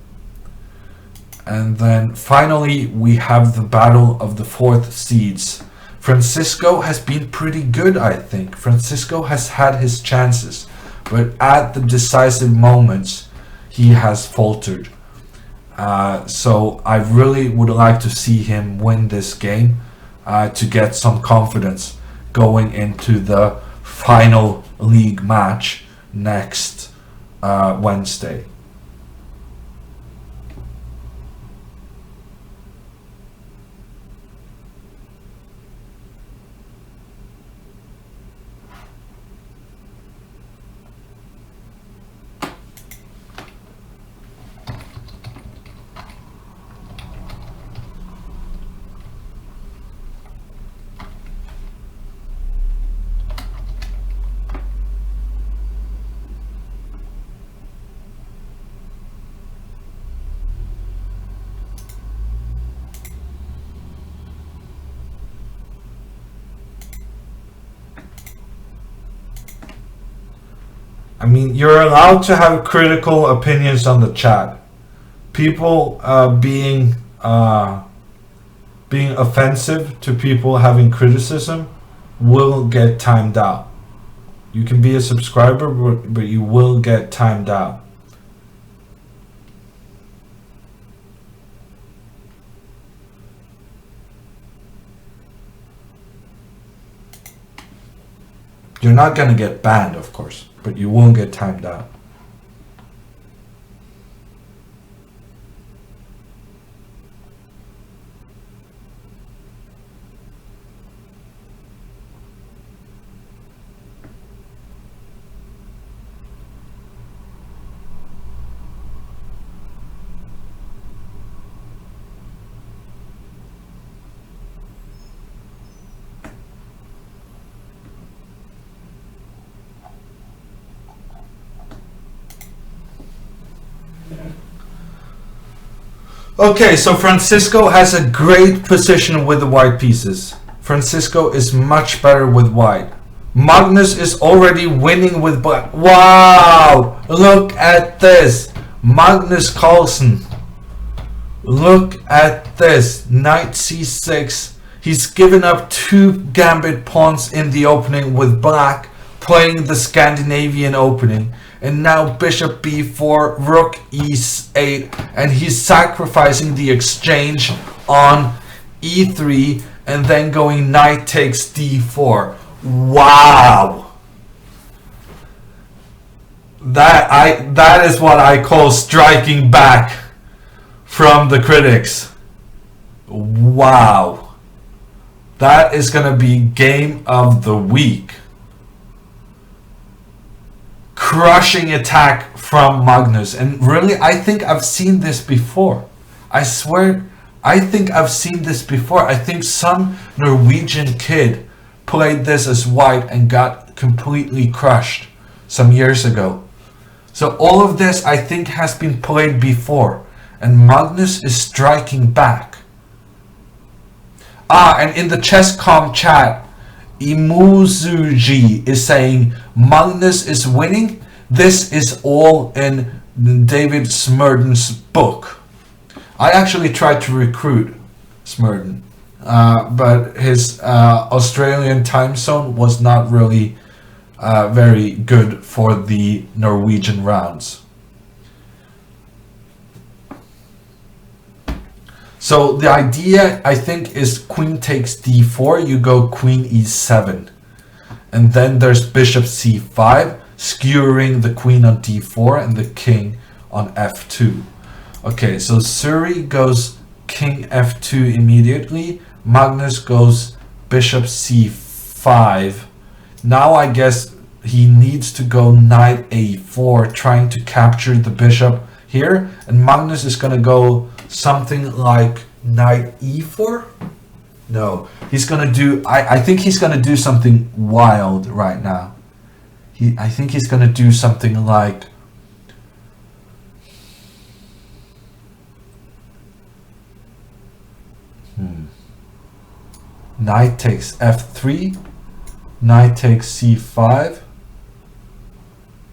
And then finally we have the battle of the 4th seeds. Francisco has been pretty good, I think. Francisco has had his chances, but at the decisive moments he has faltered. So I really would like to see him win this game to get some confidence going into the final league match next Wednesday. I mean, you're allowed to have critical opinions on the chat. People being offensive to people having criticism will get timed out. You can be a subscriber, but you will get timed out. You're not gonna get banned, of course, but you won't get timed out. Okay, so Francisco has a great position with the white pieces. Francisco is much better with white. Magnus is already winning with black. Wow! Look at this. Magnus Carlsen. Look at this. Knight c6. He's given up 2 gambit pawns in the opening with black, playing the Scandinavian opening. And now bishop b4, rook e8, and he's sacrificing the exchange on e3 and then going knight takes d4. Wow! That is what I call striking back from the critics. Wow. That is gonna be game of the week. Crushing attack from Magnus, and really I think I've seen this before. I swear I think I've seen this before. I think some Norwegian kid played this as white and got completely crushed some years ago. So all of this I think has been played before, and Magnus is striking back. And in the chess.com chat Imuzuji is saying Magnus is winning. This is all in David Smurden's book. I actually tried to recruit Smurden, but his Australian time zone was not really very good for the Norwegian rounds. So the idea, I think, is queen takes d4, you go queen e7. And then there's bishop c5, skewering the queen on d4 and the king on f2. Okay, so Suri goes king f2 immediately. Magnus goes bishop c5. Now I guess he needs to go knight a4, trying to capture the bishop here. And Magnus is going to go something like knight e4. No, he's gonna do, I think he's gonna do something wild right now. I think he's gonna do something like knight takes f3, knight takes c5.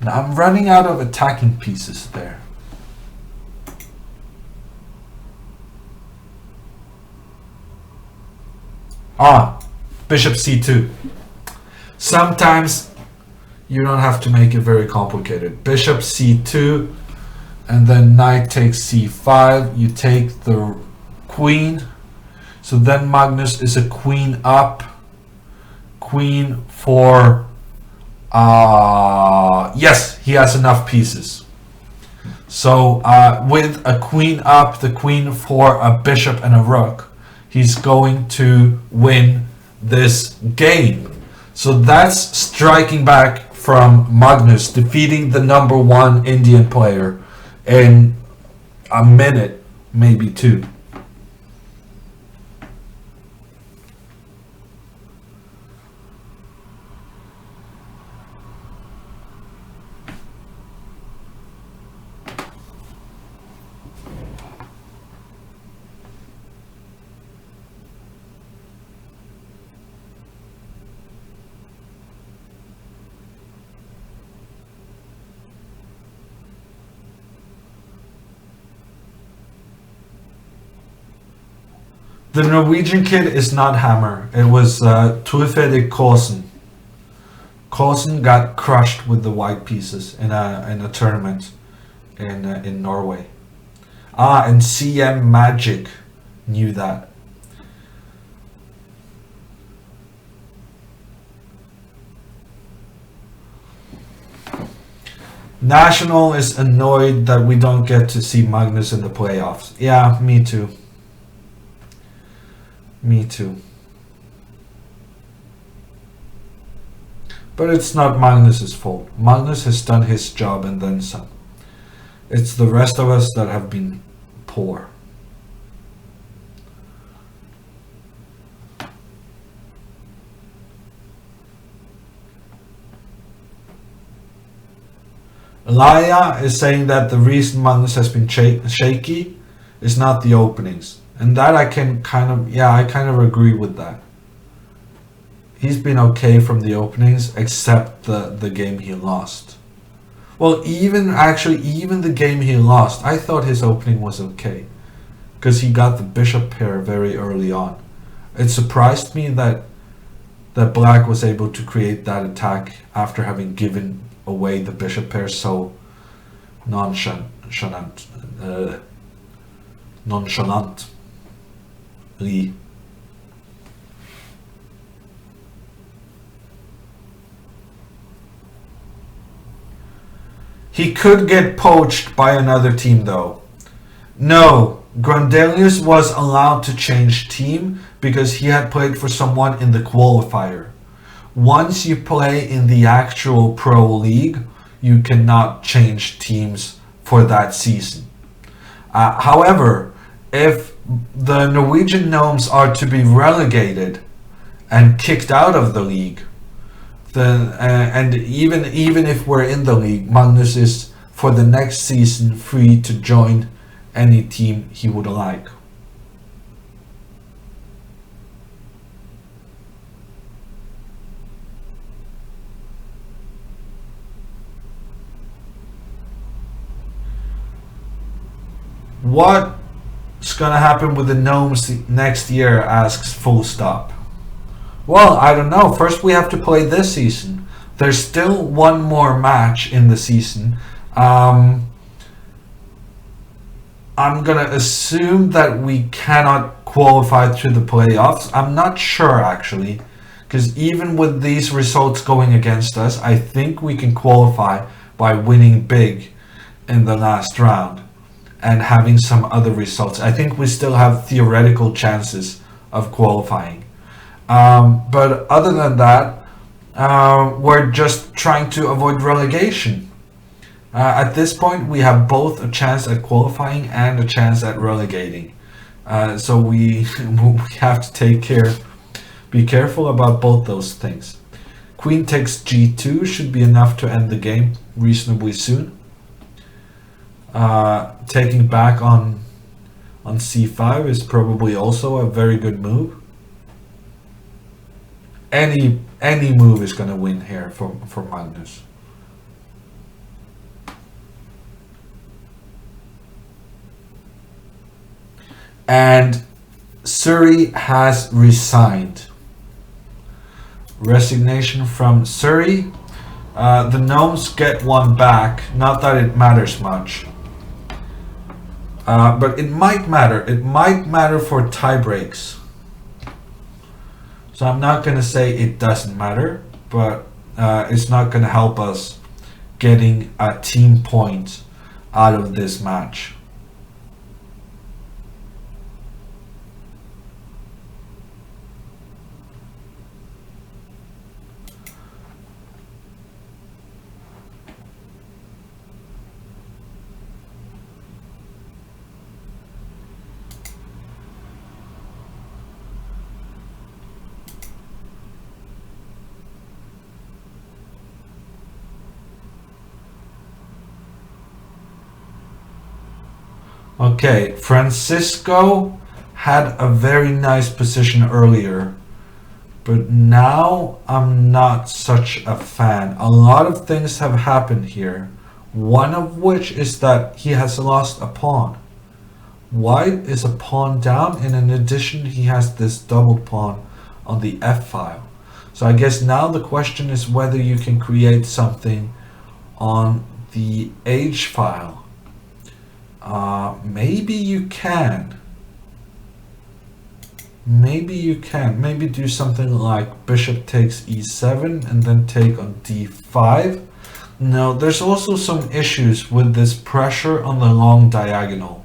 Now I'm running out of attacking pieces there. Bishop c2. Sometimes you don't have to make it very complicated. Bishop c2, and then knight takes c5. You take the queen. So then Magnus is a queen up. Queen for... yes, he has enough pieces. So with a queen up, the queen for a bishop and a rook, he's going to win this game. So that's striking back from Magnus, defeating the #1 Indian player in a minute, maybe two. The Norwegian kid is not Hammer. It was Torbjørn Carlsen. Carlsen got crushed with the white pieces in a tournament in Norway. And CM Magic knew that. National is annoyed that we don't get to see Magnus in the playoffs. Yeah, me too. Me too. But it's not Magnus's fault. Magnus has done his job and then some. It's the rest of us that have been poor. Laya is saying that the reason Magnus has been shaky is not the openings. And that I can kind of agree with that. He's been okay from the openings, except the game he lost. Well, even the game he lost, I thought his opening was okay. Because he got the bishop pair very early on. It surprised me that Black was able to create that attack after having given away the bishop pair so nonchalantly. He could get poached by another team though. No, Grandelius was allowed to change team because he had played for someone in the qualifier. Once you play in the actual pro league, you cannot change teams for that season. However, if the Norwegian Gnomes are to be relegated and kicked out of the league, then and even if we're in the league, Magnus is for the next season free to join any team he would like. What's gonna happen with the Gnomes next year, asks Full Stop. Well, I don't know. First we have to play this season. There's still one more match in the season. I'm gonna assume that we cannot qualify to the playoffs. I'm not sure actually, because even with these results going against us, I think we can qualify by winning big in the last round and having some other results. I think we still have theoretical chances of qualifying. But other than that, we're just trying to avoid relegation. At this point, we have both a chance at qualifying and a chance at relegating. So we have to be careful about both those things. Queen takes g2 should be enough to end the game reasonably soon. Taking back on c5 is probably also a very good move. Any move is going to win here for Magnus. And Suri has resigned. Resignation from Suri. The Gnomes get one back. Not that it matters much. But it might matter. It might matter for tie breaks. So I'm not going to say it doesn't matter, but it's not going to help us getting a team point out of this match. Okay, Francisco had a very nice position earlier, but now I'm not such a fan. A lot of things have happened here, one of which is that he has lost a pawn. White is a pawn down, and in addition he has this double pawn on the F file. So I guess now the question is whether you can create something on the H file. Maybe you can. Maybe do something like bishop takes e7 and then take on d5. No, there's also some issues with this pressure on the long diagonal.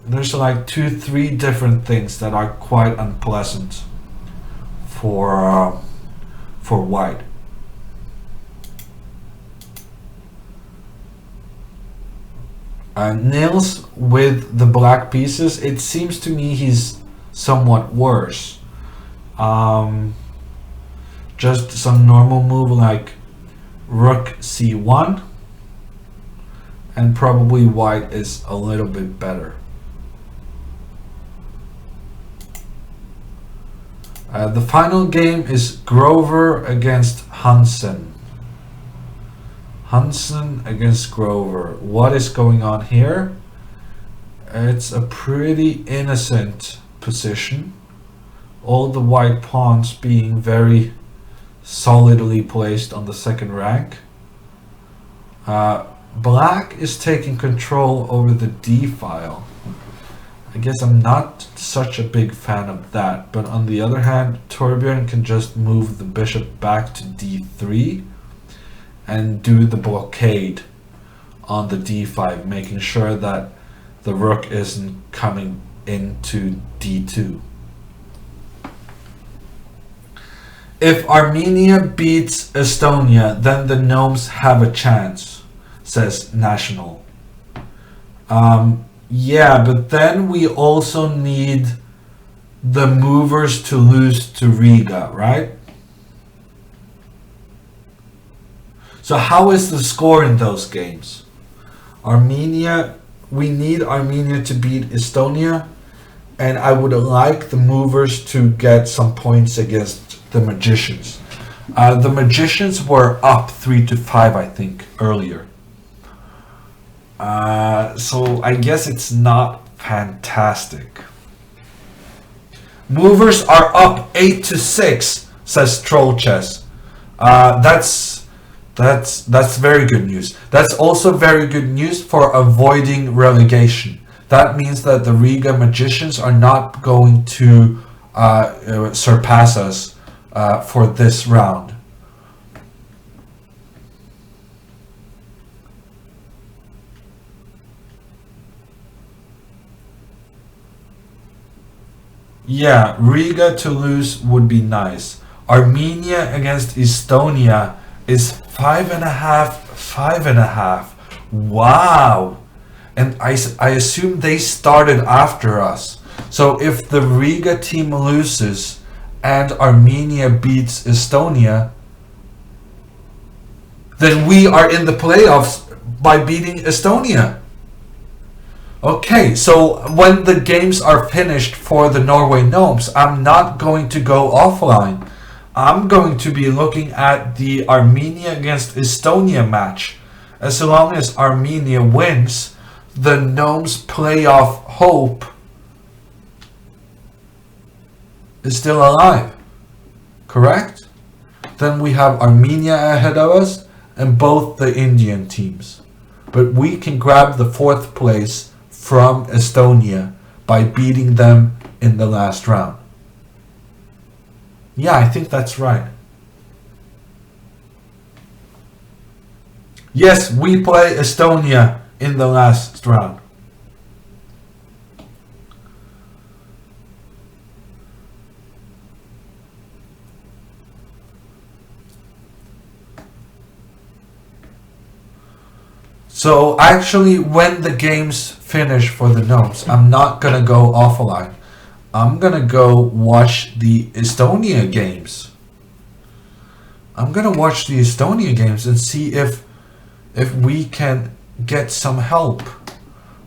There's like 2-3 different things that are quite unpleasant for white. Nils with the black pieces, it seems to me he's somewhat worse. Just some normal move like rook c1, and probably white is a little bit better. The final game is Grover against Hansen. Hansen against Grover. What is going on here? It's a pretty innocent position. All the white pawns being very solidly placed on the second rank. Black is taking control over the D file. I guess I'm not such a big fan of that, but on the other hand, Torbjørn can just move the bishop back to D3 and do the blockade on the d5, making sure that the rook isn't coming into d2. If Armenia beats Estonia, then the Gnomes have a chance, says National. Yeah, but then we also need the movers to lose to Riga, right? So how is the score in those games? Armenia, we need Armenia to beat Estonia, and I would like the movers to get some points against the Magicians. The Magicians were up 3-5, I think, earlier. So I guess it's not fantastic. Movers are up 8-6, says Troll Chess. That's very good news. That's also very good news for avoiding relegation. That means that the Riga Magicians are not going to surpass us for this round. Yeah, Riga to lose would be nice. Armenia against Estonia is 5.5, 5.5. Wow! And I assume they started after us. So if the Riga team loses and Armenia beats Estonia, then we are in the playoffs by beating Estonia. Okay, so when the games are finished for the Norway Gnomes, I'm not going to go offline. I'm going to be looking at the Armenia against Estonia match. As long as Armenia wins, the Gnomes' playoff hope is still alive. Correct? Then we have Armenia ahead of us and both the Indian teams. But we can grab the 4th place from Estonia by beating them in the last round. Yeah, I think that's right. Yes, we play Estonia in the last round. So actually, when the games finish for the Gnomes, I'm not gonna go offline. I'm gonna go watch the Estonia games. I'm gonna watch the Estonia games and see if we can get some help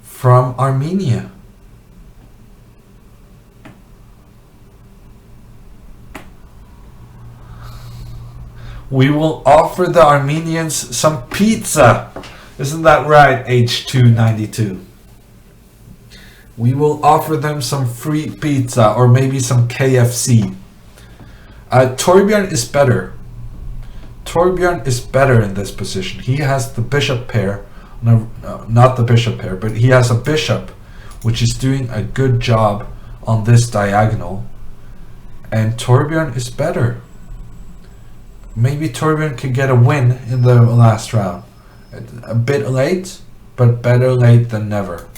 from Armenia. We will offer the Armenians some pizza. Isn't that right, H292? We will offer them some free pizza or maybe some KFC. Torbjørn is better. Torbjørn is better in this position. He has the bishop pair. No, not the bishop pair, but he has a bishop which is doing a good job on this diagonal. And Torbjørn is better. Maybe Torbjørn can get a win in the last round. A bit late, but better late than never.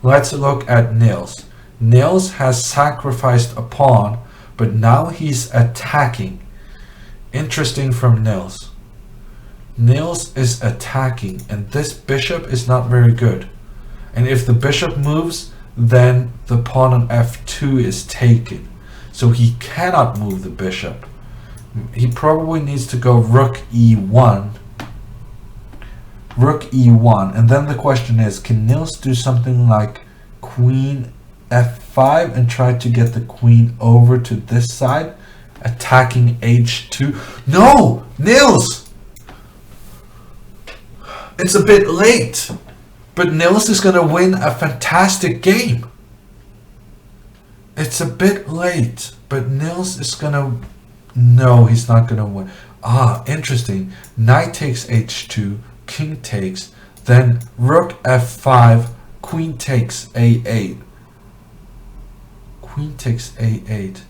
Let's look at Nils. Nils has sacrificed a pawn, but now he's attacking. Interesting from Nils. Nils is attacking, and this bishop is not very good. And if the bishop moves, then the pawn on f2 is taken. So he cannot move the bishop. He probably needs to go rook e1. Rook e1, and then the question is, can Nils do something like queen f5 and try to get the queen over to this side, attacking h2? No! Nils! It's a bit late, but Nils is going to win a fantastic game. It's a bit late, but Nils is going to... No, he's not going to win. Ah, interesting. Knight takes h2. King takes, then rook f5, queen takes a8. Queen takes a8.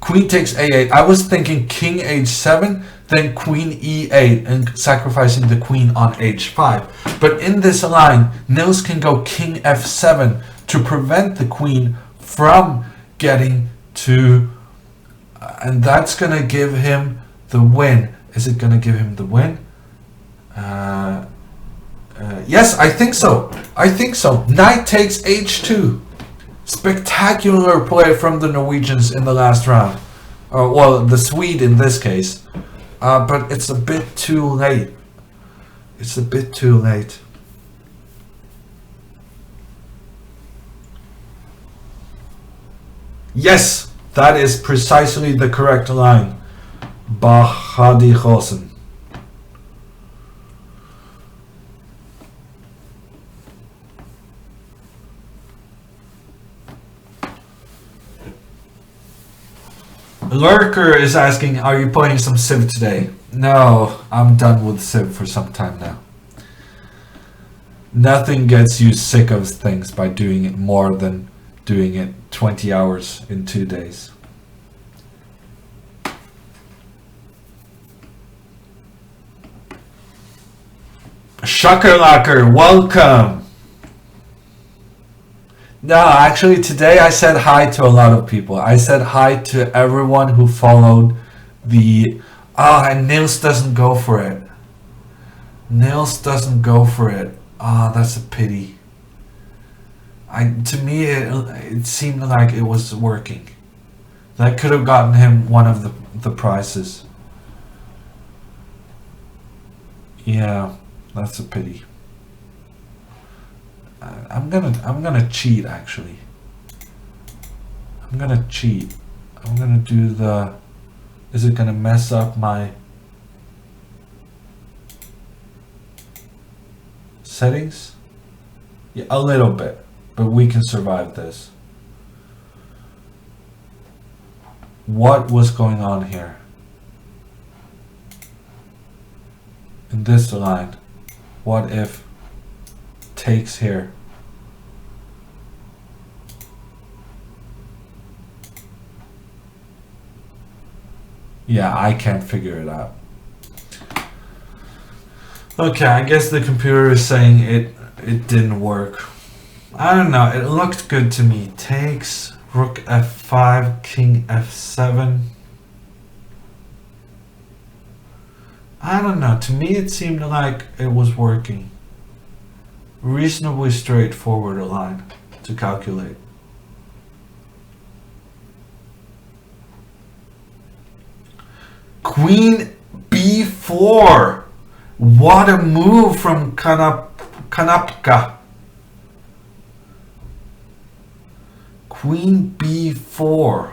Queen takes a8. I was thinking king h7, then queen e8 and sacrificing the queen on h5. But in this line, Nils can go king f7 to prevent the queen from getting to... and that's going to give him the win. Is it going to give him the win? Yes, I think so. I think so. Knight takes h2. Spectacular play from the Norwegians in the last round. Well, the Swede in this case. But it's a bit too late. It's a bit too late. Yes, that is precisely the correct line. Carlsen. Lurker is asking, are you playing some Civ today? No, I'm done with Civ for some time now. Nothing gets you sick of things by doing it more than doing it 20 hours in 2 days. Shuckerlocker, welcome! No, actually today I said hi to a lot of people. I said hi to everyone who followed the... and Nils doesn't go for it. Nils doesn't go for it. That's a pity. To me, it seemed like it was working. That could have gotten him one of the prizes. Yeah, that's a pity. I'm gonna cheat actually. I'm gonna cheat. I'm gonna do the... Is it gonna mess up my settings? Yeah, a little bit, but we can survive this. What was going on here? In this line, what if takes here? Yeah, I can't figure it out. Okay, I guess the computer is saying it didn't work. I don't know, it looked good to me. Takes, rook f5, king f7. I don't know, to me it seemed like it was working. Reasonably straightforward a line to calculate. Queen b4. What a move from Kanapka. Queen b4.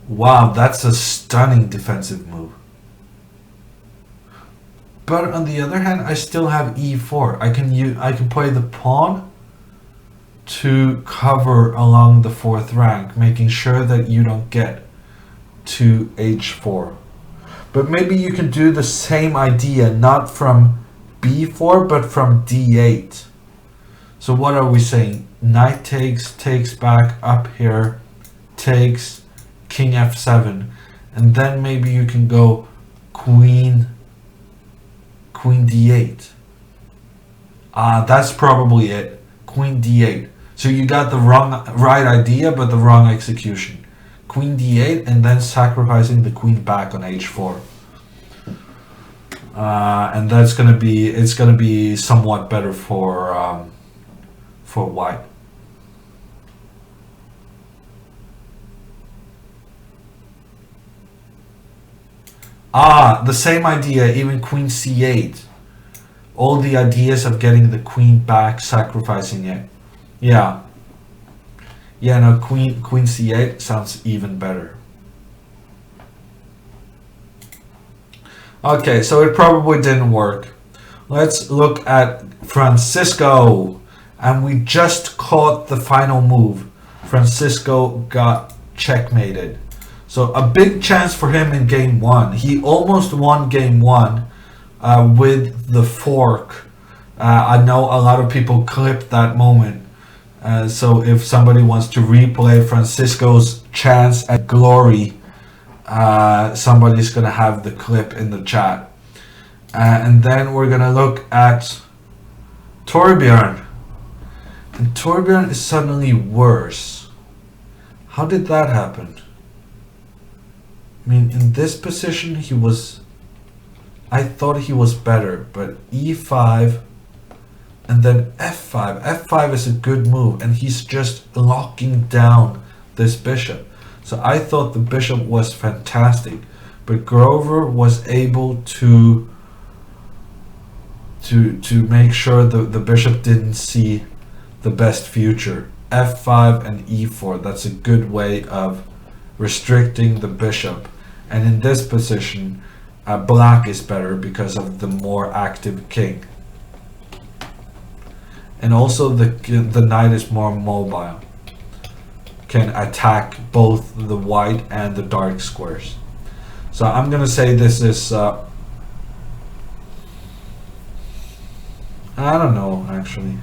Wow, that's a stunning defensive move. But on the other hand, I still have e4. I can play the pawn to cover along the 4th rank, making sure that you don't get to h4. But maybe you can do the same idea, not from b4, but from d8. So what are we saying? Knight takes back up here, takes, king f7, and then maybe you can go queen d8. That's probably it. Queen d8. So you got the right idea, but the wrong execution. Queen d8 and then sacrificing the queen back on h4. And that's gonna be somewhat better for white. The same idea, even queen c8. All the ideas of getting the queen back, sacrificing it. Yeah. Yeah, no, queen c8 sounds even better. Okay, so it probably didn't work. Let's look at Francisco. And we just caught the final move. Francisco got checkmated. So a big chance for him in game 1. He almost won game 1 with the fork. I know a lot of people clipped that moment. So if somebody wants to replay Francisco's chance at glory, somebody's going to have the clip in the chat. And then we're going to look at Torbjørn. And Torbjørn is suddenly worse. How did that happen? I mean, in this position, I thought he was better, but e5 and then f5. f5 is a good move, and he's just locking down this bishop. So I thought the bishop was fantastic, but Grover was able to make sure the bishop didn't see the best future. f5 and e4, that's a good way of restricting the bishop. And in this position, black is better because of the more active king. And also the knight is more mobile. can attack both the white and the dark squares. So I'm gonna say this is I don't know actually.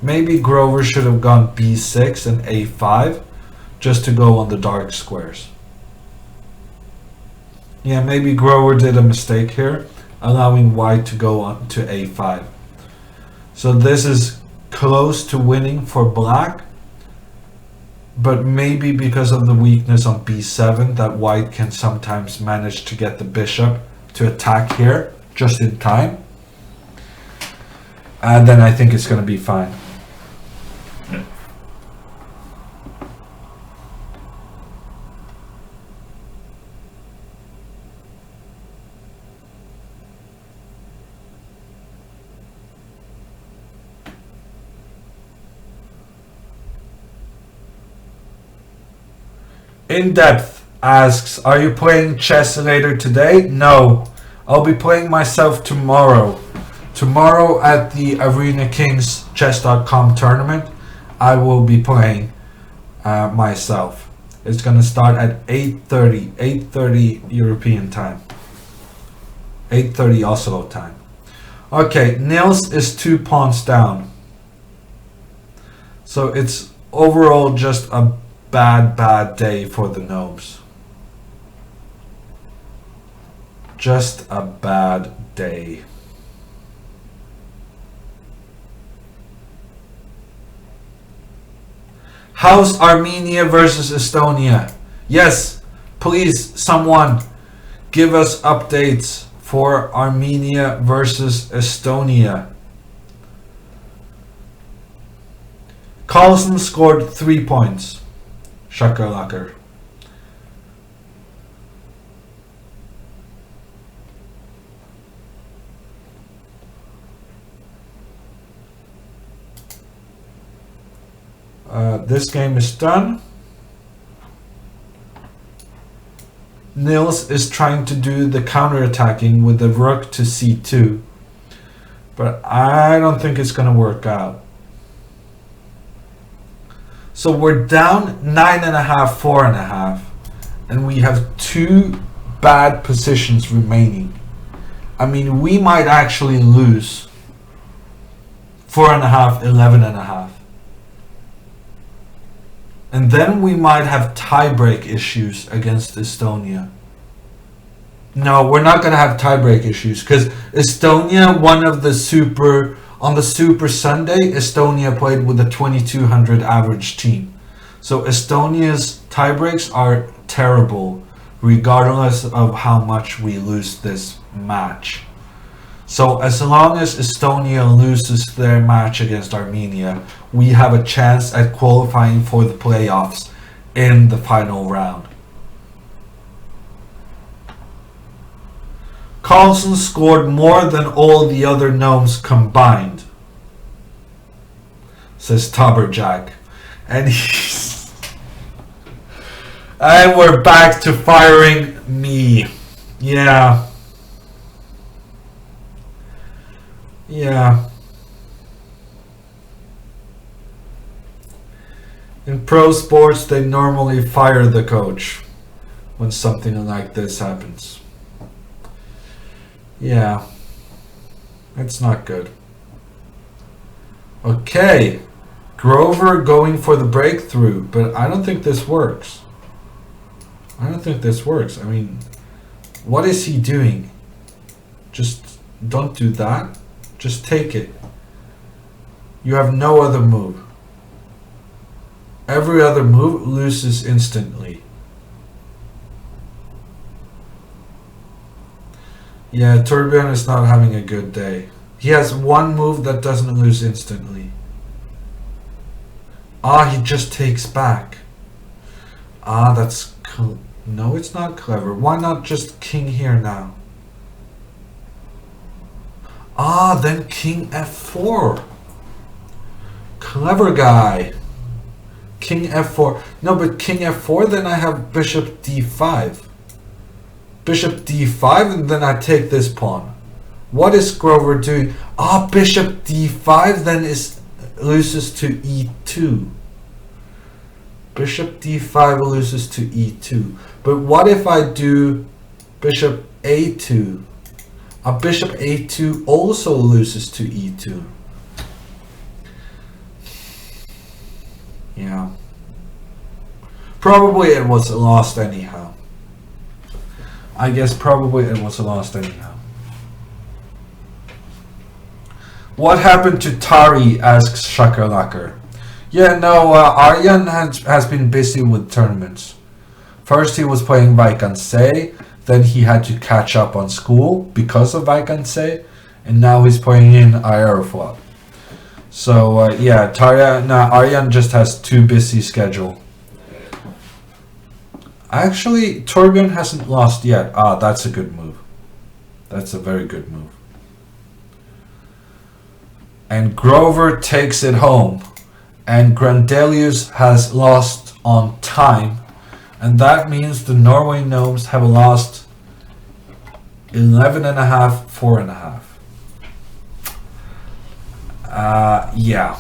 Maybe Grover should have gone b6 and a5 just to go on the dark squares. Yeah, maybe Grover did a mistake here, allowing white to go on to a5. So this is close to winning for black, but maybe because of the weakness on b7 that white can sometimes manage to get the bishop to attack here just in time. And then I think it's going to be fine. In Depth asks, are you playing chess later today? No, I'll be playing myself tomorrow. Tomorrow at the Arena Kings Chess.com tournament, I will be playing myself. It's going to start at 8:30 European time. 8:30 Oslo time. Okay, Nils is 2 pawns down. So it's overall just a bad day for the Gnomes. Just a bad day. How's Armenia versus Estonia? Yes, please someone give us updates for Armenia versus Estonia. Carlsen scored 3 points. Shakalaka. This game is done. Nils is trying to do the counter-attacking with the rook to c2, but I don't think it's going to work out. So we're down 9.5, 4.5, and we have 2 bad positions remaining. I mean, we might actually lose 4.5, 11.5. And then we might have tiebreak issues against Estonia. No, we're not going to have tiebreak issues because Estonia, on the Super Sunday, Estonia played with a 2200 average team. So Estonia's tiebreaks are terrible regardless of how much we lose this match. So as long as Estonia loses their match against Armenia, we have a chance at qualifying for the playoffs in the final round. Carlsen scored more than all the other Gnomes combined, says Torbjørn. And and we're back to firing me. Yeah. In pro sports, they normally fire the coach when something like this happens. Yeah, it's not good. Okay, Grover going for the breakthrough, but I don't think this works. I mean, what is he doing? Just don't do that. Just take it. You have no other move. Every other move loses instantly. Yeah, Torbjørn is not having a good day. He has one move that doesn't lose instantly. He just takes back. That's no, it's not clever. Why not just king here now? Then king f4. Clever guy. King f4. No, but king f4, then I have bishop d5. Bishop d5, and then I take this pawn. What is Grover doing? Bishop d5 then loses to e2. Bishop d5 loses to e2. But what if I do bishop a2? A bishop a2 also loses to e2. Yeah. Probably it was lost anyhow. I guess probably it was lost anyhow. What happened to Tari, asks Shakalakar. Yeah, no, Aryan has been busy with tournaments. First he was playing Vaikansei, then he had to catch up on school because of Vaikansei, and now he's playing in Aeroflot. So yeah, Aryan just has too busy schedule. Actually, Torbjørn hasn't lost yet. Ah, that's a good move. That's a very good move. And Grover takes it home. And Grandelius has lost on time. And that means the Norway Gnomes have lost 11.5, 4.5. Yeah.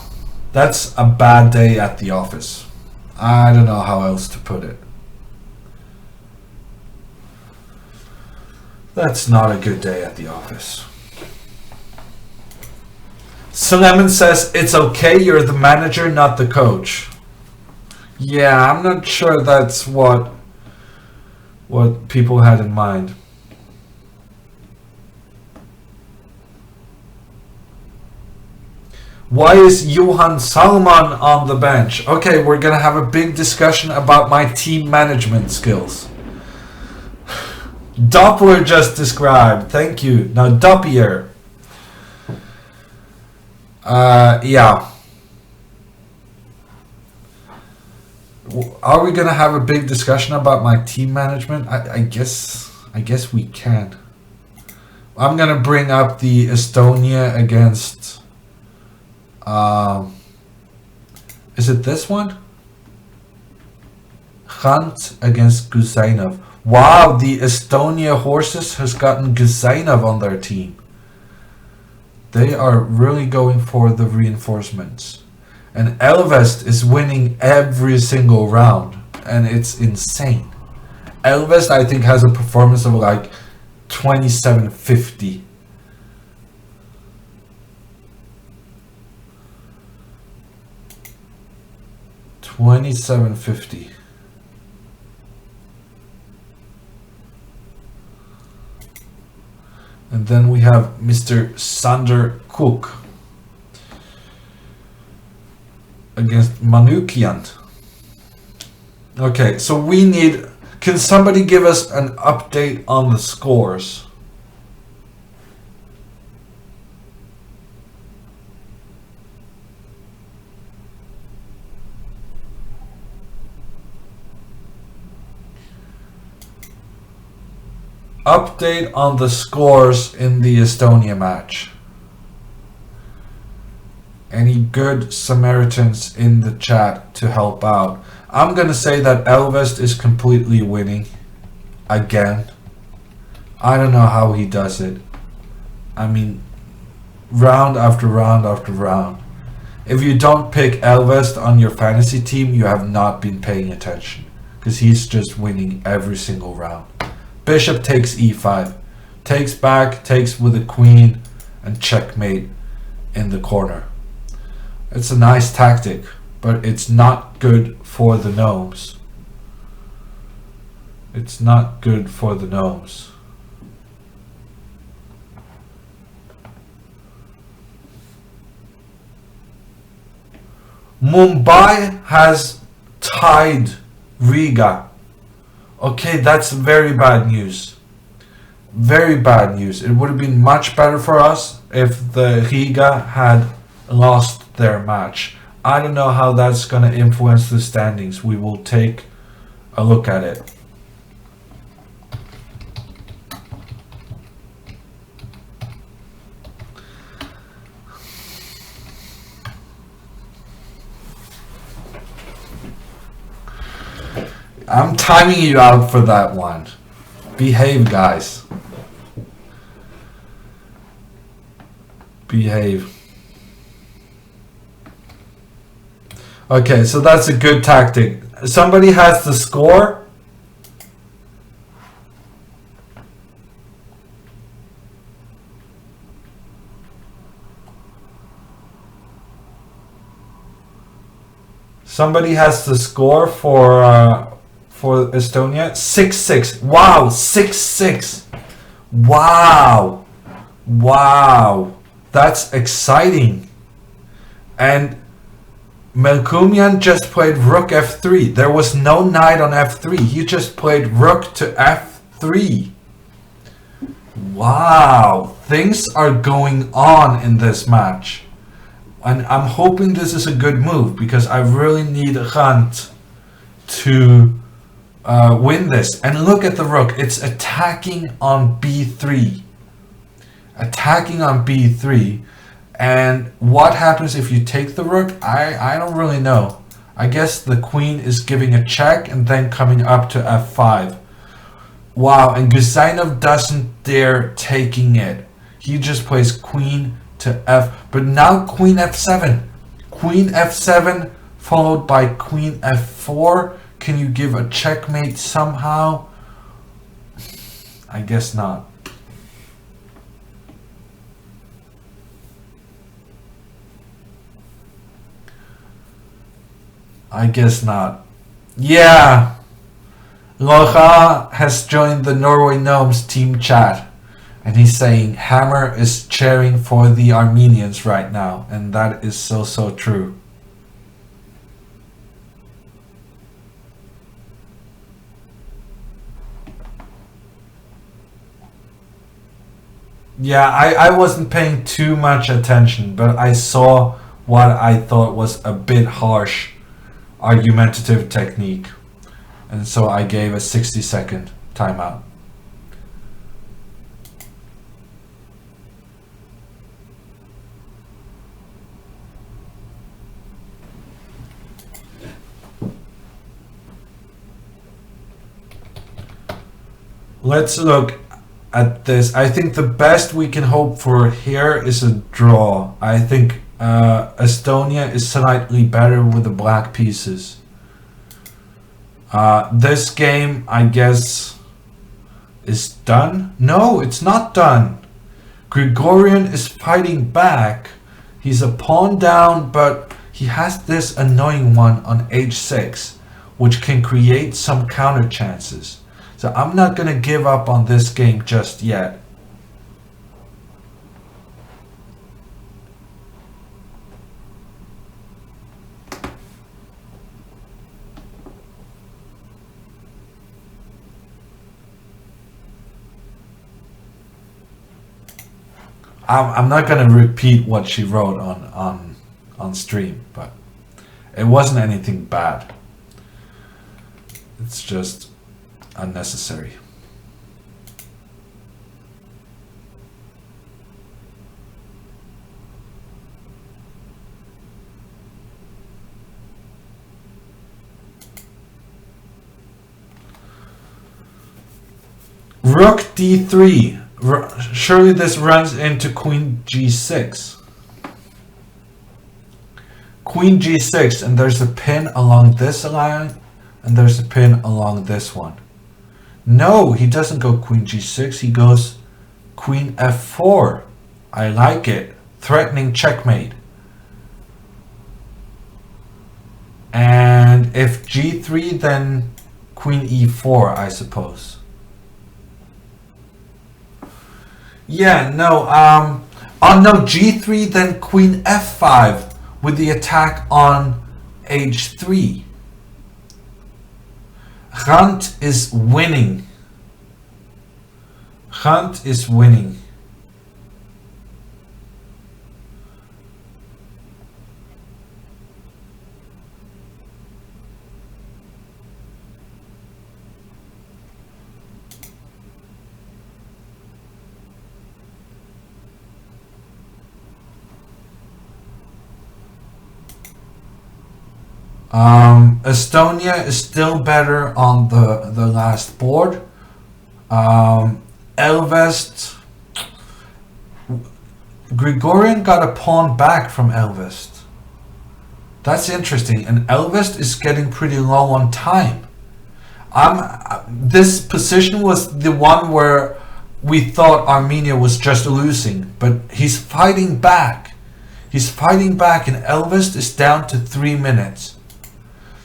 That's a bad day at the office. I don't know how else to put it. That's not a good day at the office. Suleiman says, it's okay, you're the manager, not the coach. Yeah, I'm not sure that's what people had in mind. Why is Johan Salman on the bench? Okay, we're gonna have a big discussion about my team management skills. Doppler just described. Thank you. Now Doppler. Yeah. Are we gonna have a big discussion about my team management? I guess we can. I'm gonna bring up the Estonia against. Is it this one? Hunt against Gusainov. Wow, the Estonia horses has gotten Gusainov on their team. They are really going for the reinforcements. And Elvest is winning every single round. And it's insane. Elvest, I think, has a performance of like 2750. $27.50. And then we have Mr. Sander Cook against Manukian. Okay, so we need... Can somebody give us an update on the scores? Update on the scores in the Estonia match. Any good Samaritans in the chat to help out? I'm gonna say that Elvest is completely winning. Again. I don't know how he does it. I mean, round after round after round. If you don't pick Elvest on your fantasy team, you have not been paying attention. Because he's just winning every single round. Bishop takes e5, takes back, takes with a queen, and checkmate in the corner. It's a nice tactic, but it's not good for the Gnomes. It's not good for the Gnomes. Mumbai has tied Riga. Okay, that's very bad news. Very bad news. It would have been much better for us if the Riga had lost their match. I don't know how that's going to influence the standings. We will take a look at it. I'm timing you out for that one. Behave, guys. Behave. Okay, so that's a good tactic. Somebody has the score. Somebody has the score for Estonia. 6-6. Wow, 6-6. Wow. Wow. That's exciting. And Melkumian just played rook f3. There was no knight on f3. He just played rook to f3. Wow. Things are going on in this match. And I'm hoping this is a good move because I really need Hunt to win this. And look at the rook. It's attacking on b3. Attacking on b3. And what happens if you take the rook? I don't really know. I guess the queen is giving a check and then coming up to f5. Wow, and Gusainov doesn't dare taking it. He just plays queen to f. But now queen f7. Queen f7 followed by queen f4. Can you give a checkmate somehow? I guess not. I guess not. Yeah. Locha has joined the Norway Gnomes team chat. And he's saying Hammer is cheering for the Armenians right now. And that is so true. Yeah, I wasn't paying too much attention, but I saw what I thought was a bit harsh argumentative technique. And so I gave a 60-second timeout. Let's look at this. I think the best we can hope for here is a draw. I think Estonia is slightly better with the black pieces. This game, I guess, is done. No, it's not done. Gregorian is fighting back. He's a pawn down, but he has this annoying one on h6, which can create some counter chances. So I'm not going to give up on this game just yet. I'm not going to repeat what she wrote on stream, but it wasn't anything bad. It's just unnecessary. Rook d3. Surely this runs into queen g6. Queen g6, and there's a pin along this line, and there's a pin along this one. No, he doesn't go queen g6, he goes queen f4. I like it. Threatening checkmate. And if g3, then queen e4, I suppose. Yeah, no, oh no, g3, then queen f5 with the attack on h3. Hunt is winning. Hunt is winning. Estonia is still better on the last board. Elvest, Gregorian got a pawn back from Elvest. That's interesting. And Elvest is getting pretty low on time. This position was the one where we thought Armenia was just losing, but he's fighting back. He's fighting back, and Elvest is down to 3 minutes.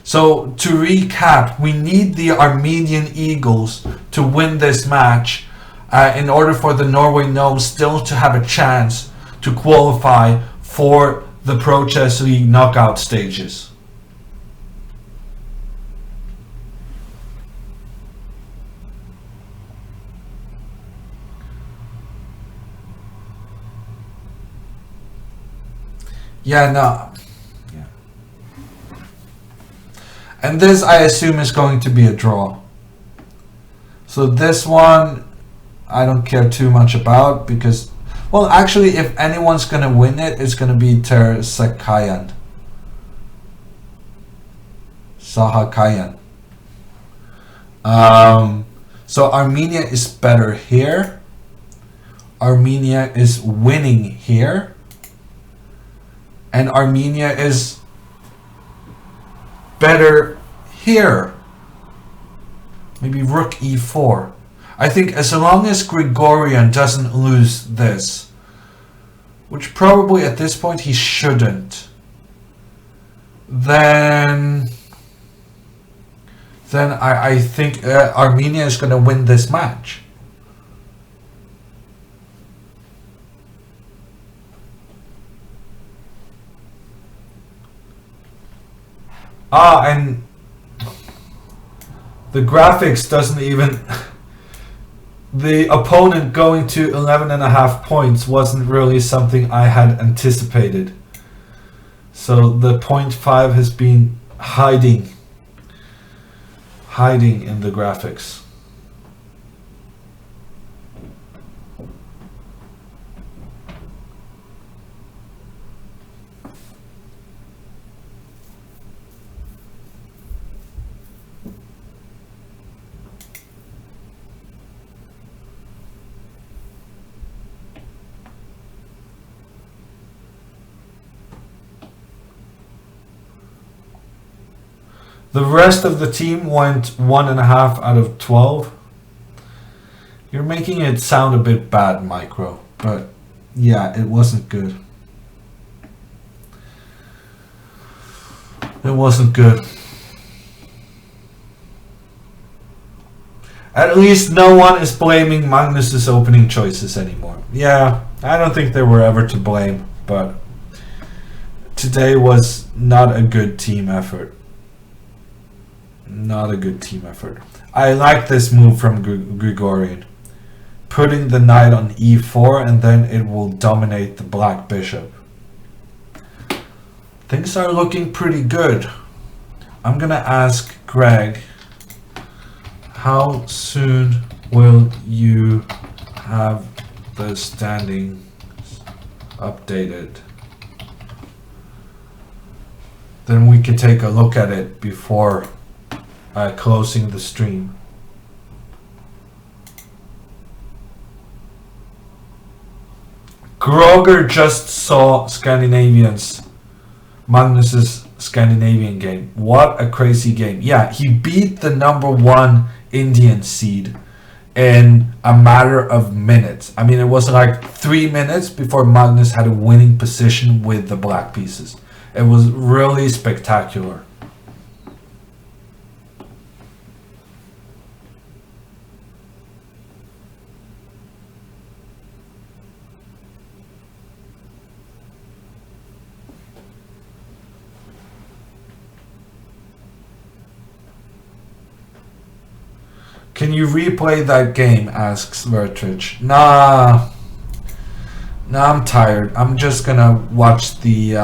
So to recap, we need the Armenian Eagles to win this match in order for the Norway Gnomes still to have a chance to qualify for the Pro Chess League knockout stages. Yeah, no. Yeah. And this, I assume, is going to be a draw. So this one, I don't care too much about because, well, actually, if anyone's going to win it, it's going to be Sahaj. So Armenia is better here. Armenia is winning here. And Armenia is better here. Maybe rook e4. I think as long as Grigorian doesn't lose this, which probably at this point he shouldn't, then I think Armenia is going to win this match. And the graphics doesn't even... The opponent going to 11.5 points wasn't really something I had anticipated. So the 0.5 has been hiding in the graphics. The rest of the team went 1.5 out of 12. You're making it sound a bit bad, Micro, but yeah, it wasn't good. It wasn't good. At least no one is blaming Magnus's opening choices anymore. Yeah, I don't think they were ever to blame, but today was not a good team effort. Not a good team effort. I like this move from Grigorian. Putting the knight on e4 and then it will dominate the black bishop. Things are looking pretty good. I'm gonna ask Greg, how soon will you have the standings updated? Then we can take a look at it before closing the stream. Groger just saw Magnus's Scandinavian game. What a crazy game. Yeah, he beat the #1 Indian seed in a matter of minutes. I mean, it was like 3 minutes before Magnus had a winning position with the black pieces. It was really spectacular. Can you replay that game? Asks Vertrich. Nah, I'm tired. I'm just gonna watch the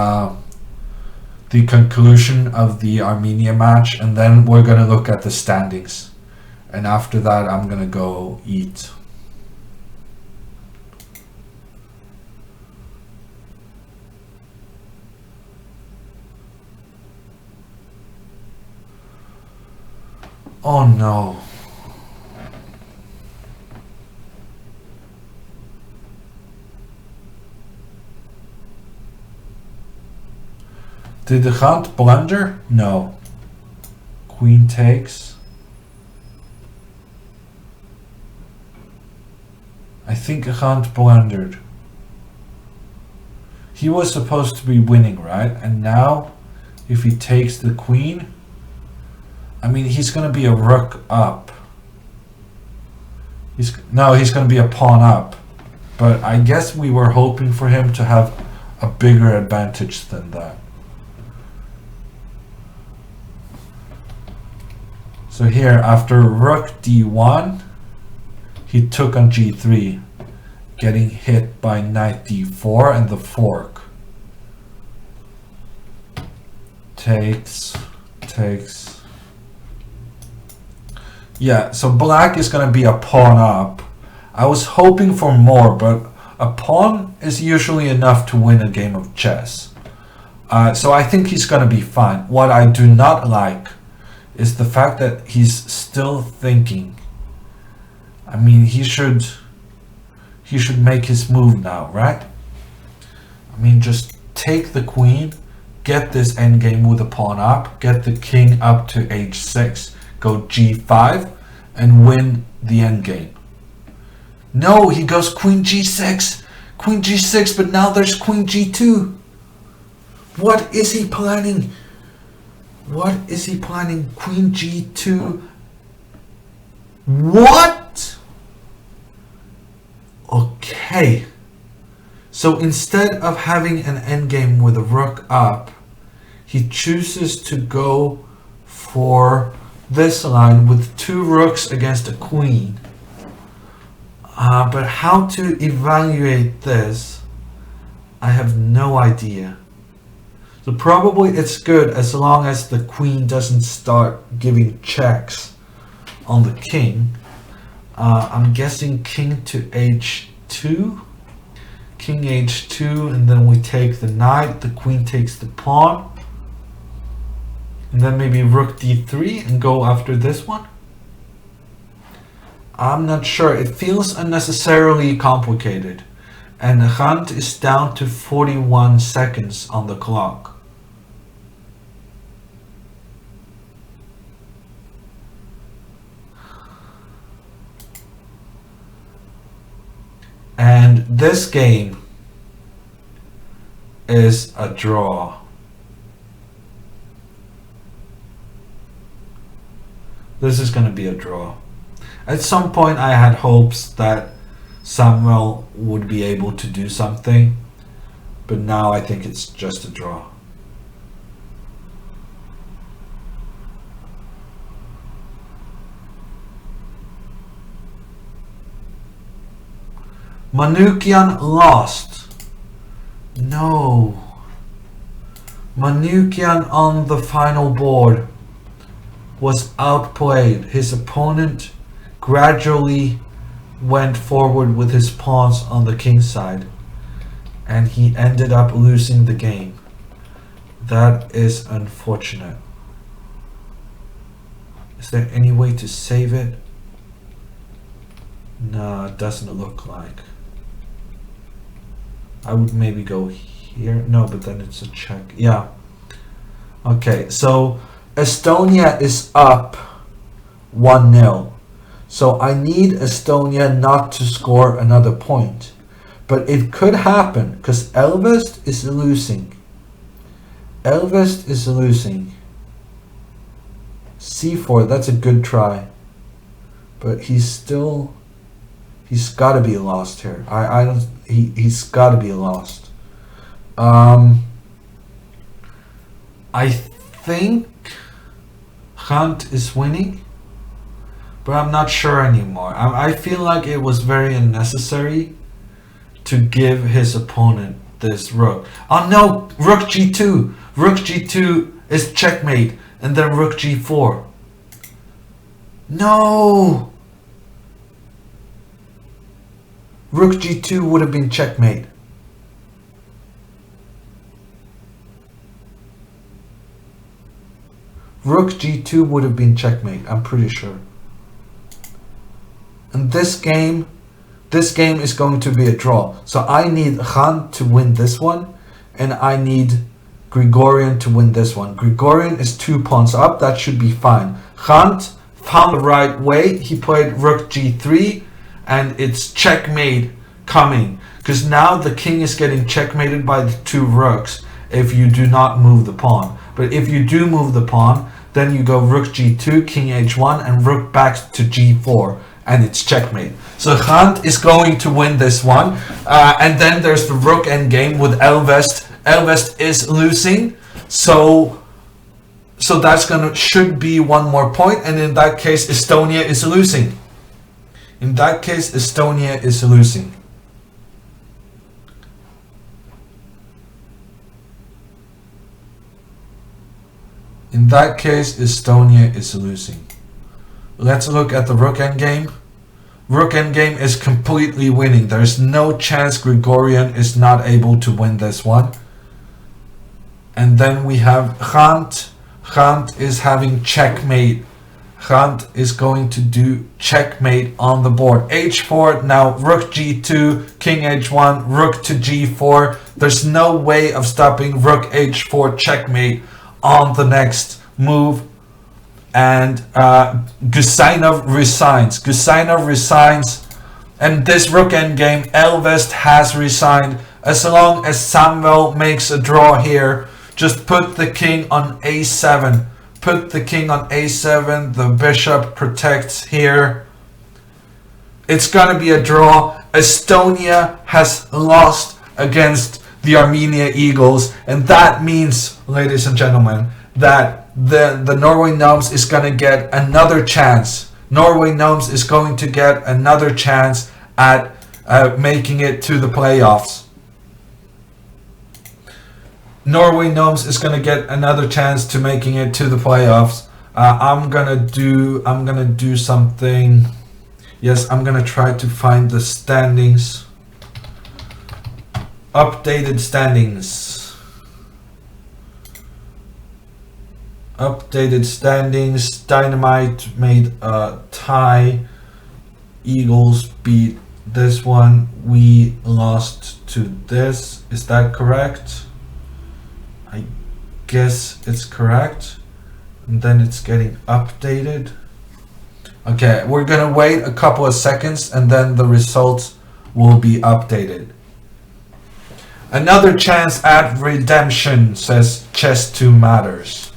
conclusion of the Armenia match, and then we're gonna look at the standings. And after that, I'm gonna go eat. Oh no. Did the Hunt blunder? No. Queen takes. I think Hunt blundered. He was supposed to be winning, right? And now, if he takes the queen, I mean, he's going to be a rook up. He's going to be a pawn up. But I guess we were hoping for him to have a bigger advantage than that. So here, after rook d1, he took on g3, getting hit by knight d4 and the fork. Takes. Yeah, so black is going to be a pawn up. I was hoping for more, but a pawn is usually enough to win a game of chess. So I think he's going to be fine. What I do not like is the fact that he's still thinking. I mean, he should make his move now, right? I mean, just take the queen, get this endgame with a pawn up, get the king up to h6, go g5, and win the endgame. No, he goes queen g6, but now there's queen g2. What is he planning? Queen g2. What? Okay. So instead of having an endgame with a rook up, he chooses to go for this line with two rooks against a queen. But how to evaluate this, I have no idea. So probably it's good as long as the queen doesn't start giving checks on the king. I'm guessing king to h2. King h2, and then we take the knight, the queen takes the pawn. And then maybe rook d3 and go after this one. I'm not sure. It feels unnecessarily complicated. And the hunt is down to 41 seconds on the clock. And this game is a draw. This is going to be a draw. At some point I had hopes that Samuel would be able to do something, but now I think it's just a draw. Manukyan lost. No. Manukyan on the final board was outplayed. His opponent gradually went forward with his pawns on the king side, and he ended up losing the game. That is unfortunate. Is there any way to save it? No, it doesn't look like. I would maybe go here. No, but then it's a check. Yeah. Okay, so Estonia is up 1-0. So I need Estonia not to score another point. But it could happen because Elvest is losing. Elvest is losing. C4, that's a good try. But he's got to be lost here. He's got to be lost. I think Hunt is winning, but I'm not sure anymore. I feel like it was very unnecessary to give his opponent this rook. Oh no, rook g2. Rook g2 is checkmate, and then rook g4. No! Rook g2 would have been checkmate. Rook g2 would have been checkmate, I'm pretty sure. And this game is going to be a draw. So I need Khan to win this one, and I need Gregorian to win this one. Gregorian is 2 pawns up. That should be fine. Hunt found the right way. He played rook g3, and it's checkmate coming, because now the king is getting checkmated by the 2 rooks if you do not move the pawn. But if you do move the pawn, then you go rook g2, king h1, and rook back to g4, and it's checkmate. So Hunt is going to win this one. And then there's the rook endgame with Elvest. Elvest is losing, so that's should be 1 more point, and in that case Estonia is losing. In that case Estonia is losing. In that case Estonia is losing. Let's look at the rook endgame. Rook endgame is completely winning. There's no chance Gregorian is not able to win this one. And then we have Hunt. Hunt is having checkmate. Hunt is going to do checkmate on the board. h4, now rook g2, king h1, rook to g4. There's no way of stopping rook h4 checkmate on the next move. And Gusainov resigns. Gusainov resigns. And this rook endgame, Elvest has resigned. As long as Samuel makes a draw here, just put the king on a7. Put the king on a7. The bishop protects here. It's gonna be a draw. Estonia has lost against the Armenia Eagles, and that means, ladies and gentlemen, that the Norway Gnomes is gonna get another chance. Norway Gnomes is going to get another chance at making it to the playoffs. Norway Gnomes is gonna get another chance to making it to the playoffs. I'm gonna do something. Yes, I'm gonna try to find the standings. Updated standings. Updated standings. Dynamite made a tie. Eagles beat this one. We lost to this. Is that correct? I guess it's correct. And then it's getting updated. Okay, we're gonna wait a couple of seconds and then the results will be updated. Another chance at redemption, says Chess2 Matters.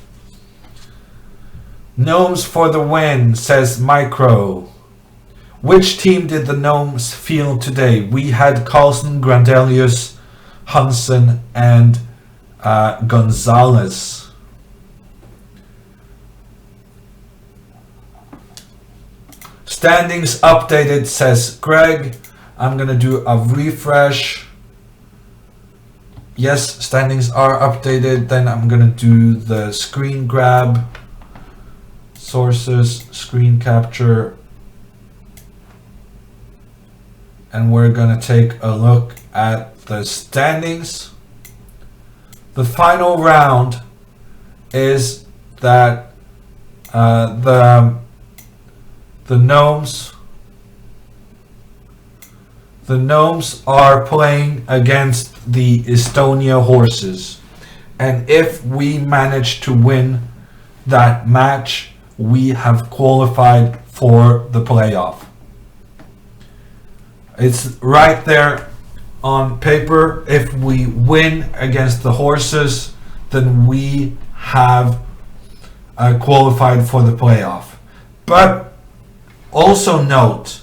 Gnomes for the win, says Micro. Which team did the Gnomes field today? We had Carlsen, Grandelius, Hansen, and Gonzalez. Standings updated, says Greg. I'm gonna do a refresh. Yes, standings are updated. Then I'm gonna do the screen grab, sources, screen capture, and we're gonna take a look at the standings. The final round is that the Gnomes are playing against the Estonia horses, and if we manage to win that match, we have qualified for the playoff. It's right there on paper. If we win against the horses, then we have qualified for the playoff. But also note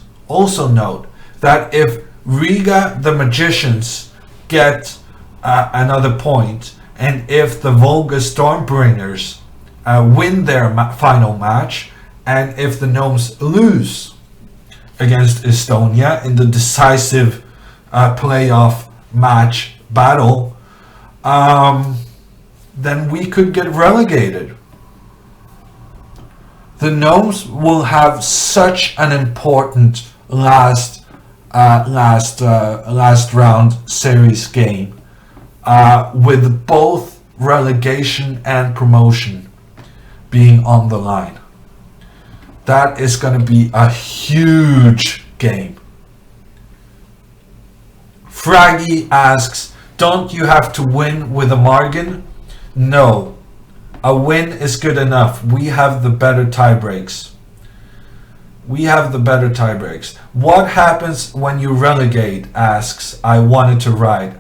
that if Riga the Magicians get another point, and if the Volga Stormbringers win their final match, and if the Gnomes lose against Estonia in the decisive playoff match battle, then we could get relegated. The Gnomes will have such an important last round series game with both relegation and promotion being on the line. That is going to be a huge game. Fraggy asks, don't you have to win with a margin? No. A win is good enough. We have the better tiebreaks. We have the better tiebreaks. What happens when you relegate? Asks I wanted to ride.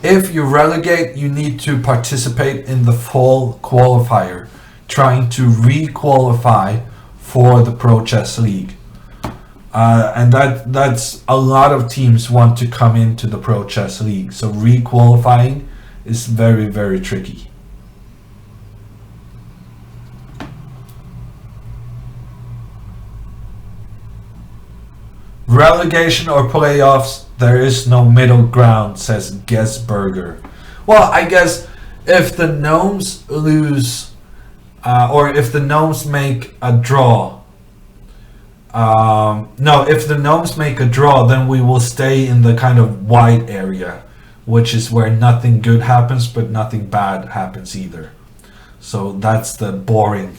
If you relegate, you need to participate in the fall qualifier, trying to re-qualify for the Pro Chess League. And that's a lot of teams want to come into the Pro Chess League. So re-qualifying is very, very tricky. Relegation or playoffs, there is no middle ground, says Guessberger. Well, I guess if the Gnomes lose, or if the Gnomes make a draw, no, if the Gnomes make a draw, then we will stay in the kind of white area, which is where nothing good happens, but nothing bad happens either. So that's the boring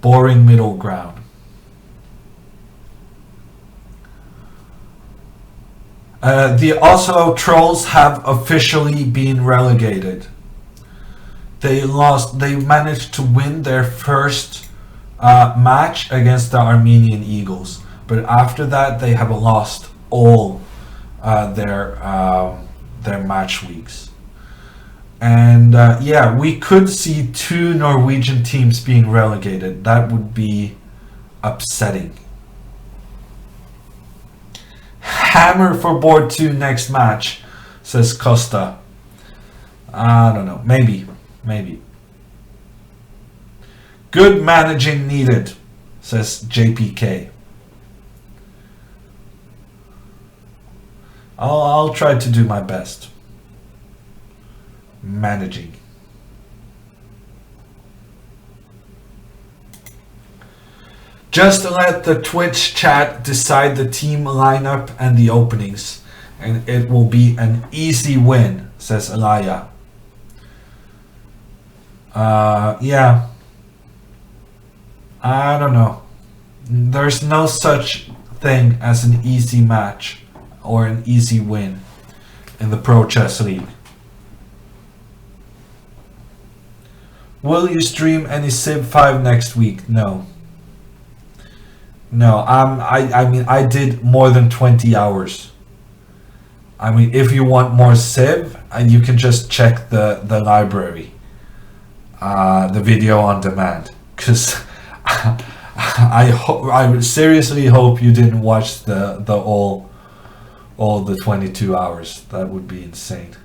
middle ground. The Oslo Trolls have officially been relegated. They managed to win their first match against the Armenian Eagles, but after that they have lost all their match weeks. And yeah, we could see 2 Norwegian teams being relegated. That would be upsetting. Hammer for board 2 next match, says Costa. I don't know. Maybe. Good managing needed, says JPK. I'll try to do my best. Managing. Just let the Twitch chat decide the team lineup and the openings, and it will be an easy win, says Alaya. Yeah. I don't know. There's no such thing as an easy match or an easy win in the Pro Chess League. Will you stream any Civ 5 next week? No. No, I mean, I did more than 20 hours. I mean, if you want more Civ, you can just check the library, the video on demand. Because I seriously hope you didn't watch the all the 22 hours. That would be insane.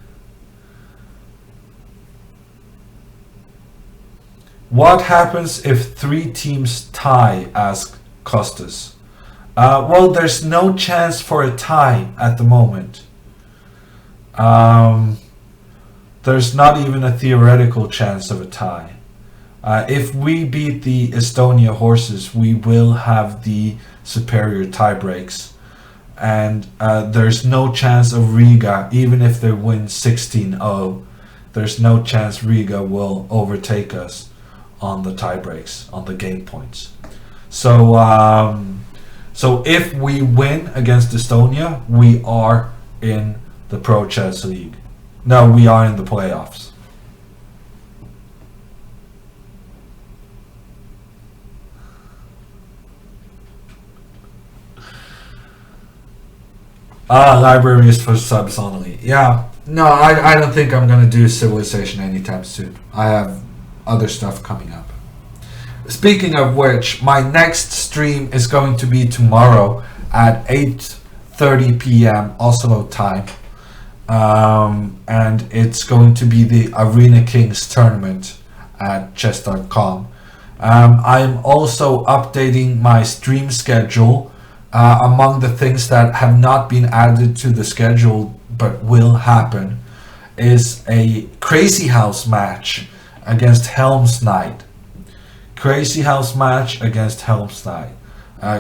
What happens if 3 teams tie? Asked Costas. Well, there's no chance for a tie at the moment. There's not even a theoretical chance of a tie. If we beat the Estonia horses, we will have the superior tie breaks. And there's no chance of Riga, even if they win 16-0, there's no chance Riga will overtake us on the tie breaks, on the game points. So, so if we win against Estonia, we are in the Pro Chess League. No, we are in the playoffs. Library is for subs only. Yeah, no, I don't think I'm gonna do Civilization anytime soon. I have other stuff coming up. Speaking of which, my next stream is going to be tomorrow at 8:30 p.m. Oslo time. And it's going to be the Arena Kings tournament at chess.com. I'm also updating my stream schedule. Among the things that have not been added to the schedule but will happen is a Crazy House match against Helm's Knight. Crazy House match against Helm's Knight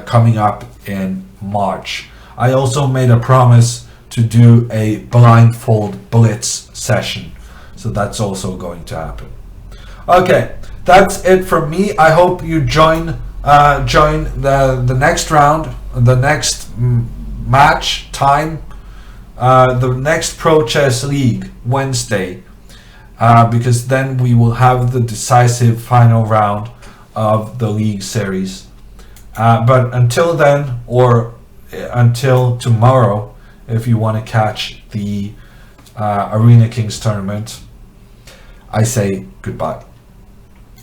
coming up in March. I also made a promise to do a blindfold blitz session, so that's also going to happen. Okay, that's it from me. I hope you join the next round, the next match time, the next Pro Chess League Wednesday. because then we will have the decisive final round of the league series. But until then, or until tomorrow, if you want to catch the Arena Kings tournament, I say goodbye.